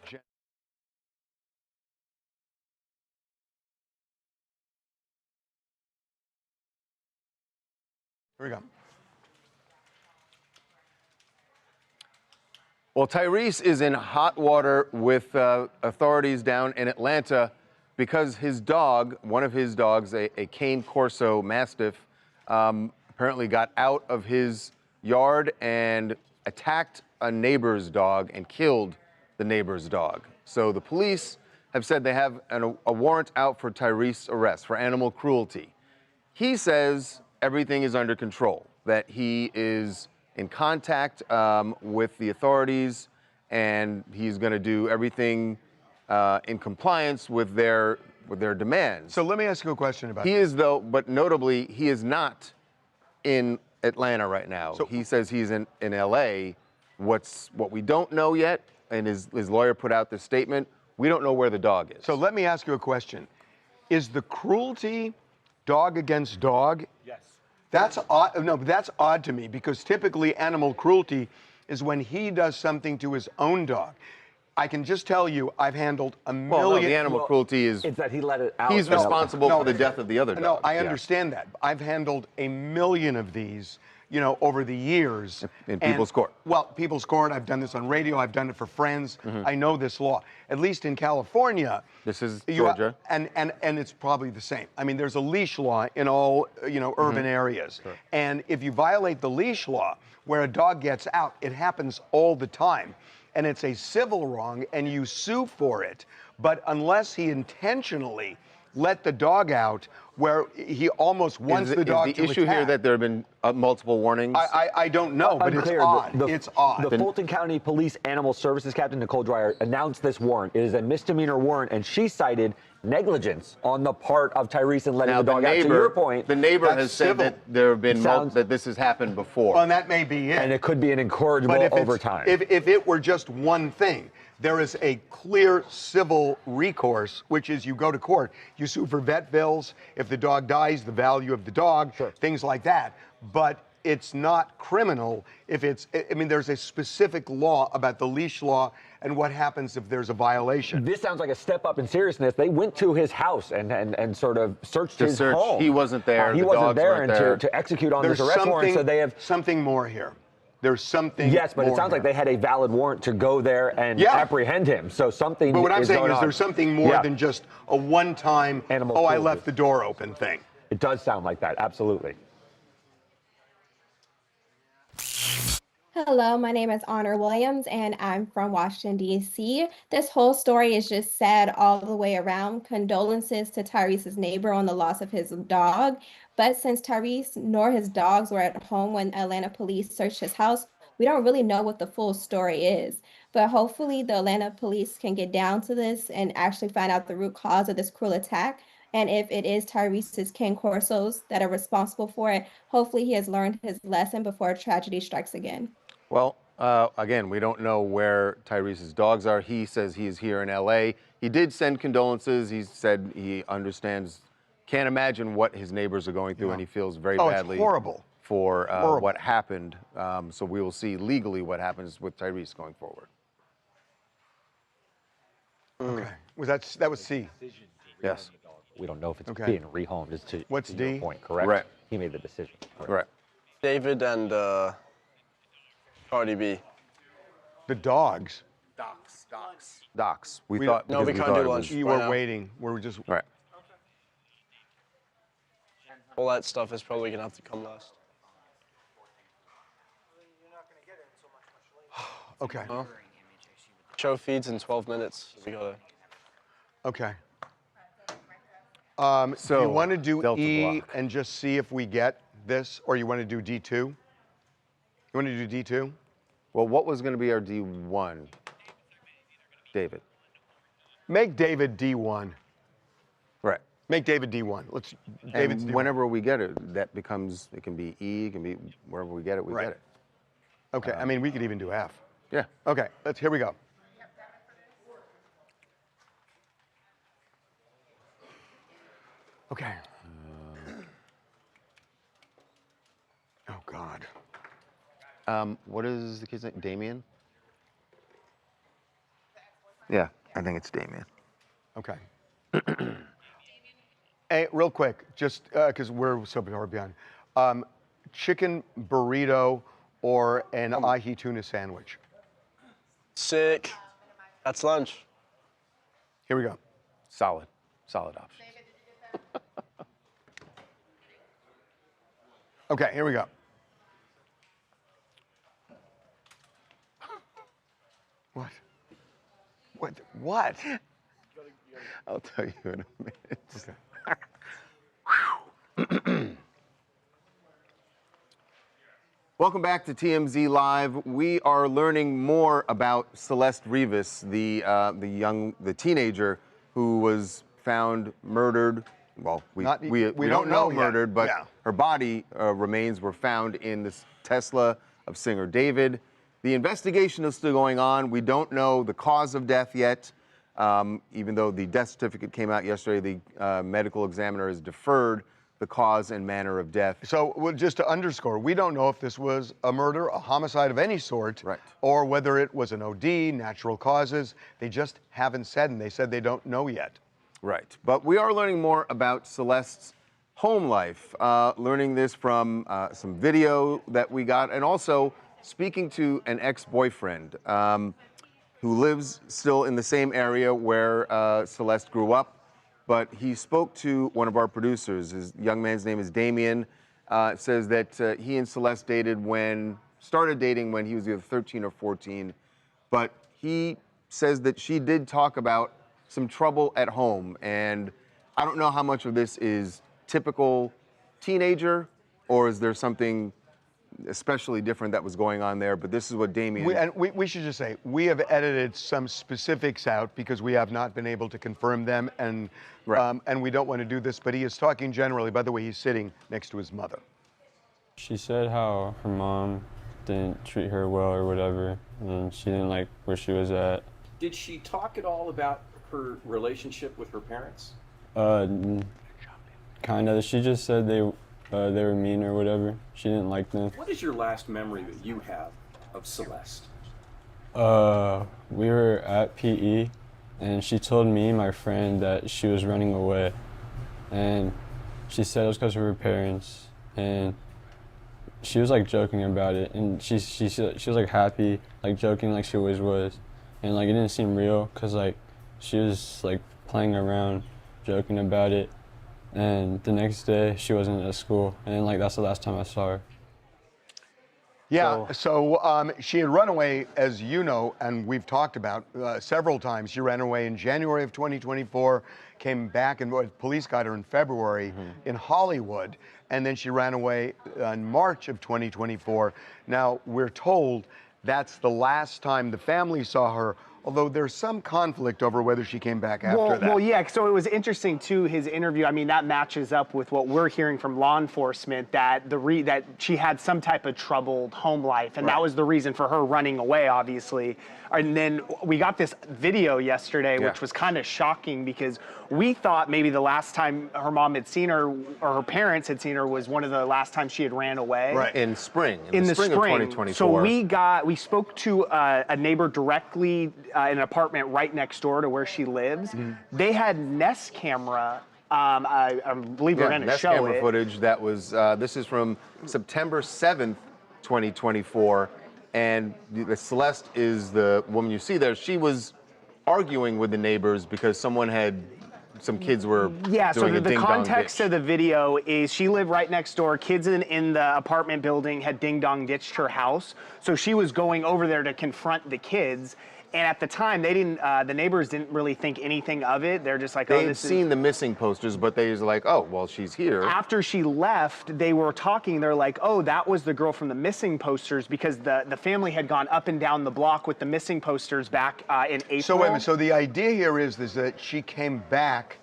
Jen. Here we go. Well, Tyrese is in hot water with authorities down in Atlanta because his dog, one of his dogs, a Cane Corso Mastiff, apparently got out of his yard and attacked a neighbor's dog and killed the neighbor's dog. So the police have said they have a warrant out for Tyrese's arrest for animal cruelty. He says everything is under control, that he is in contact with the authorities and he's going to do everything in compliance with their demands. So let me ask you a question about He this. is, though, but notably, he is not in Atlanta right now. So he says he's in LA. What we don't know yet, and his lawyer put out this statement, we don't know where the dog is. So let me ask you a question. Is the cruelty dog against dog? Yes. That's odd. No, but that's odd to me because typically animal cruelty is when he does something to his own dog. I can just tell you, I've handled a million. Well, no, the animal cruelty is. It's that he let it out. He's responsible for the death of the other dog. No, I Yeah. understand that. I've handled a million of these, over the years. In people's court. Well, people's court. I've done this on radio. I've done it for friends. I know this law. At least in California. This is Georgia. And it's probably the same. I mean, there's a leash law in all, urban areas. Sure. And if you violate the leash law, where a dog gets out, it happens all the time. And it's a civil wrong, and you sue for it. But unless he intentionally let the dog out, where he almost wants the dog is to the issue attack. here that there have been multiple warnings? I don't know, but Unclear. it's odd. It's odd. The Fulton County Police Animal Services Captain Nicole Dreyer announced this warrant. It is a misdemeanor warrant, and she cited negligence on the part of Tyrese in letting the dog out. To your point, the neighbor that's has said civil. that there have been that this has happened before. Well, and that may be it. and it could be an incorrigible But over time. if it were just one thing, there is a clear civil recourse, which is you go to court, you sue for vet bills, if the dog dies, the value of the dog, things like that. But it's not criminal if it's, there's a specific law about the leash law and what happens if there's a violation. This sounds like a step up in seriousness. They went to his house and sort of searched his home. He wasn't there. He the wasn't dogs there, weren't and there. to execute on There's this arrest warrant, so they have something more here. There's something. Yes, but it more sounds like here. they had a valid warrant to go there and apprehend him. So something. But what I'm saying going is on. there's something more than just a one-time, Animal I cruelty. left the door open thing. It does sound like that, absolutely. Hello, my name is Honor Williams, and I'm from Washington, D.C. This whole story is just sad all the way around. Condolences to Tyrese's neighbor on the loss of his dog. But since Tyrese nor his dogs were at home when Atlanta police searched his house, we don't really know what the full story is. But hopefully, the Atlanta police can get down to this and actually find out the root cause of this cruel attack. And if it is Tyrese's Ken Corsos that are responsible for it, hopefully he has learned his lesson before tragedy strikes again. Well, again, we don't know where Tyrese's dogs are. He says he is here in L.A. He did send condolences. He said he understands, can't imagine what his neighbors are going through, and he feels very badly for what happened. So we will see legally what happens with Tyrese going forward. Okay. That was C. Yes. We don't know if it's Okay. being rehomed. It's to What's your D? point, correct? Right. He made the decision. Right. David and Cardi B. The dogs. Docs. We thought- thought. No, we because can't do thought it lunch. was- You Right were now. waiting. We're just. Right. All that stuff is probably gonna have to come last. Okay. Well, show feeds in 12 minutes. We gotta. Okay. So So, you want to do Delta E block. and just see if we get this, or you want to do D2? You want to do D2? Well, what was going to be our D1? David. Make David D1. Right. Make David D1. Let's. David's And D1. whenever we get it, that becomes, it can be E, it can be wherever we get it, we Right. get it. Okay. I mean, we could even do F. Yeah. Okay. Here we go. Okay. Oh God. What is the kid's name? Damien? Yeah, I think it's Damien. Okay. Hey, real quick, just because we're so far behind. Chicken burrito or an ahi tuna sandwich? Sick. That's lunch. Here we go. Solid option. Okay, here we go. What? What? I'll tell you in a minute. Welcome back to TMZ Live. We are learning more about Celeste Rivas, the teenager who was found murdered. Well, we don't know murdered, yet. but Yeah. her body remains were found in this Tesla of singer David. The investigation is still going on. We don't know the cause of death yet. Even though the death certificate came out yesterday, the medical examiner has deferred the cause and manner of death. So, well, just to underscore, we don't know if this was a murder, a homicide of any sort, Right. or whether it was an OD, natural causes. They just haven't said, and they said they don't know yet. Right. But we are learning more about Celeste's home life, learning this from some video that we got, and also speaking to an ex-boyfriend who lives still in the same area where Celeste grew up. But he spoke to one of our producers. His young man's name is Damien. Says that he and Celeste started dating when he was either 13 or 14. But he says that she did talk about some trouble at home. And I don't know how much of this is typical teenager, or is there something especially different that was going on there, but this is what Damien... We should just say, we have edited some specifics out because we have not been able to confirm them, and we don't want to do this, but he is talking generally. By the way, he's sitting next to his mother. She said how her mom didn't treat her well or whatever, and she didn't like where she was at. Did she talk at all about her relationship with her parents? Kind of. She just said they were mean or whatever. She didn't like them. What is your last memory that you have of Celeste? We were at PE, and she told me and my friend that she was running away, and she said it was because of her parents, and she was like joking about it, and she was like happy, like joking like she always was, and like it didn't seem real because like she was like playing around, joking about it. And the next day, she wasn't at school, and like that's the last time I saw her. Yeah, so she had run away, as you know, and we've talked about several times. She ran away in January of 2024, came back, and police got her in February in Hollywood, and then she ran away in March of 2024. Now, we're told that's the last time the family saw her, although there's some conflict over whether she came back after that. Well, yeah, so it was interesting, too, his interview. I mean, that matches up with what we're hearing from law enforcement, that that she had some type of troubled home life, and that was the reason for her running away, obviously. And then we got this video yesterday, which was kind of shocking because we thought maybe the last time her mom had seen her, or her parents had seen her, was one of the last times she had ran away. Right, in spring, in the spring of 2024. So we spoke to a neighbor directly in an apartment right next door to where she lives. They had Nest camera. I believe we're going to show camera it. footage that was. This is from September 7th, 2024, and Celeste is the woman you see there. She was arguing with the neighbors because some kids were doing the context of the video is she lived right next door. Kids in the apartment building had ding-dong ditched her house, so she was going over there to confront the kids. And at the time, they didn't. The neighbors didn't really think anything of it. They're just like, they had seen the missing posters, but they was like, oh, well, she's here. After she left, they were talking. They're like, oh, that was the girl from the missing posters, because the family had gone up and down the block with the missing posters back in April. So wait a minute. So the idea here is that she came back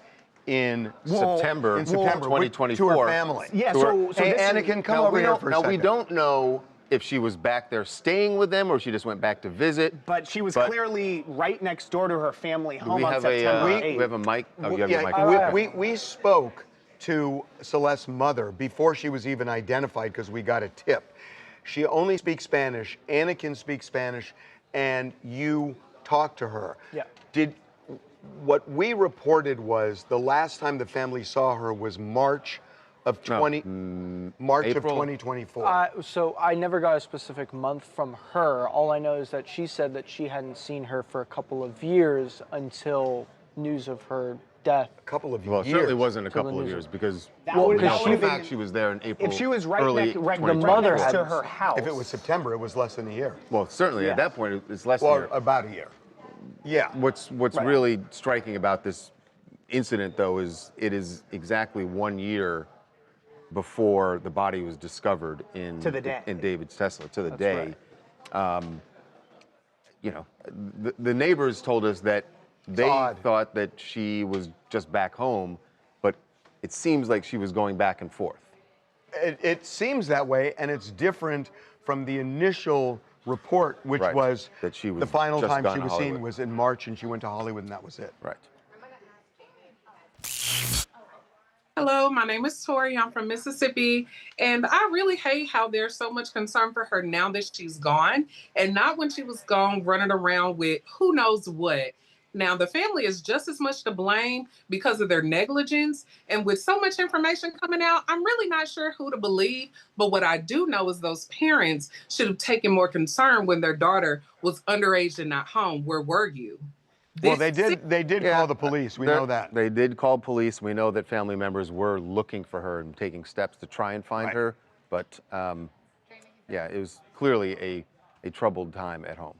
in September 2024 to her family. Yeah. Hey, Anakin, come over here for a second. Now we don't know if she was back there staying with them or she just went back to visit. But she was clearly right next door to her family home on September 8th. We have a mic. Oh, you have your mic. We spoke to Celeste's mother before she was even identified because we got a tip. She only speaks Spanish. Anakin speaks Spanish, and you talked to her. Yeah. What we reported was the last time the family saw her was March of 2024. So I never got a specific month from her. All I know is that she said that she hadn't seen her for a couple of years until news of her death. A couple of years? Well, it certainly wasn't a couple of years because she was there in April. If she was right early next to her house. If it was September, it was less than a year. Well, certainly at that point, it's less than a year. About a year. Yeah. What's really striking about this incident, though, is it is exactly 1 year before the body was discovered in David's Tesla, to the day. Right. You know, the neighbors told us that they thought that she was just back home, but it seems like she was going back and forth. It seems that way, and it's different from the initial report, which was that she was the final just time gone she to was Hollywood. seen was in March, and she went to Hollywood, and that was it. Right. Hello, my name is Tori. I'm from Mississippi, and I really hate how there's so much concern for her now that she's gone, and not when she was gone running around with who knows what. Now, the family is just as much to blame because of their negligence, and with so much information coming out, I'm really not sure who to believe, but what I do know is those parents should have taken more concern when their daughter was underage and not home. Where were you? Well, they did call the police. We know that. They did call police. We know that family members were looking for her and taking steps to try and find her. But, yeah, it was clearly a troubled time at home.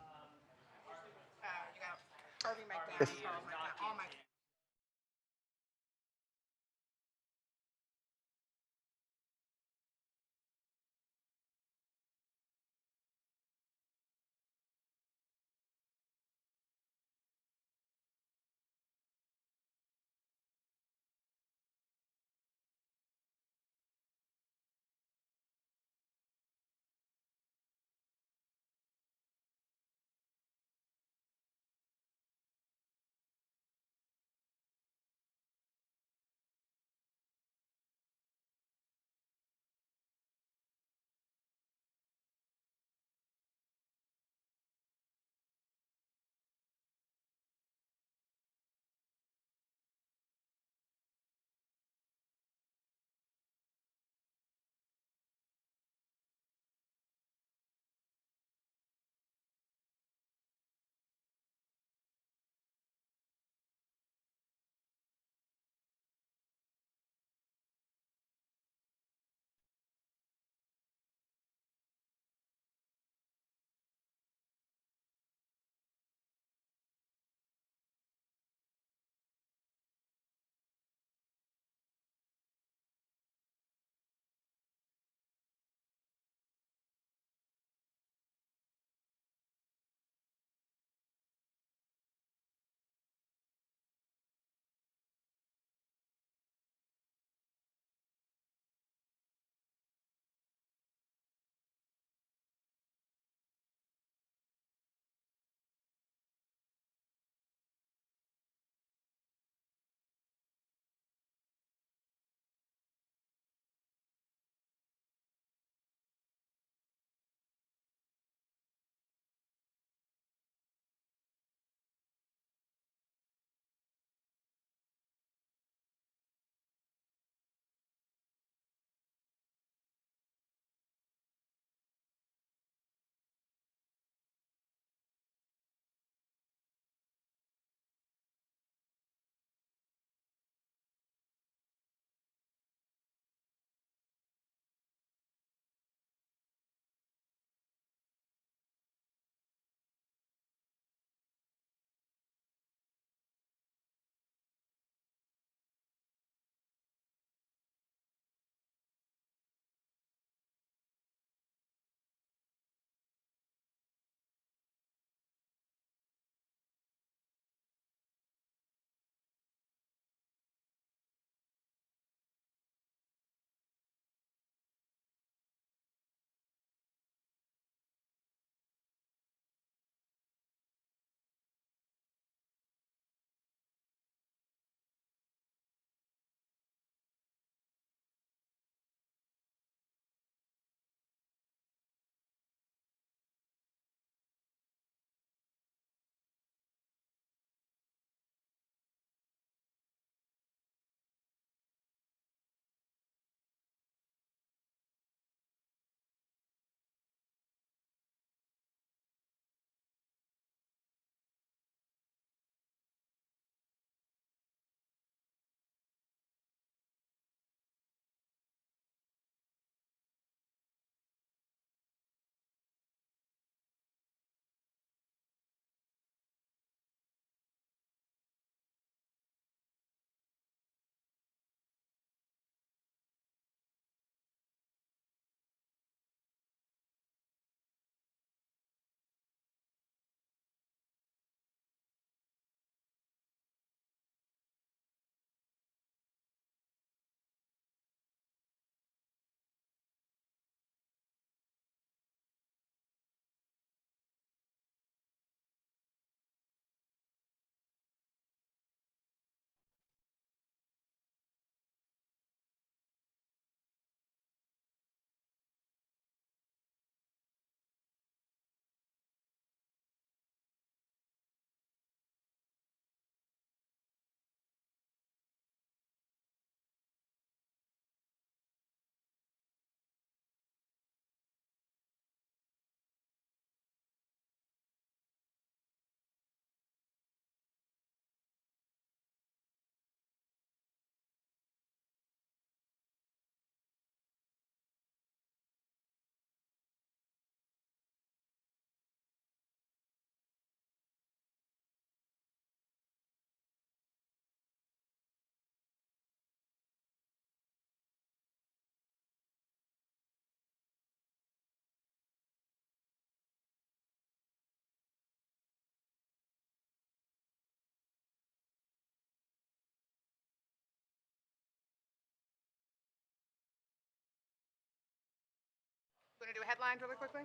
want to do headlines really quickly?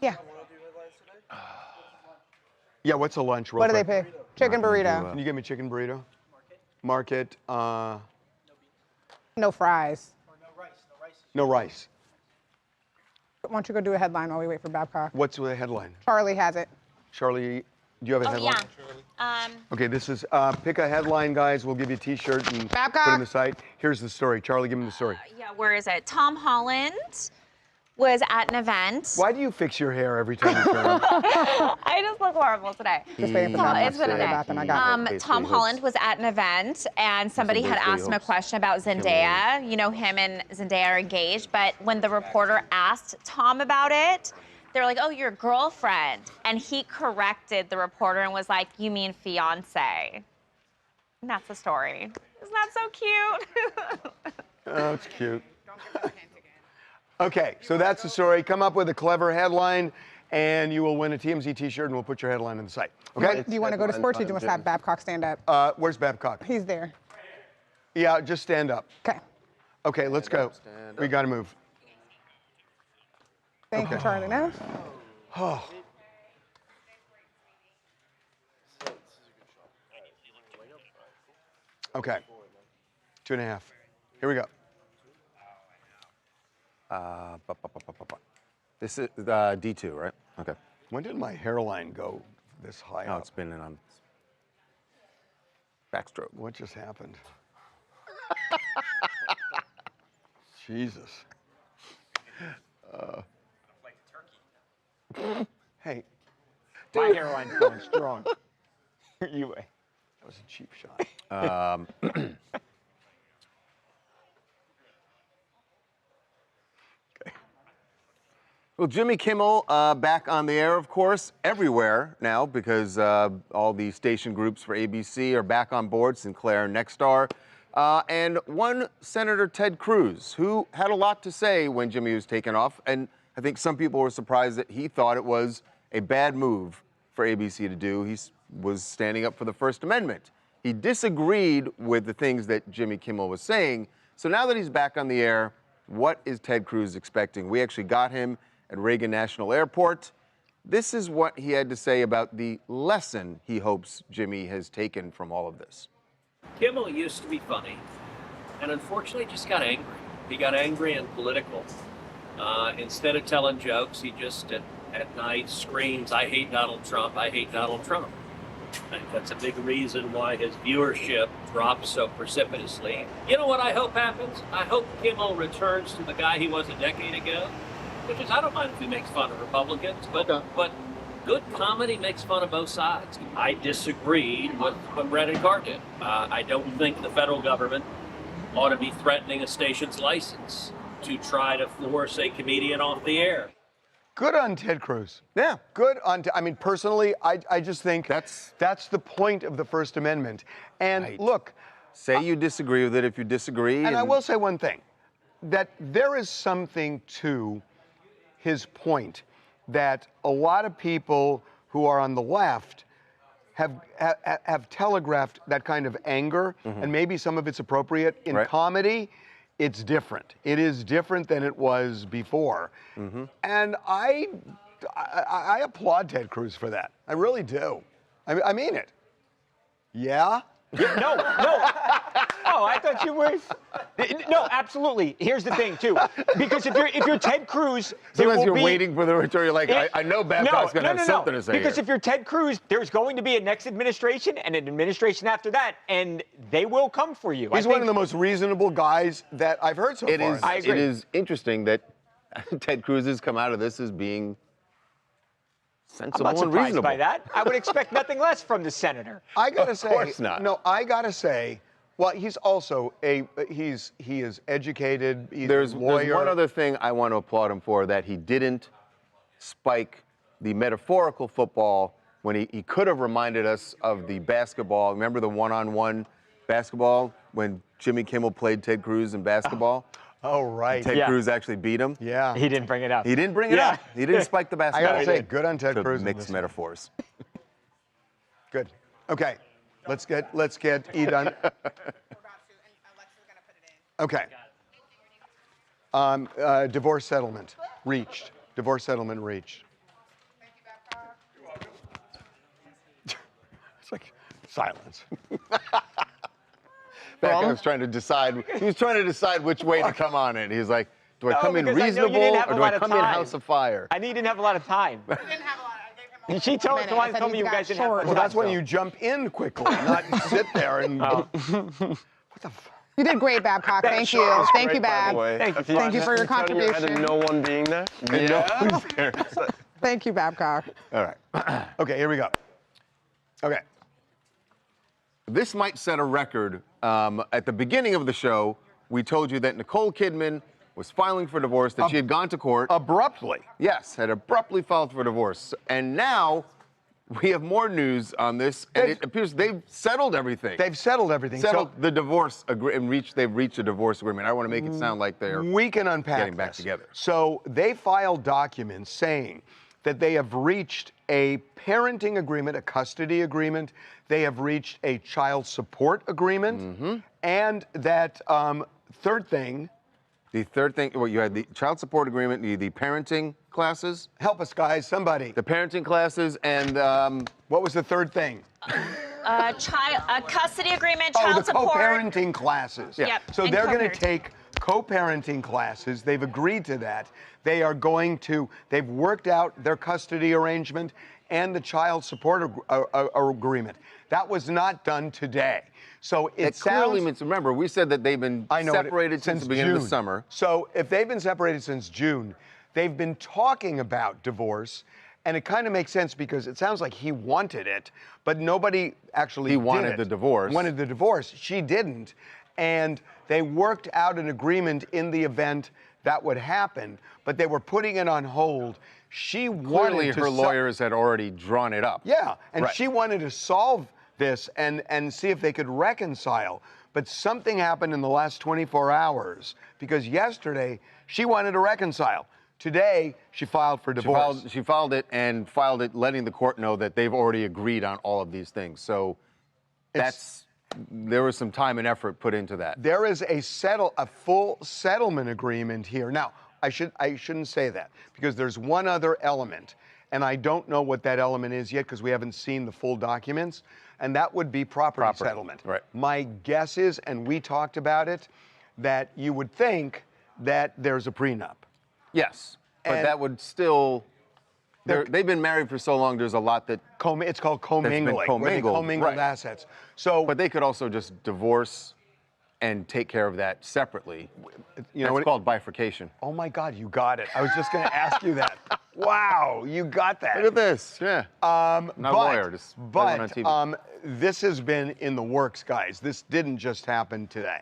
Yeah. Yeah, what's a lunch? Real What do they quick? pay? Chicken burrito. Can you give me chicken burrito? Market. No fries. No rice. Why don't you go do a headline while we wait for Babcock? What's the headline? Charlie has it. Charlie, do you have a headline? Yeah. Okay, this is pick a headline, guys. We'll give you a T-shirt and Babcock. put it in the site. Here's the story. Charlie, give me the story. Yeah, where is it? Tom Holland was at an event. Why do you fix your hair every time you turn on? I just look horrible today. Just waiting for Babcock It's to been say a day. that, then I got it. Tom Holland was at an event, and somebody had asked him a question about Zendaya. You know, him and Zendaya are engaged, but when the reporter asked Tom about it, they were like, oh, your girlfriend. And he corrected the reporter and was like, you mean fiance. And that's the story. Isn't that so cute? Oh, it's cute. Okay, so that's the story. Come up with a clever headline, and you will win a TMZ T-shirt, and we'll put your headline on the site. Okay? Do you want to go to sports or do you want to have Babcock stand up? Where's Babcock? He's there. Yeah, just stand up. Okay. Okay, let's go. We got to move. Thank you, Charlie. Now. Oh. Okay. 2.5. Here we go. This is D2, right? Okay. When did my hairline go this high up? Oh, it's been on backstroke. What just happened? Jesus. Hey. My hairline's going strong. You. That was a cheap shot. Well, Jimmy Kimmel back on the air, of course, everywhere now because all the station groups for ABC are back on board, Sinclair, Nexstar. And one Senator Ted Cruz, who had a lot to say when Jimmy was taken off. And I think some people were surprised that he thought it was a bad move for ABC to do. He was standing up for the First Amendment. He disagreed with the things that Jimmy Kimmel was saying. So now that he's back on the air, what is Ted Cruz expecting? We actually got him at Reagan National Airport. This is what he had to say about the lesson he hopes Jimmy has taken from all of this. Kimmel used to be funny, and unfortunately just got angry. He got angry and political. Instead of telling jokes, he just at night screams, I hate Donald Trump, I hate Donald Trump. I think that's a big reason why his viewership dropped so precipitously. You know what I hope happens? I hope Kimmel returns to the guy he was a decade ago, which is, I don't mind if he makes fun of Republicans, but good comedy makes fun of both sides. I disagreed with what Brett and Carr did. I don't think the federal government ought to be threatening a station's license to try to force a comedian off the air. Good on Ted Cruz. Yeah. Good on, I mean, personally, I just think that's the point of the First Amendment. And look. Say you disagree with it if you disagree. And I will say one thing, that there is something to his point that a lot of people who are on the left have telegraphed that kind of anger, and maybe some of it's appropriate. In comedy, it's different. It is different than it was before. And I applaud Ted Cruz for that. I really do. I mean it. Yeah? No. Oh, I thought you were. No, absolutely. Here's the thing, too. Because if you're Ted Cruz, sometimes you're waiting for the return. You're like, I know Babcock's going to have something to say. Because here. if you're Ted Cruz, there's going to be a next administration and an administration after that, and they will come for you. He's one of the most reasonable guys that I've heard so far. I agree. It is interesting that Ted Cruz has come out of this as being sensible I'm not and surprised reasonable. by that. I would expect nothing less from the senator. I gotta say, of course not. No, I gotta say, well, he's also he is educated. He's There's a lawyer. one other thing I want to applaud him for, that he didn't spike the metaphorical football when he could have reminded us of the basketball. Remember the one-on-one basketball when Jimmy Kimmel played Ted Cruz in basketball? Oh, right. Ted Cruz actually beat him. Yeah. He didn't bring it up. He didn't bring it up. He didn't spike the basketball. I gotta say, good on Ted Cruz. Mixed metaphors. Good. Okay. Let's get E done. Okay. Divorce settlement reached. Divorce settlement reached. It's like silence. That guy was trying to decide. He was trying to decide which way to come on it. He's like, do I come in because I know you reasonable didn't have or a do I lot of come in time. house of fire? I knew you didn't have a lot of time. She told me you guys didn't have much Well, time. that's when you jump in quickly, not sit there and. What the? You did great, Babcock. That Thank shot you. was Thank great, you, by Bab. the way. Thank If you for your just turn your head contribution. and no one being there. And no one's there. Thank you, Babcock. All right. Okay, here we go. Okay. This might set a record. At the beginning of the show, we told you that Nicole Kidman was filing for divorce, that she had gone to court. Abruptly. Yes, had abruptly filed for divorce. And now we have more news on this, and it appears they've settled everything. They've settled everything. Settled the divorce and they've reached a divorce agreement. I don't want to make it sound like they're we can unpack getting back this. together. So they filed documents saying that they have reached a parenting agreement, a custody agreement. They have reached a child support agreement, and that third thing. The third thing, well, you had the child support agreement, the parenting classes. Help us, guys, somebody. The parenting classes, and what was the third thing? Custody agreement, child the support. co-parenting classes. Yeah. Yep, So and they're going to co-parenting. take co-parenting classes. They've agreed to that. They are going to, they've worked out their custody arrangement and the child support agreement. That was not done today. So it clearly sounds... means, remember, we said that they've been separated since the beginning of the summer. So if they've been separated since June, they've been talking about divorce, and it kind of makes sense because it sounds like he wanted it, but nobody actually did wanted it. the divorce. Wanted the divorce. She didn't. And they worked out an agreement in the event that would happen, but they were putting it on hold. She Clearly, wanted to her lawyers had already drawn it up. Yeah, and Right. she wanted to solve this and see if they could reconcile. But something happened in the last 24 hours because yesterday she wanted to reconcile. Today she filed for divorce. She filed it and filed it letting the court know that they've already agreed on all of these things. So there was some time and effort put into that. There is a full settlement agreement here. Now, I shouldn't say that because there's one other element, and I don't know what that element is yet because we haven't seen the full documents, and that would be property settlement. Right. My guess is, and we talked about it, that you would think that there's a prenup. Yes, but that would still. They've been married for so long. There's a lot that it's called commingling. where they commingled right. assets. So, but they could also just divorce and take care of that separately. You know, That's called bifurcation. Oh my God, you got it. I was just going to ask you that. Wow, you got that. Look at this. Yeah. Not a lawyer, just everyone on TV. This has been in the works, guys. This didn't just happen today.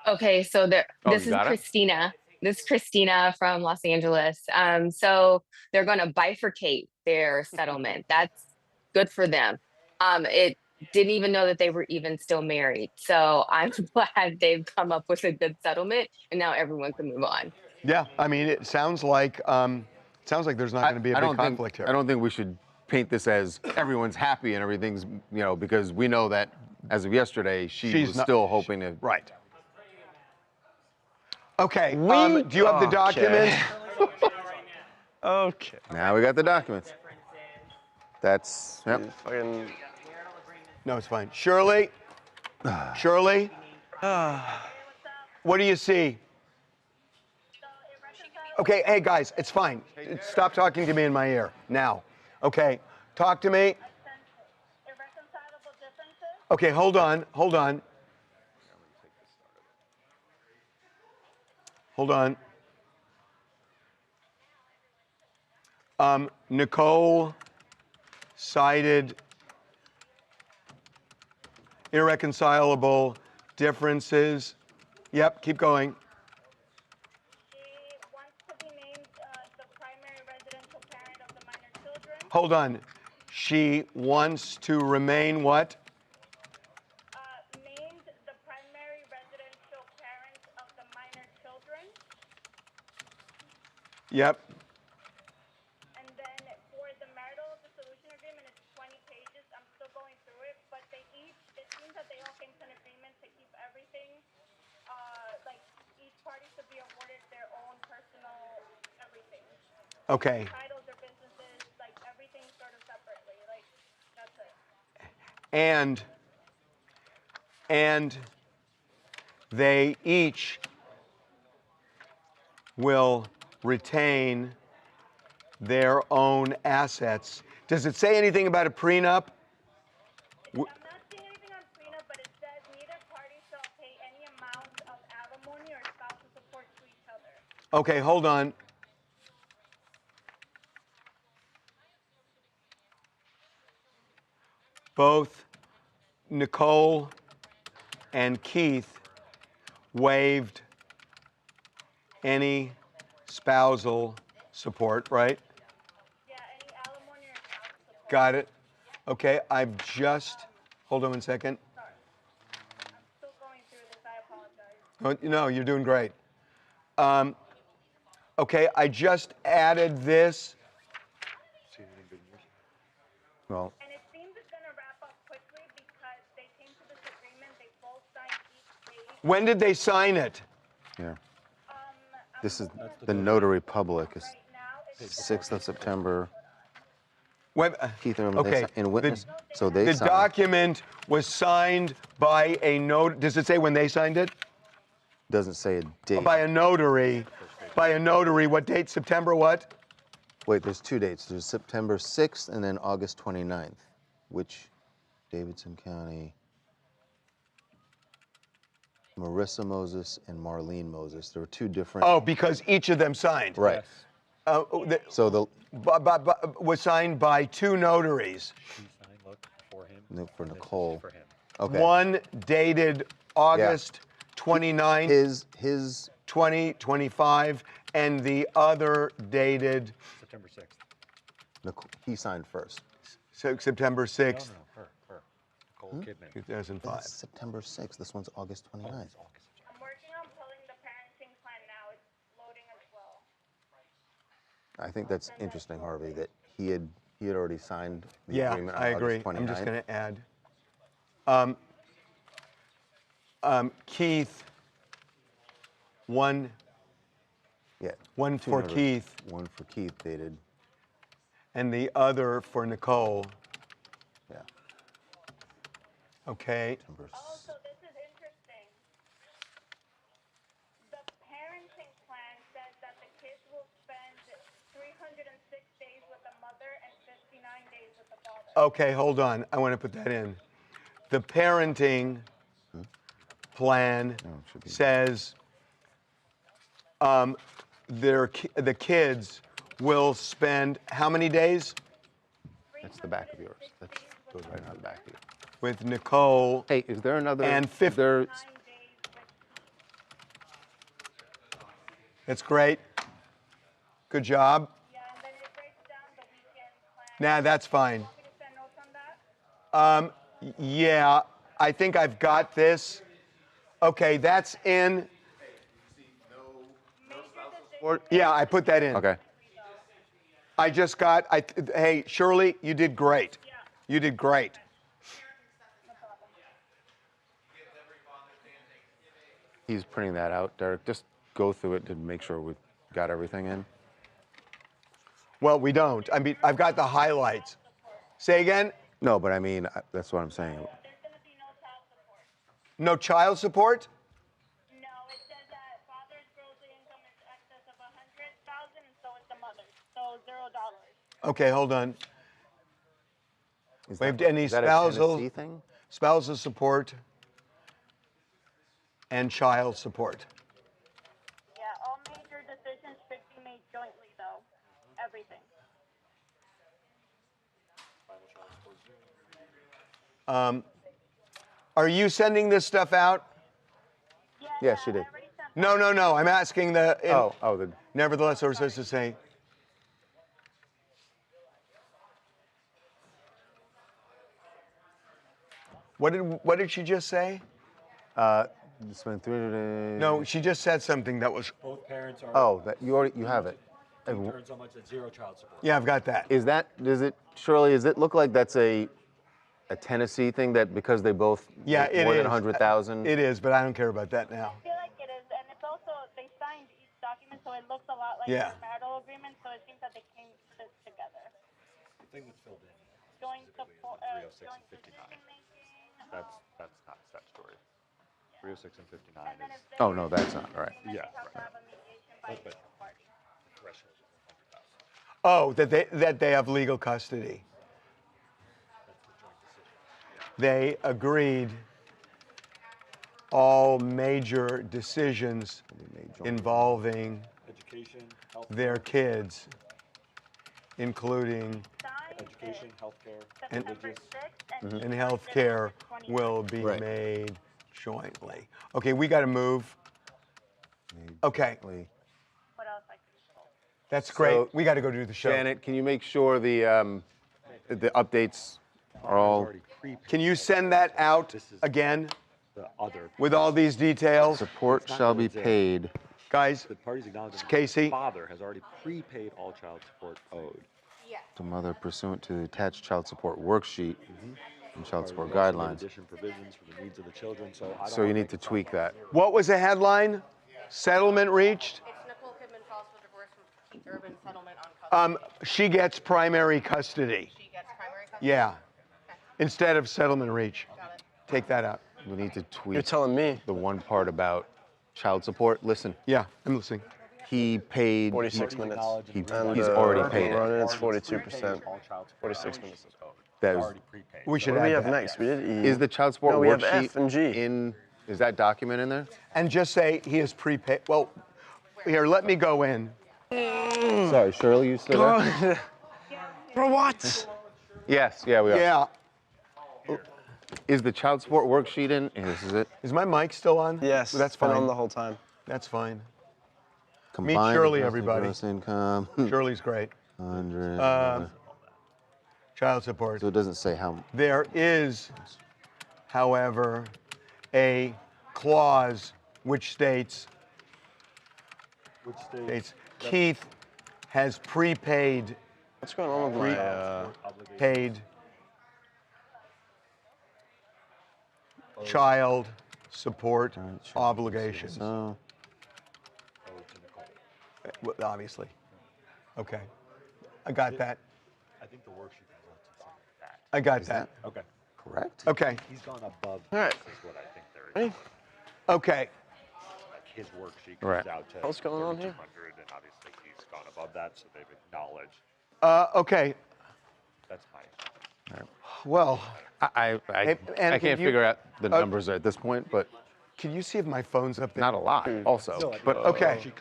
Okay, so this is Christina. This is Christina from Los Angeles. So they're going to bifurcate their settlement. That's good for them. It didn't even know that they were even still married. So I'm glad they've come up with a good settlement, and now everyone can move on. Yeah, I mean, it sounds like there's not going to be a big conflict here. I don't think we should paint this as everyone's happy and everything's, because we know that as of yesterday, she's still hoping to. Right. Okay, do you have the documents? Okay. Now we got the documents. That's, yep. No, it's fine. Shirley? Shirley? What do you see? Okay, hey guys, it's fine. Stop talking to me in my ear now. Okay, talk to me. Okay, hold on. Hold on. Nicole cited irreconcilable differences. Yep, keep going. Hold on. She wants to remain what? Named the primary residential parent of the minor children. Yep. And then for the marital dissolution agreement, it's 20 pages. I'm still going through it, but it seems that they all came to an agreement to keep everything Okay. titles, their businesses, like everything sort of separately. Like that's it. And they each will retain their own assets. Does it say anything about a prenup? I'm not seeing anything on prenup, but it says neither party shall pay any amount of alimony or spousal support to each other. Okay, hold on. Both Nicole and Keith waived any spousal support, right? Yeah, any alimony or spousal support. Got it. Okay, I've just, hold on one second. Sorry. I'm still going through this. I apologize. Oh, no, you're doing great. Okay, I just added this. Well, And it seems it's going to wrap up quickly because they came to this agreement. They both signed each page. When did they sign it? yeah. This is the notary public. It's 6th of September. Keith Urban, Okay. in witness. So they The signed. document was signed by a note. Does it say when they signed it? Doesn't say a date. By a notary. By a notary. What date? September what? Wait, there's 2 dates. There's September 6th and then August 29th, which Davidson County, Marissa Moses and Marlene Moses. There were 2 different. Oh, because each of them signed. Right. So the Was signed by 2 notaries. for Nicole. Okay. One dated August 29th, his 2025, and the other dated September 6th. He signed first. September 6th, No, her. Nicole Kidman. 2005. This is September 6th. This one's August 29th. I'm working on pulling the parenting plan now. It's loading as well. I think that's interesting, Harvey, that he had already signed the Yeah, agreement on I August agree. 29th. I'm just going to add. Keith, one Two for notaries. Keith, One for Keith dated. and the other for Nicole. Yeah. Okay. Also, this is interesting. The parenting plan says that the kids will spend 306 days with the mother and 59 days with the father. Okay, hold on. I want to put that in. The parenting plan says the kids will spend how many days? That's the back of yours. That goes right on the back of you. With Nicole. Hey, is there another? And 50. That's great. Good job. Nah, that's fine. Yeah, I think I've got this. Okay, that's in. Yeah, I put that in. Okay. I just got. Hey, Shirley, you did great. You did great. He's printing that out, Derek. Just go through it to make sure we've got everything in. Well, we don't. I mean, I've got the highlights. Say again? No, but I mean, that's what I'm saying. No child support? No, it says that father's gross income is excess of 100,000, and so is the mother's. So $0. Okay, hold on. Waived any is that a spousal Tennessee thing? spousal support and child support. Yeah, all major decisions should be made jointly, though. Everything. Are you sending this stuff out? Yes, she did. No. I'm asking the. The. Nevertheless, we're supposed to say. What did she just say? Spend 300 days. No, she just said something that was. Both parents are. Oh, that you have it. Earn so much at 0 child support. Yeah, I've got that. Does it, Shirley, does it look like that's a Tennessee thing that because they both Yeah, make it more is. than 100,000? It is, but I don't care about that now. I feel like it is, and it's also, they signed each document so it looks a lot like Yeah. their marital agreement. So it seems that they came to this together. The thing that's filled in. Joint support, 306 joint and 59. decision making. That's not statutory. 306 and 59 is. Oh, no, that's not, all right. Yeah, Have to right. have a mediation by But the parties. the threshold is 100,000. Oh, that they have legal custody. That's the joint decision. They agreed all major decisions involving Education, health. their kids, including Education, healthcare, and, religious. and healthcare will be made jointly. Okay, we got to move. Okay. That's great. So, we got to go do the show. Janet, can you make sure the updates are all... Can you send that out again? The other. With all these details? Support shall be paid. Guys, The parties acknowledge that Casey? the father has already prepaid all child support owed. The mother pursuant to the attached child support worksheet and child support Parties also made guidelines. additional provisions for the needs of the children. So I don't So you wanna need to tweak that. What was the headline? Settlement reached? It's Nicole Kidman files for divorce from Keith-Urban settlement on custody. She gets primary custody. She gets primary custody? Yeah. Instead of settlement reach. Take that out. We need to tweak. You're telling me. The one part about child support. Listen. Yeah, I'm listening. He paid. 46 minutes. He's And, already paid it. Running, it's 42%. 46 minutes. That is. We should What do we add have that. next? We did E. Is the child support No, we have worksheet F and G. in? Is that document in there? And just say he is prepaid. Well, here, let me go in. Sorry, Shirley, you still there? For what? Yes. Yeah, we are. Yeah. Is the child support worksheet in? This is it. Is my mic still on? Yes. That's it's been fine. on the whole time. That's fine. Combined Shirley, adjusted everybody. Gross income. Shirley's great. 100. Child support. So it doesn't say how. There is, however, a clause which states, Keith has prepaid. What's going on with my paid child support obligations? Oh. Well, obviously. Okay. I got that. I think the worksheet has lots of something like that. I got that. Okay. Correct. Okay. He's gone above. All right. Is what I think there is. Okay. Like his worksheet Right. comes out to. What's going on here? 3,200, and obviously he's gone above that, so they've acknowledged. Okay. That's fine. Well, I Hey, and can't can you- figure out the numbers at this point, but can you see if my phone's up there? not a lot. Also, but Okay.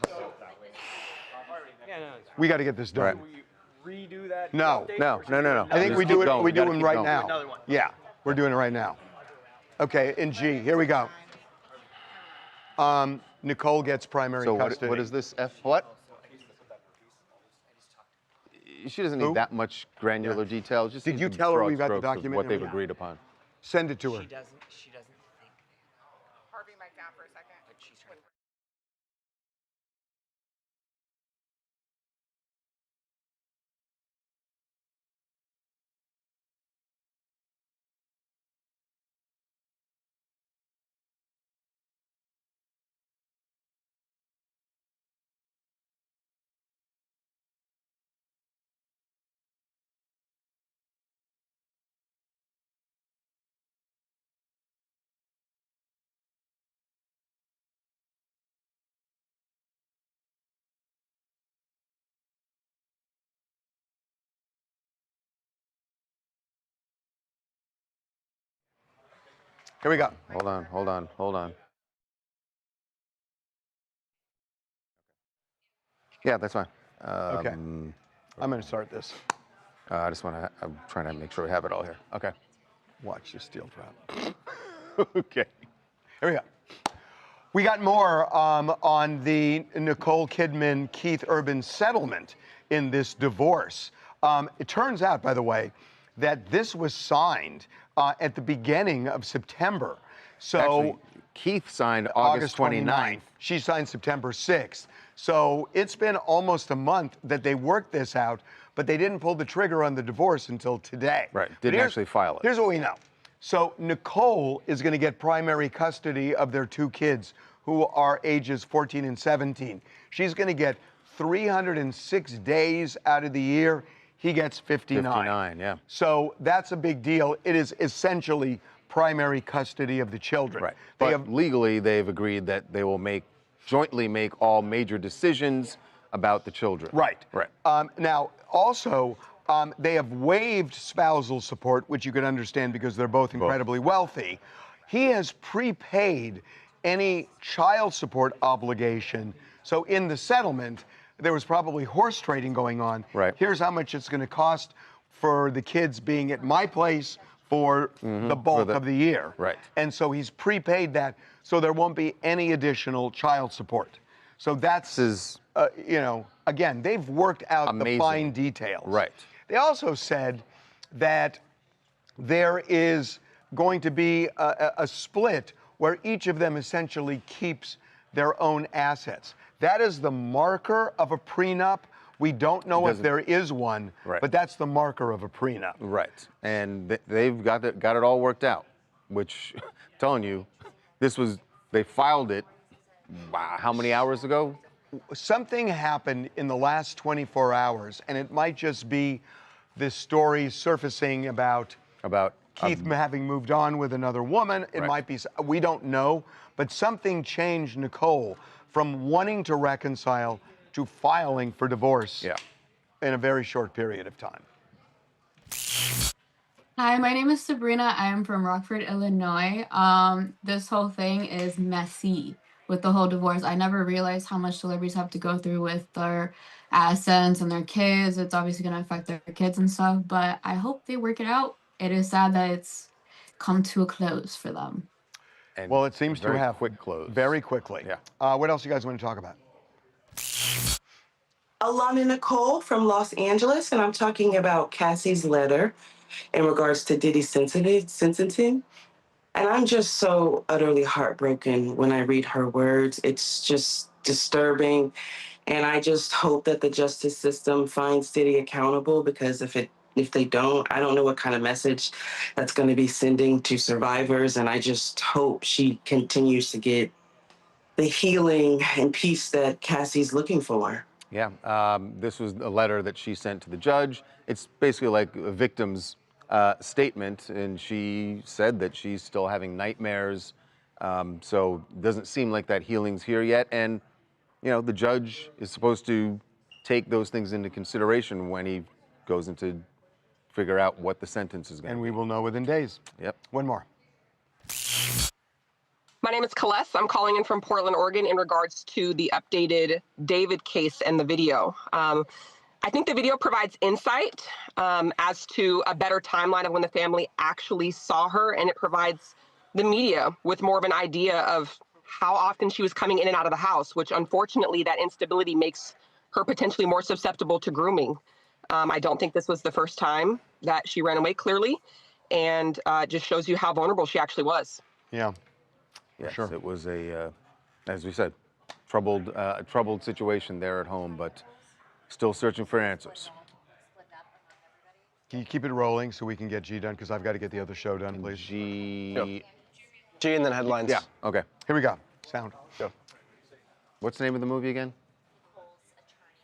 Yeah, no, We got to get this done. redo that? No. No. I think Just we keep do it. going. We do gotta them keep right going. now. Another one. Yeah, we're doing it right now. Okay, in G, here we go. Nicole gets primary So custody. what is this? F what? She doesn't need Who? that much granular detail. Just Did need you some tell her broad we got the strokes of document? What they've Yeah. agreed upon. Send it to her. She doesn't think. Harvey mic down for a second. But she's trying. Here we go. Hold on. Yeah, that's fine. Okay. I'm going to start this. I just want to. I'm trying to make sure we have it all here. Okay. Watch the steel trap. Okay. Here we go. We got more on the Nicole Kidman Keith-Urban settlement in this divorce. It turns out, by the way, that this was signed at the beginning of September. So Actually, Keith signed August 29th. She signed September 6th. So it's been almost a month that they worked this out, but they didn't pull the trigger on the divorce until today. Right. But Didn't here's- actually file it. Here's what we know. So Nicole is going to get primary custody of their two kids who are ages 14 and 17. She's going to get 306 days out of the year. He gets 59. 59, yeah. So that's a big deal. It is essentially primary custody of the children. Right. But legally, they've agreed that they will jointly make all major decisions about the children. Right. Right. Now, also, they have waived spousal support, which you can understand because they're both incredibly wealthy. He has prepaid any child support obligation. So in the settlement, there was probably horse trading going on. Right. Here's how much it's going to cost for the kids being at my place for the bulk of the year. Right. And so he's prepaid that, so there won't be any additional child support. So that's, you know, again, they've worked out the fine details. Right. They also said that there is going to be a split where each of them essentially keeps their own assets. That is the marker of a prenup. We don't know if there is one, but that's the marker of a prenup. Right. And they've got it all worked out, which, I'm telling you, they filed it, wow, how many hours ago? Something happened in the last 24 hours, and it might just be this story surfacing about Keith having moved on with another woman. It might be, we don't know, but something changed Nicole from wanting to reconcile to filing for divorce in a very short period of time. Hi, my name is Sabrina. I am from Rockford, Illinois. This whole thing is messy with the whole divorce. I never realized how much celebrities have to go through with their assets and their kids. It's obviously going to affect their kids and stuff, but I hope they work it out. It is sad that it's come to a close for them. And well, it seems to have quick close. Very quickly. Yeah. What else you guys want to talk about? Alana Nicole from Los Angeles, and I'm talking about Cassie's letter in regards to Diddy's sentencing. And I'm just so utterly heartbroken when I read her words. It's just disturbing. And I just hope that the justice system finds Diddy accountable, because if they don't, I don't know what kind of message that's going to be sending to survivors. And I just hope she continues to get the healing and peace that Cassie's looking for. Yeah, this was a letter that she sent to the judge. It's basically like a victim's statement, and she said that she's still having nightmares. So it doesn't seem like that healing's here yet. And, you know, the judge is supposed to take those things into consideration when he goes into figure out what the sentence is going to be. And we will know within days. Yep. One more. My name is Celeste. I'm calling in from Portland, Oregon in regards to the updated David case and the video. I think the video provides insight as to a better timeline of when the family actually saw her, and it provides the media with more of an idea of how often she was coming in and out of the house, which unfortunately that instability makes her potentially more susceptible to grooming. I don't think this was the first time that she ran away, clearly, and it just shows you how vulnerable she actually was. Yeah. Yes, sure. It was as we said, troubled situation there at home, but still searching for answers. Can you keep it rolling so we can get G done? Because I've got to get the other show done, please. G and then headlines. Yeah, okay. Here we go. Sound. Go. What's the name of the movie again?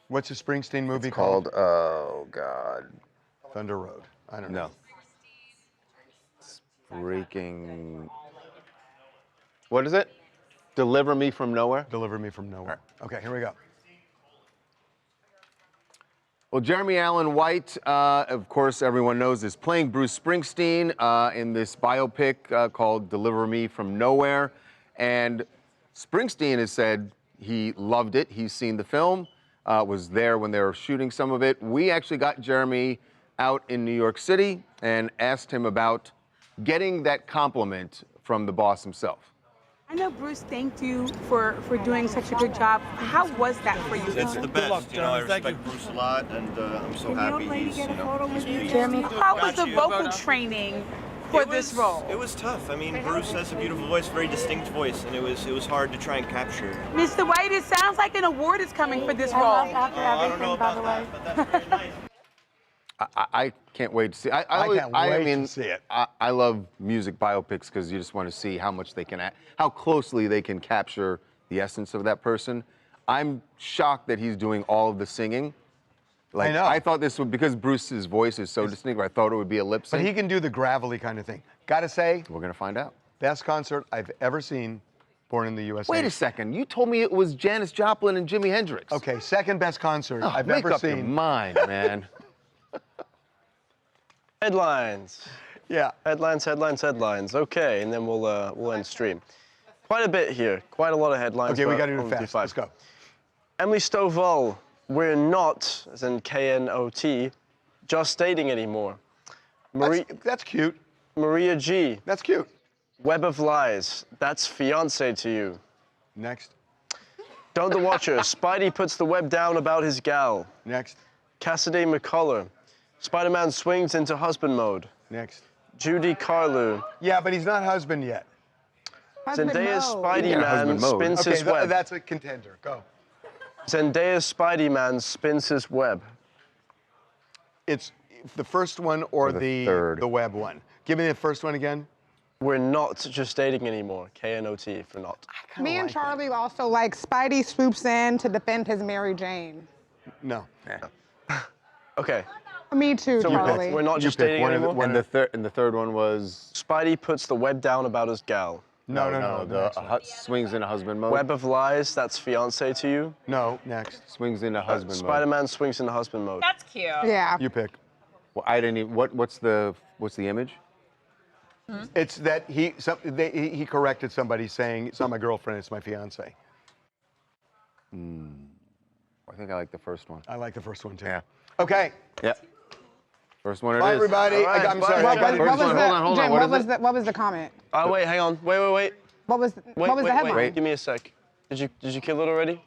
What's the Springsteen movie It's called? Oh, God. Thunder Road. I don't know. Freaking... What is it? Deliver Me from Nowhere? Deliver Me from Nowhere. Okay, here we go. Well, Jeremy Allen White, of course, everyone knows, is playing Bruce Springsteen in this biopic called Deliver Me from Nowhere. And Springsteen has said he loved it. He's seen the film, was there when they were shooting some of it. We actually got Jeremy out in New York City and asked him about getting that compliment from the boss himself. I know Bruce thanked you for doing such a good job. How was that for you? It's the best. You know, I respect Bruce a lot, and I'm so happy he's, you know, he's pleased. Jeremy, how was the vocal training for this role? It was tough. I mean, Bruce has a beautiful voice, very distinct voice, and it was hard to try and capture. Mr. White, it sounds like an award is coming for this role. I don't know about that, but that's very nice. I can't wait to see. I can't wait to see it. I love music biopics because you just want to see how much they can, how closely they can capture the essence of that person. I'm shocked that he's doing all of the singing. Like, I know. I thought this would, because Bruce's voice is so distinct, I thought it would be a lip sync. But he can do the gravelly kind of thing. Gotta say, we're gonna find out. Best concert I've ever seen, Born in the USA. Wait a second, you told me it was Janis Joplin and Jimi Hendrix. Okay, second best concert I've make ever up your seen. mind, man. Headlines. Yeah. Headlines, headlines, headlines. Okay, and then we'll end stream. Quite a bit here. Quite a lot of headlines. Okay, we but got to do only it fast. Let's go. Emily Stovall, we're not, as in K-N-O-T, just dating anymore. That's cute. Maria G. That's cute. Web of Lies, that's fiance to you. Next. Don't the Watcher, Spidey puts the web down about his gal. Next. Cassidy McCullough, Spider-Man swings into husband mode. Next. Judy Carlu. Yeah, but he's not husband yet. Zendaya's Spidey-Man spins his web. That's a contender. Go. Zendaya's Spidey-Man spins his web. It's the first one or the third. The web one. Give me the first one again. We're not just dating anymore. K-N-O-T for not. Me and Charlie also like Spidey swoops in to defend his Mary Jane. No. Okay. Me too, So Charlie. we're not just dating anymore? And the third one was? Spidey puts the web down about his gal. No. Swings into husband mode. Web of Lies, that's fiance to you. No, next. Swings into husband mode. Spider-Man swings into husband mode. That's cute. Yeah. You pick. Well, I didn't even. What's the image? It's that he corrected somebody saying it's not my girlfriend, it's my fiance. I think I like the first one. I like the first one too. Yeah. Okay. Yeah. First one it is. Bye, everybody. All right, I'm bye. sorry. What I got was- it. Hold on. Jim, What is it? what was the comment? Oh, wait, hang on. Wait. What was the headline? Wait, give me a sec. Did you kill it already?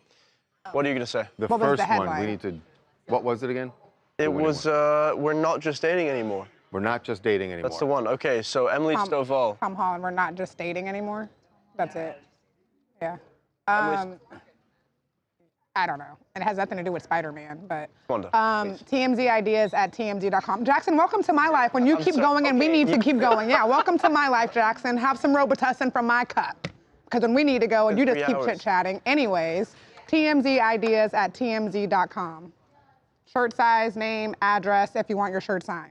What are you gonna say? The What was the first one, headline? we need to. What was it again? It was we're not just dating anymore. We're not just dating anymore. That's the one. Okay, so Emily Stovall. Tom Holland, we're not just dating anymore. That's it. Yeah. I don't know. It has nothing to do with Spider-Man, but Wanda, TMZ ideas at TMZ.com. Jackson, welcome to my life. When you I'm keep sorry. going and we Okay, need to keep going. Yeah, welcome to my life, Jackson. Have some Robitussin from my cup. Because when we need to go and you just 3 keep hours. chit-chatting. Anyways, TMZ ideas at TMZ.com. Shirt size, name, address if you want your shirt signed.